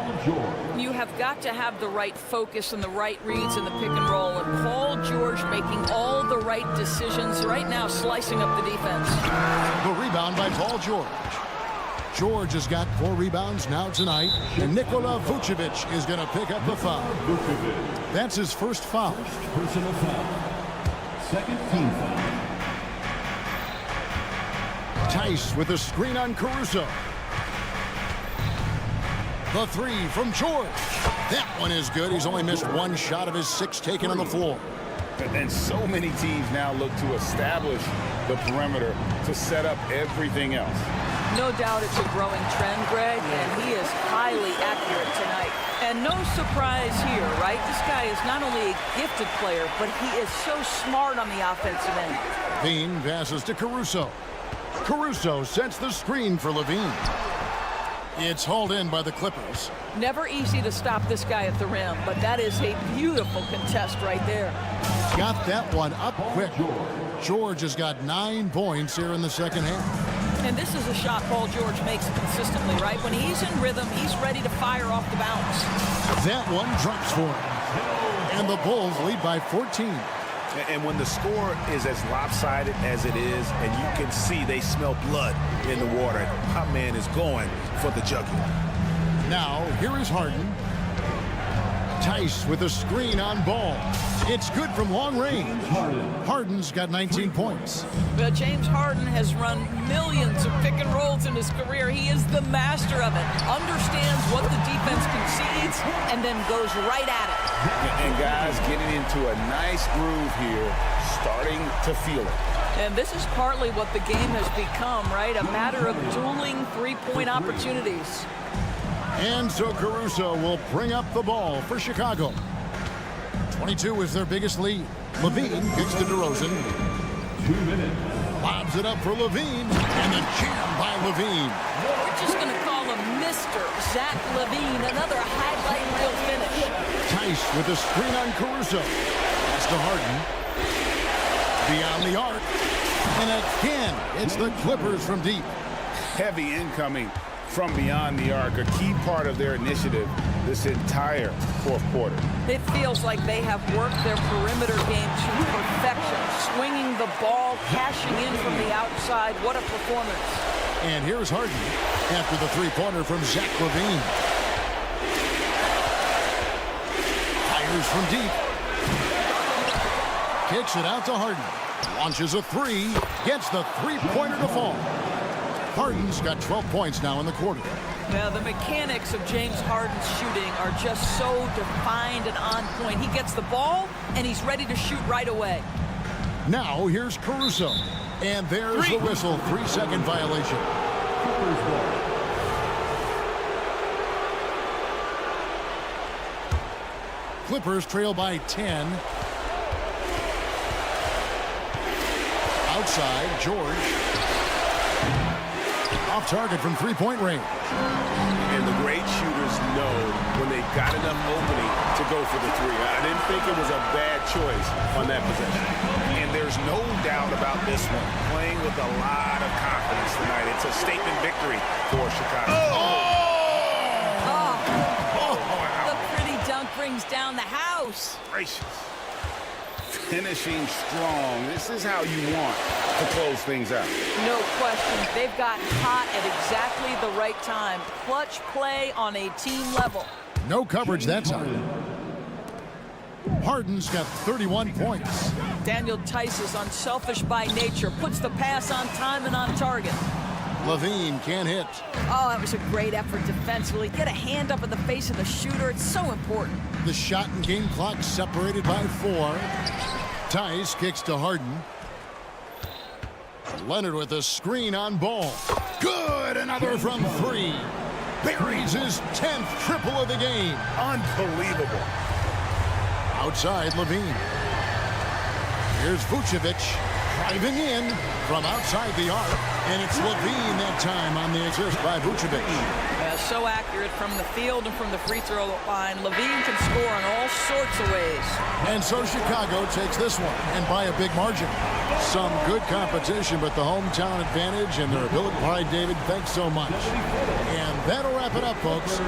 You have got to have the right focus and the right reads in the pick and roll. And Paul George making all the right decisions right now, slicing up the defense. The rebound by Paul George. George has got 4 rebounds now tonight. And Nikola Vucevic is going to pick up the foul. That's his first foul. Personal foul. Second team foul. Tice with a screen on Caruso. The 3 from George. That one is good. He's only missed 1 shot of his 6 taken on the floor. And so many teams now look to establish the perimeter to set up everything else. No doubt it's a growing trend, Greg, and he is highly accurate tonight. And no surprise here, right? This guy is not only a gifted player, but he is so smart on the offensive end. Levine passes to Caruso. Caruso sets the screen for Levine. It's hauled in by the Clippers. Never easy to stop this guy at the rim, but that is a beautiful contest right there. Got that one up quick. George has got 9 points here in the second half. And this is a shot Paul George makes consistently, right? When he's in rhythm, he's ready to fire off the bounce. That one drops for him. And the Bulls lead by 14. And when the score is as lopsided as it is, and you can see they smell blood in the water, my man is going for the jugular. Now, here is Harden. Tice with a screen on Ball. It's good from long range. Harden's got 19 points. But James Harden has run millions of pick and rolls in his career. He is the master of it. Understands what the defense concedes and then goes right at it. And guys getting into a nice groove here, starting to feel it. And this is partly what the game has become, right? A matter of dueling three-point opportunities. And so Caruso will bring up the ball for Chicago. 22 is their biggest lead. Levine kicks to DeRozan. 2 minutes. Lobs it up for Levine. And the jam by Levine. We're just going to call him Mr. Zach Levine. Another highlight reel finish. Tice with a screen on Caruso. Pass to Harden. Beyond the arc. And again, it's the Clippers from deep. Heavy incoming from beyond the arc, a key part of their initiative this entire fourth quarter. It feels like they have worked their perimeter game to perfection, swinging the ball, cashing in from the outside. What a performance. And here's Harden after the three-pointer from Zach Levine. Fires from deep. Kicks it out to Harden. Launches a 3, gets the three-pointer to fall. Harden's got 12 points now in the quarter. Now, the mechanics of James Harden's shooting are just so defined and on point. He gets the ball, and he's ready to shoot right away. Now, here's Caruso. And there's the whistle. 3-second violation. Clippers trail by 10. Outside, George. Off target from three-point range. And the great shooters know when they've got enough opening to go for the 3. I didn't think it was a bad choice on that possession. And there's no doubt about this one. Playing with a lot of confidence tonight. It's a statement victory for Chicago. The pretty dunk brings down the house. Gracious. Finishing strong. This is how you want to close things out. No question. They've gotten hot at exactly the right time. Clutch play on a team level. No coverage that time. Harden's got 31 points. Daniel Tice is unselfish by nature. Puts the pass on time and on target. Levine can't hit. Oh, that was a great effort defensively. Get a hand up in the face of the shooter. It's so important. The shot and game clock separated by 4. Tice kicks to Harden. Leonard with a screen on Ball. Good, another from 3. Buries his 10th triple of the game. Unbelievable. Outside, Levine. Here's Vucevic driving in from outside the arc. And it's Levine that time on the assist by Vucevic. Yeah, so accurate from the field and from the free throw line. LaVine can score in all sorts of ways. And so Chicago takes this one, and by a big margin. Some good competition, but the hometown advantage and their ability. All right, David, thanks so much. And that'll wrap it up, folks.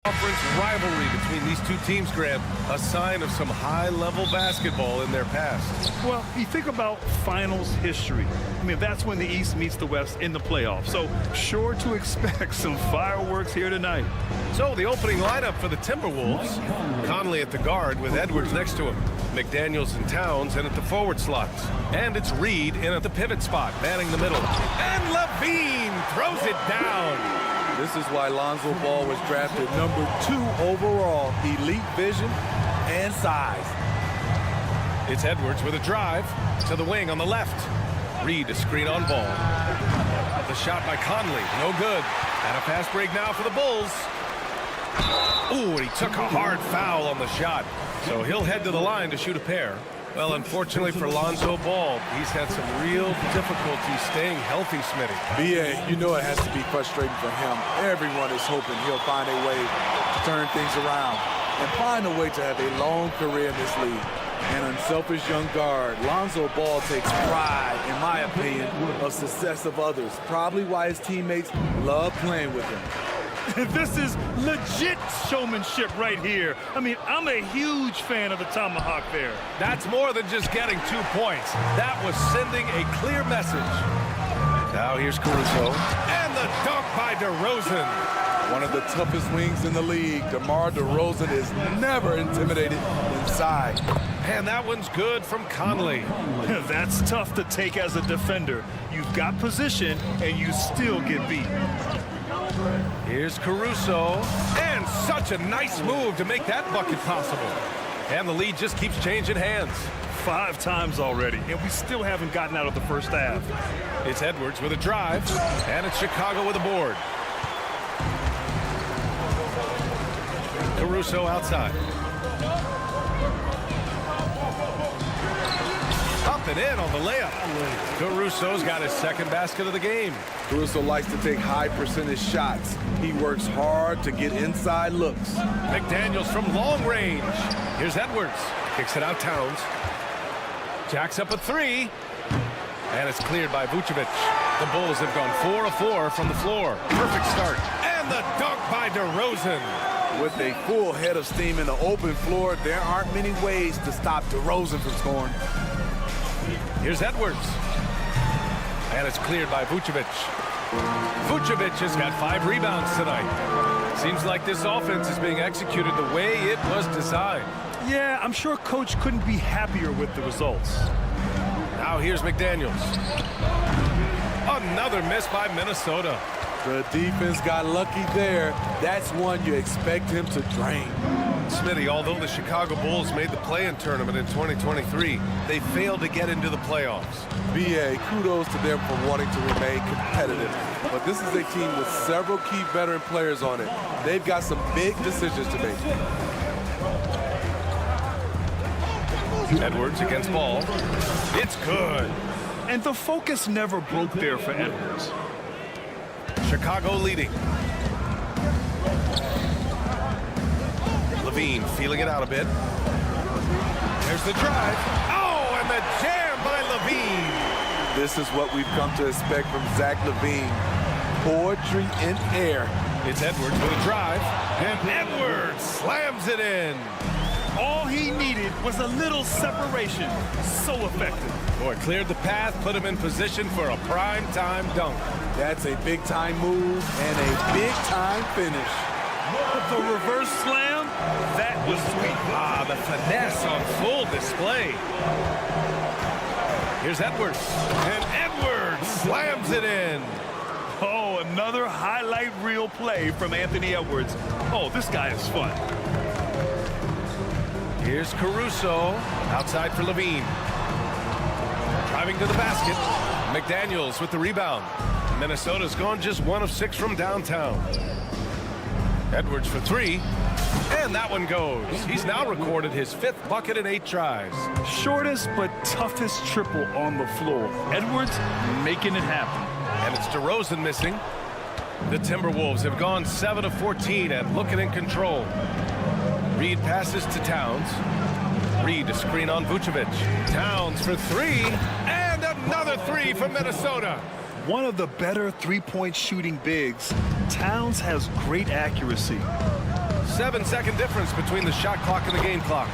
Conference rivalry between these two teams, Graham, a sign of some high-level basketball in their past. Well, you think about finals history. I mean, that's when the East meets the West in the playoffs. So sure to expect some fireworks here tonight. So the opening lineup for the Timberwolves. Conley at the guard with Edwards next to him. McDaniels and Towns in at the forward slots. And it's Reed in at the pivot spot, manning the middle. And Levine throws it down. This is why Lonzo Ball was drafted number 2 overall. Elite vision and size. It's Edwards with a drive to the wing on the left. Reed a screen on Ball. The shot by Conley, no good. And a fast break now for the Bulls. Ooh, and he took a hard foul on the shot. So he'll head to the line to shoot a pair. Well, unfortunately for Lonzo Ball, he's had some real difficulty staying healthy, Smitty. B.A., you know it has to be frustrating for him. Everyone is hoping he'll find a way to turn things around and find a way to have a long career in this league. An unselfish young guard, Lonzo Ball takes pride, in my opinion, of success of others. Probably why his teammates love playing with him. This is legit showmanship right here. I mean, I'm a huge fan of the tomahawk there. That's more than just getting 2 points. That was sending a clear message. Now here's Caruso. And the dunk by DeRozan. One of the toughest wings in the league. DeMar DeRozan is never intimidated inside. And that one's good from Conley. That's tough to take as a defender. You've got position, and you still get beat. Here's Caruso, and such a nice move to make that bucket possible. And the lead just keeps changing hands. 5 times already, and we still haven't gotten out of the first half. It's Edwards with a drive, and it's Chicago with a board. Caruso outside. Up and in on the layup. Caruso's got his second basket of the game. Caruso likes to take high percentage shots. He works hard to get inside looks. McDaniels from long range. Here's Edwards. Kicks it out Towns. Jacks up a 3. And it's cleared by Vucevic. The Bulls have gone 4 of 4 from the floor. Perfect start. And the dunk by DeRozan. With a full head of steam in the open floor, there aren't many ways to stop DeRozan from scoring. Here's Edwards. And it's cleared by Vucevic. Vucevic has got 5 rebounds tonight. Seems like this offense is being executed the way it was designed. Yeah, I'm sure Coach couldn't be happier with the results. Now here's McDaniels. Another miss by Minnesota. The defense got lucky there. That's one you expect him to drain. Smitty, although the Chicago Bulls made the play-in tournament in 2023, they failed to get into the playoffs. B.A., kudos to them for wanting to remain competitive. But this is a team with several key veteran players on it. They've got some big decisions to make. Edwards against Ball. It's good. And the focus never broke there for Edwards. Chicago leading. Levine feeling it out a bit. There's the drive. Oh, and the jam by Levine. This is what we've come to expect from Zach LaVine. Poetry in air. It's Edwards with a drive. And Edwards slams it in. All he needed was a little separation. So effective. Boy, cleared the path, put him in position for a prime-time dunk. That's a big-time move and a big-time finish. The reverse slam, that was sweet. Ah, the finesse on full display. Here's Edwards. And Edwards slams it in. Oh, another highlight reel play from Anthony Edwards. Oh, this guy is fun. Here's Caruso. Outside for Levine. Driving to the basket. McDaniels with the rebound. Minnesota's gone just 1 of 6 from downtown. Edwards for 3. And that one goes. He's now recorded his 5th bucket in 8 tries. Shortest but toughest triple on the floor. Edwards making it happen. And it's DeRozan missing. The Timberwolves have gone 7 of 14 and looking in control. Reed passes to Towns. Reed to screen on Vucevic. Towns for 3. And another 3 from Minnesota. One of the better three-point shooting bigs. Towns has great accuracy. 7-second difference between the shot clock and the game clock.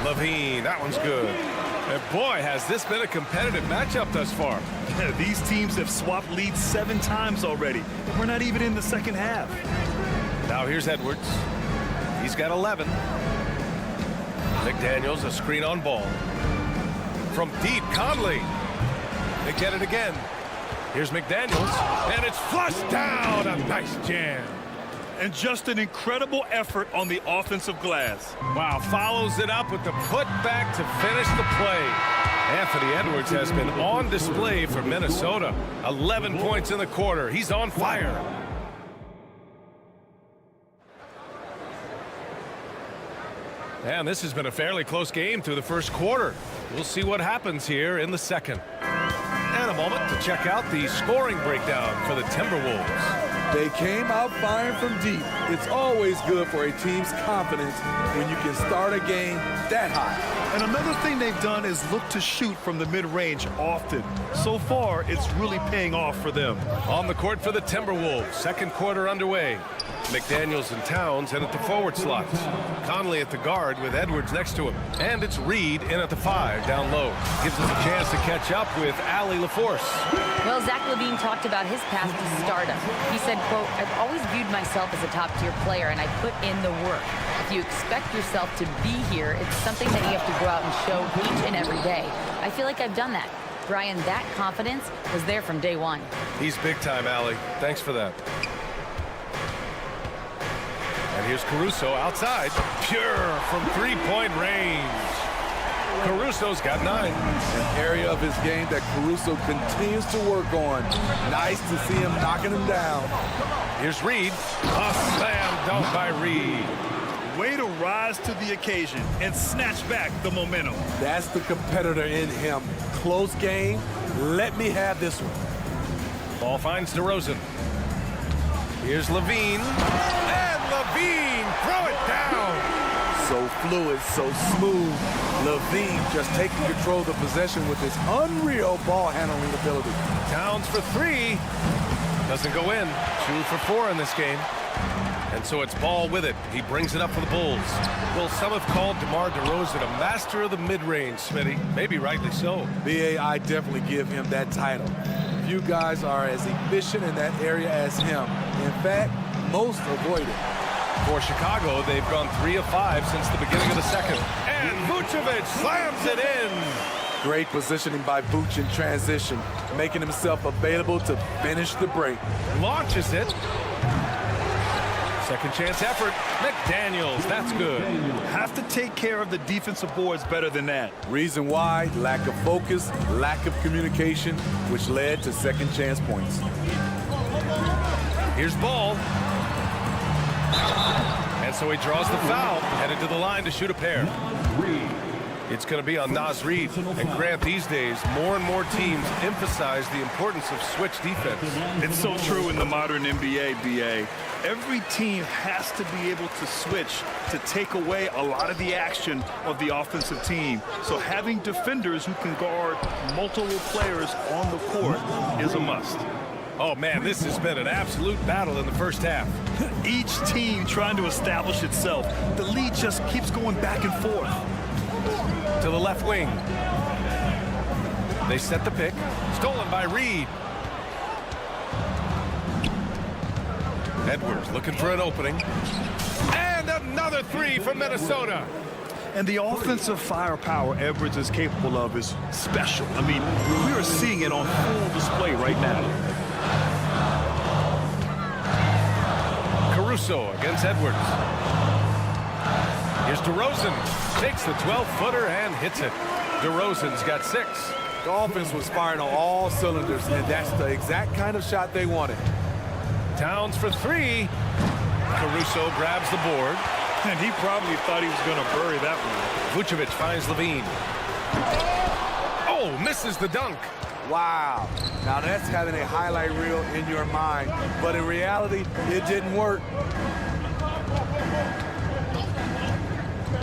Levine, that one's good. And boy, has this been a competitive matchup thus far. Yeah, these teams have swapped leads 7 times already. We're not even in the second half. Now here's Edwards. He's got 11. McDaniels, a screen on ball. From deep, Conley. They get it again. Here's McDaniels, and it's flushed down. A nice jam. And just an incredible effort on the offensive glass. Wow, follows it up with the putback to finish the play. Anthony Edwards has been on display for Minnesota. 11 points in the quarter. He's on fire. And this has been a fairly close game through the first quarter. We'll see what happens here in the second. And a moment to check out the scoring breakdown for the Timberwolves. They came out firing from deep. It's always good for a team's confidence when you can start a game that high. And another thing they've done is look to shoot from the mid-range often. So far, it's really paying off for them. On the court for the Timberwolves, second quarter underway. McDaniels and Towns in at the forward slots. Conley at the guard with Edwards next to him. And it's Reed in at the 5 down low. Gives us a chance to catch up with Allie LaForce. Well, Zach LaVine talked about his path to stardom. He said, quote, "I've always viewed myself as a top-tier player, and I put in the work. If you expect yourself to be here, it's something that you have to go out and show each and every day. I feel like I've done that." Brian, that confidence was there from day one. He's big time, Allie. Thanks for that. And here's Caruso outside. Pure from three-point range. Caruso's got 9. An area of his game that Caruso continues to work on. Nice to see him knocking him down. Here's Reed. A slam dunk by Reed. Way to rise to the occasion and snatch back the momentum. That's the competitor in him. Close game. Let me have this one. Ball finds DeRozan. Here's Levine. And Levine, throw it down. So fluid, so smooth. Levine just taking control of the possession with his unreal ball handling ability. Towns for 3. Doesn't go in. 2 for 4 in this game. And so it's Ball with it. He brings it up for the Bulls. Well, some have called DeMar DeRozan a master of the mid-range, Smitty. Maybe rightly so. BA, I definitely give him that title. You guys are as efficient in that area as him. In fact, most avoid it. For Chicago, they've gone 3 of 5 since the beginning of the second. And Vucevic slams it in. Great positioning by Vooch in transition, making himself available to finish the break. Launches it. Second chance effort. McDaniels, that's good. Have to take care of the defensive boards better than that. Reason why, lack of focus, lack of communication, which led to second chance points. Here's Ball. And so he draws the foul, headed to the line to shoot a pair. It's going to be on Naz Reid. And Grant, these days, more and more teams emphasize the importance of switch defense. It's so true in the modern NBA, BA. Every team has to be able to switch to take away a lot of the action of the offensive team. So having defenders who can guard multiple players on the court is a must. Oh, man, this has been an absolute battle in the first half. Each team trying to establish itself. The lead just keeps going back and forth. To the left wing. They set the pick. Stolen by Reed. Edwards looking for an opening. And another 3 from Minnesota. And the offensive firepower Edwards is capable of is special. I mean, we are seeing it on full display right now. Caruso against Edwards. Here's DeRozan. Takes the 12-footer and hits it. DeRozan's got 6. The offense was firing on all cylinders, and that's the exact kind of shot they wanted. Towns for 3. Caruso grabs the board. And he probably thought he was going to bury that one. Vucevic finds Levine. Oh, misses the dunk. Wow. Now that's having a highlight reel in your mind. But in reality, it didn't work.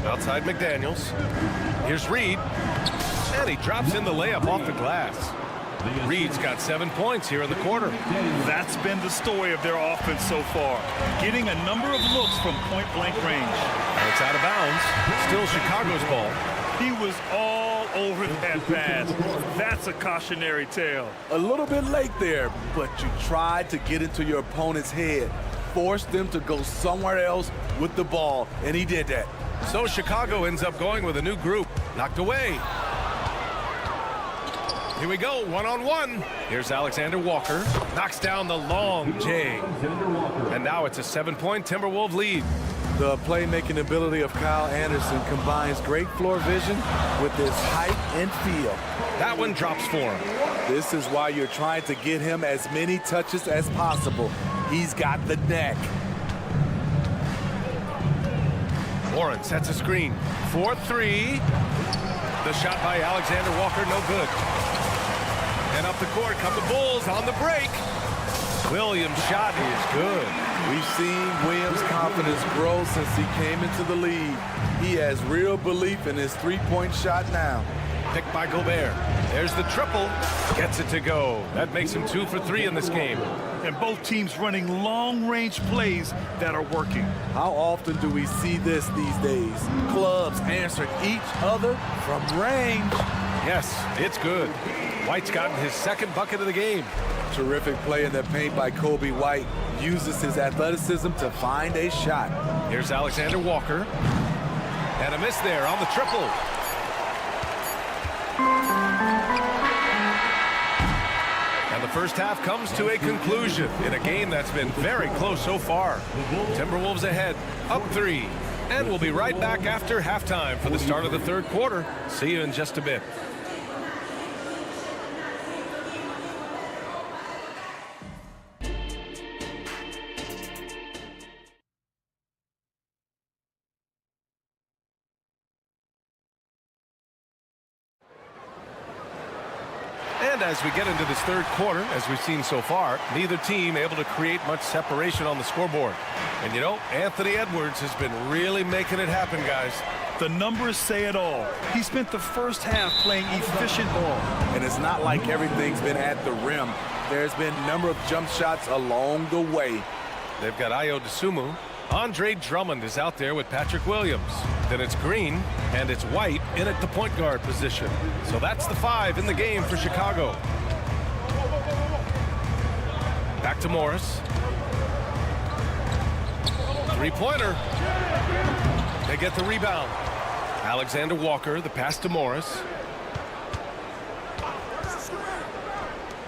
Outside McDaniels. Here's Reed. And he drops in the layup off the glass. Reed's got 7 points here in the quarter. That's been the story of their offense so far, getting a number of looks from point-blank range. It's out of bounds. Still Chicago's ball. He was all over that pass. That's a cautionary tale. A little bit late there, but you tried to get into your opponent's head, forced them to go somewhere else with the ball, and he did that. So Chicago ends up going with a new group. Knocked away. Here we go, one-on-one. Here's Alexander Walker. Knocks down the long J. And now it's a 7-point Timberwolves lead. The playmaking ability of Kyle Anderson combines great floor vision with his height and feel. That one drops for him. This is why you're trying to get him as many touches as possible. He's got the neck. Warren sets a screen. 4-3. The shot by Alexander Walker, no good. And up the court come the Bulls on the break. Williams' shot is good. We've seen Williams' confidence grow since he came into the league. He has real belief in his three-point shot now. Picked by Gobert. There's the triple. Gets it to go. That makes him 2 for 3 in this game. And both teams running long-range plays that are working. How often do we see this these days? Clubs answering each other from range. Yes, it's good. White's gotten his second bucket of the game. Terrific play in the paint by Kobe White. Uses his athleticism to find a shot. Here's Alexander Walker. And a miss there on the triple. And the first half comes to a conclusion in a game that's been very close so far. Timberwolves ahead, up 3. And we'll be right back after halftime for the start of the third quarter. See you in just a bit. And as we get into this third quarter, as we've seen so far, neither team able to create much separation on the scoreboard. And you know, Anthony Edwards has been really making it happen, guys. The numbers say it all. He spent the first half playing efficient ball. And it's not like everything's been at the rim. There's been a number of jump shots along the way. They've got Ayo Dosunmu. Andre Drummond is out there with Patrick Williams. Then it's Green, and it's White in at the point guard position. So that's the 5 in the game for Chicago. Back to Morris. Three-pointer. They get the rebound. Alexander Walker, the pass to Morris.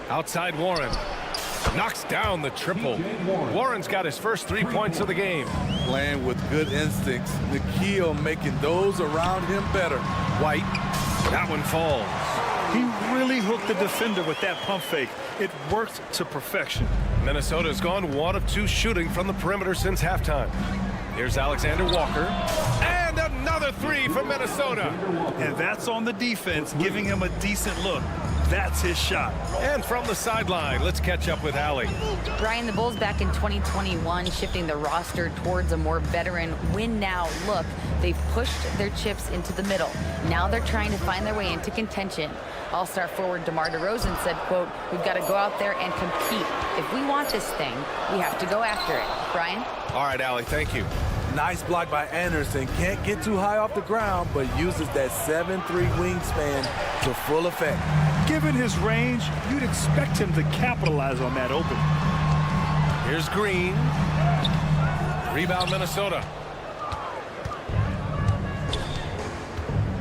Outside Warren. Knocks down the triple. Warren's got his first 3 points of the game. Playing with good instincts. Nikhil making those around him better. White. That one falls. He really hooked the defender with that pump fake. It worked to perfection. Minnesota's gone 1 of 2 shooting from the perimeter since halftime. Here's Alexander Walker. And another 3 for Minnesota. And that's on the defense, giving him a decent look. That's his shot. And from the sideline, let's catch up with Allie. Brian, the Bulls back in 2021 shifting the roster towards a more veteran win-now look. They've pushed their chips into the middle. Now they're trying to find their way into contention. All-star forward DeMar DeRozan said, quote, "We've got to go out there and compete. If we want this thing, we have to go after it." Brian? All right, Allie, thank you. Nice block by Anderson. Can't get too high off the ground, but uses that 7'3" wingspan to full effect. Given his range, you'd expect him to capitalize on that opening. Here's Green. Rebound Minnesota.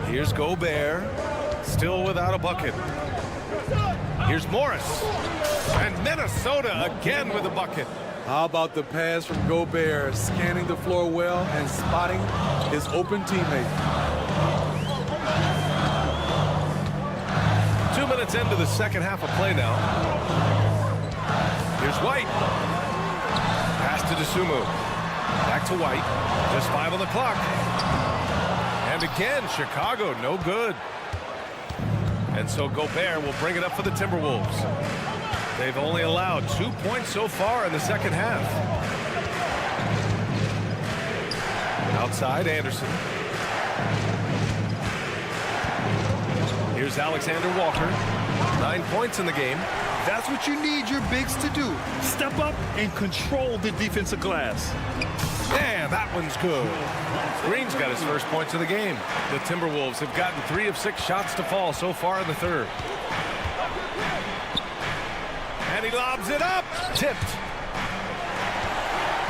Here's Gobert. Still without a bucket. Here's Morris. And Minnesota again with a bucket. How about the pass from Gobert, scanning the floor well and spotting his open teammate. 2 minutes into the second half of play now. Here's White. Pass to Dosunmu. Back to White. Just 5 on the clock. And again, Chicago, no good. And so Gobert will bring it up for the Timberwolves. They've only allowed 2 points so far in the second half. Outside, Anderson. Here's Alexander Walker. 9 points in the game. That's what you need your bigs to do. Step up and control the defensive glass. Yeah, that one's good. Green's got his first points of the game. The Timberwolves have gotten 3 of 6 shots to fall so far in the third. And he lobs it up. Tipped.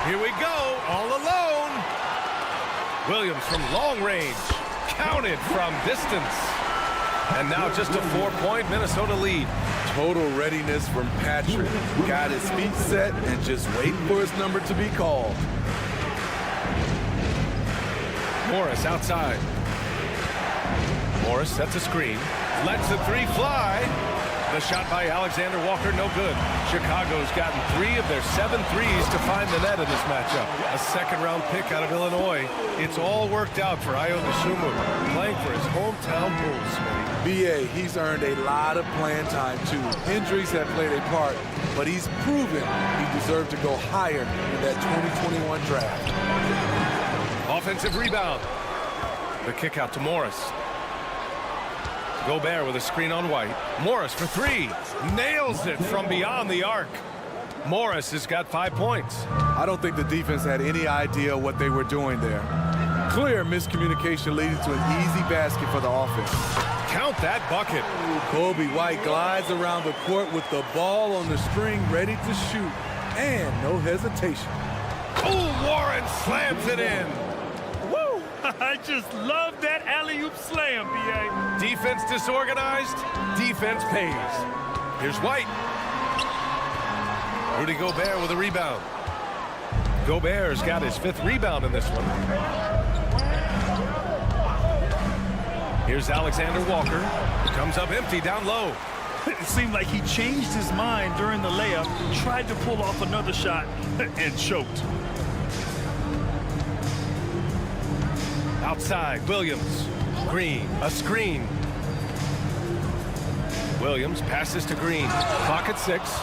Here we go, all alone. Williams from long range. Counted from distance. And now just a 4-point Minnesota lead. Total readiness from Patrick. Got his feet set and just waiting for his number to be called. Morris outside. Morris sets a screen. Lets the 3 fly. The shot by Alexander Walker, no good. Chicago's gotten 3 of their 7 threes to find the net in this matchup. A second-round pick out of Illinois. It's all worked out for Ayo Dosunmu, playing for his hometown Bulls. BA, he's earned a lot of playing time, too. Injuries have played a part, but he's proven he deserved to go higher in that 2021 draft. Offensive rebound. The kick out to Morris. Gobert with a screen on White. Morris for 3. Nails it from beyond the arc. Morris has got 5 points. I don't think the defense had any idea what they were doing there. Clear miscommunication leading to an easy basket for the offense. Count that bucket. Kobe White glides around the court with the ball on the string ready to shoot. And no hesitation. Oh, Warren slams it in. Woo! I just love that alley-oop slam, B.A. Defense disorganized, defense pays. Here's White. Rudy Gobert with a rebound. Gobert's got his 5th rebound in this one. Here's Alexander Walker. Comes up empty down low. It seemed like he changed his mind during the layup, tried to pull off another shot, and choked. Outside, Williams. Green, a screen. Williams passes to Green. Clock at 6.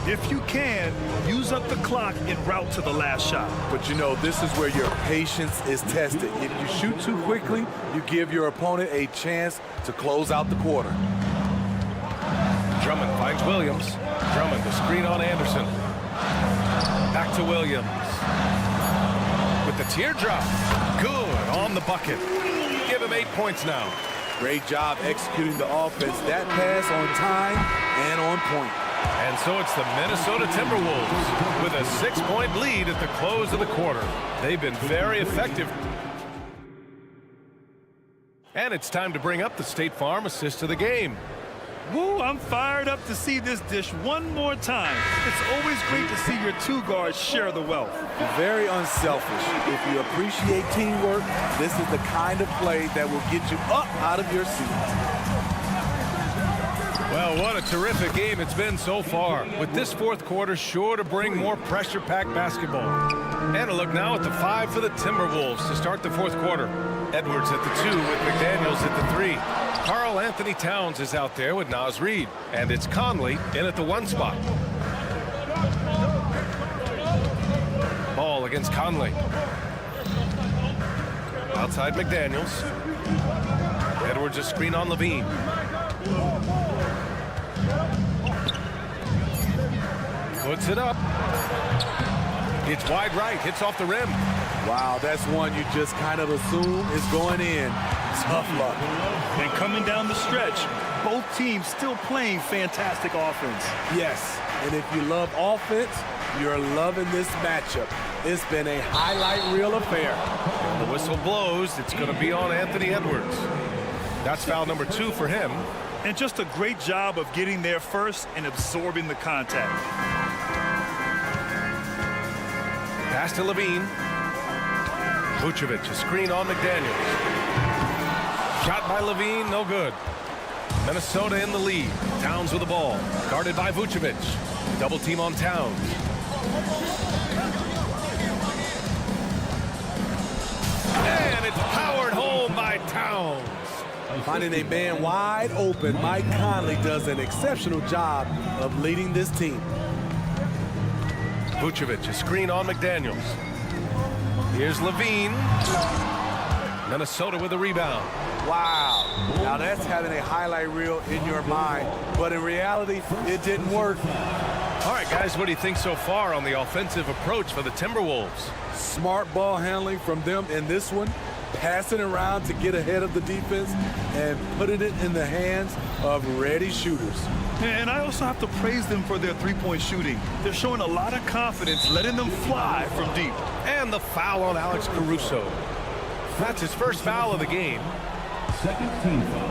If you can, use up the clock en route to the last shot. But you know, this is where your patience is tested. If you shoot too quickly, you give your opponent a chance to close out the quarter. Drummond finds Williams. Drummond, the screen on Anderson. Back to Williams. With the teardrop. Good on the bucket. Give him 8 points now. Great job executing the offense. That pass on time and on point. And so it's the Minnesota Timberwolves with a 6-point lead at the close of the quarter. They've been very effective. And it's time to bring up the State Farm assist of the game. Woo, I'm fired up to see this dish one more time. It's always great to see your 2 guards share the wealth. Very unselfish. If you appreciate teamwork, this is the kind of play that will get you up out of your seat. Well, what a terrific game it's been so far, with this 4th quarter sure to bring more pressure-packed basketball. And a look now at the 5 for the Timberwolves to start the 4th quarter. Edwards at the 2 with McDaniels at the 3. Karl Anthony Towns is out there with Naz Reid, and it's Conley in at the 1 spot. Ball against Conley. Outside McDaniels. Edwards a screen on Levine. Puts it up. It's wide right, hits off the rim. Wow, that's one you just kind of assume is going in. Tough luck. And coming down the stretch, both teams still playing fantastic offense. Yes, and if you love offense, you're loving this matchup. It's been a highlight reel affair. When the whistle blows, it's going to be on Anthony Edwards. That's foul number 2 for him. And just a great job of getting there first and absorbing the contact. Pass to Levine. Vucevic, a screen on McDaniels. Shot by Levine, no good. Minnesota in the lead. Towns with the ball. Guarded by Vucevic. Double team on Towns. And it's powered home by Towns. Finding a man wide open, Mike Conley does an exceptional job of leading this team. Vucevic, a screen on McDaniels. Here's Levine. Minnesota with a rebound. Wow. Now that's having a highlight reel in your mind. But in reality, it didn't work. All right, guys, what do you think so far on the offensive approach for the Timberwolves? Smart ball handling from them in this one. Passing around to get ahead of the defense and putting it in the hands of ready shooters. And I also have to praise them for their three-point shooting. They're showing a lot of confidence, letting them fly from deep. And the foul on Alex Caruso. That's his first foul of the game. Second team foul.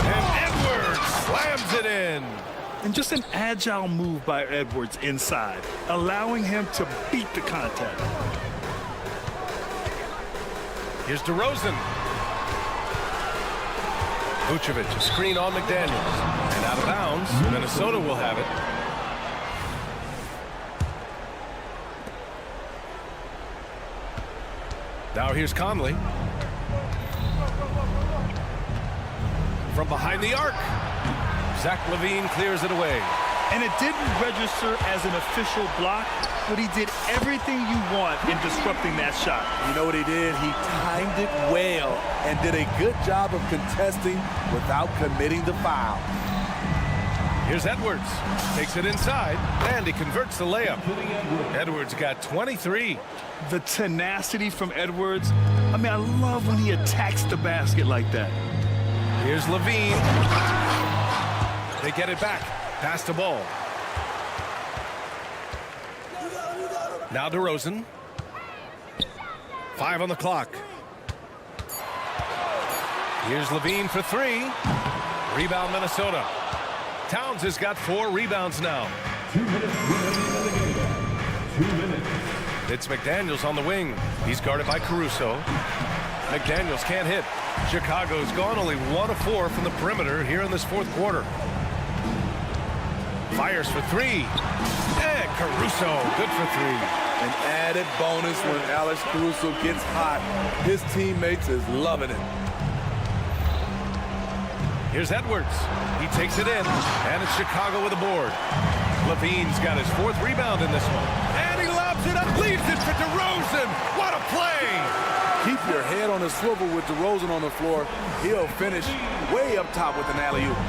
And Edwards slams it in. And just an agile move by Edwards inside, allowing him to beat the contact. Here's DeRozan. Vucevic, a screen on McDaniels. And out of bounds, Minnesota will have it. Now here's Conley. From behind the arc. Zach LaVine clears it away. And it didn't register as an official block, but he did everything you want in disrupting that shot. You know what he did? He timed it well and did a good job of contesting without committing the foul. Here's Edwards. Takes it inside, and he converts the layup. Edwards got 23. The tenacity from Edwards. I mean, I love when he attacks the basket like that. Here's LaVine. They get it back. Pass the ball. Now DeRozan. 5 on the clock. Here's LaVine for 3. Rebound Minnesota. Towns has got 4 rebounds now. 2 minutes remaining in the game. 2 minutes. It's McDaniels on the wing. He's guarded by Caruso. McDaniels can't hit. Chicago's gone only 1 of 4 from the perimeter here in this fourth quarter. Fires for 3. And Caruso, good for 3. An added bonus when Alex Caruso gets hot. His teammates is loving it. Here's Edwards. He takes it in, and it's Chicago with a board. LaVine's got his 4th rebound in this one. And he lobs it up, leaves it for DeRozan. What a play! Keep your head on a swivel with DeRozan on the floor. He'll finish way up top with an alley-oop.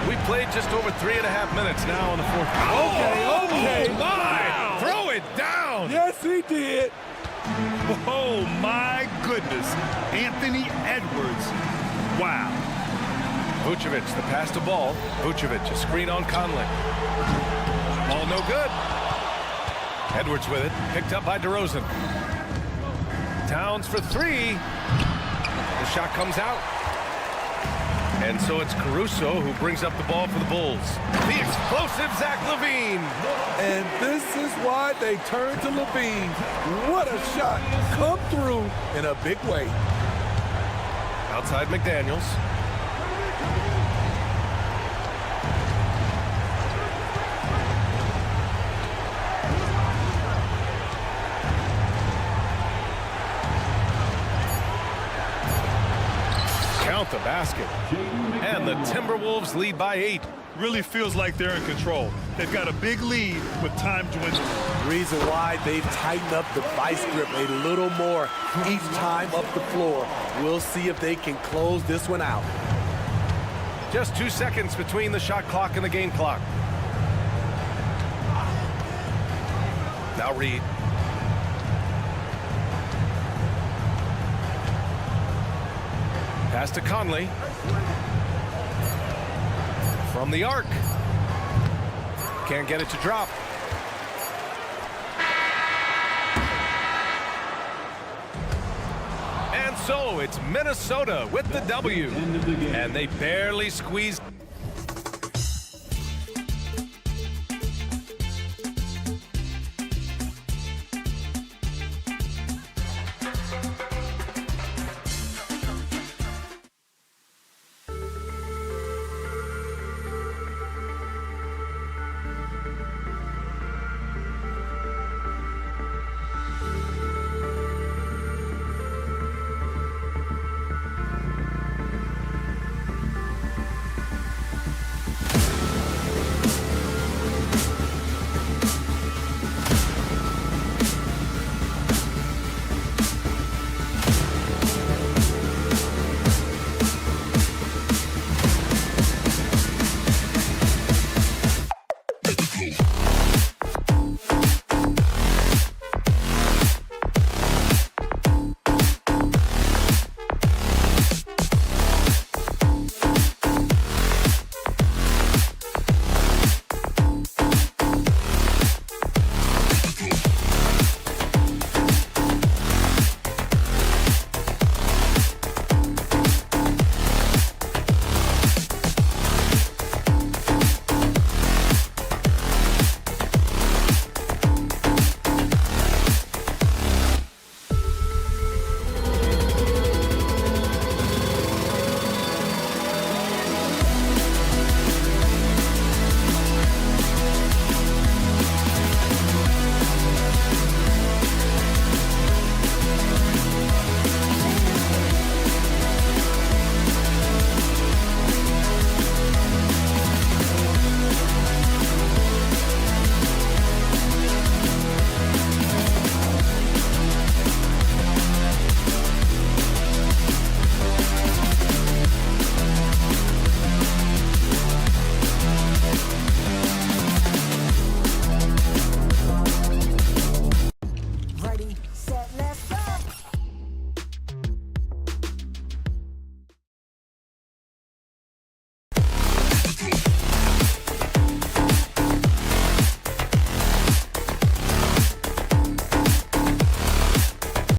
We played just over 3.5 minutes now in the fourth quarter. Okay. Oh, my! Throw it down! Yes, he did. Oh, my goodness. Anthony Edwards. Wow. Vucevic, the pass to ball. Vucevic, a screen on Conley. Ball no good. Edwards with it, picked up by DeRozan. Towns for 3. The shot comes out. And so it's Caruso who brings up the ball for the Bulls. The explosive Zach LaVine. And this is why they turn to LaVine. What a shot. Come through in a big way. Outside McDaniels. Count the basket. And the Timberwolves lead by 8. Really feels like they're in control. They've got a big lead with time dwindling. Reason why they've tightened up the vice grip a little more each time up the floor. We'll see if they can close this one out. Just 2 seconds between the shot clock and the game clock. Now Reed. Pass to Conley. From the arc. Can't get it to drop. And so it's Minnesota with the W. And they barely squeezed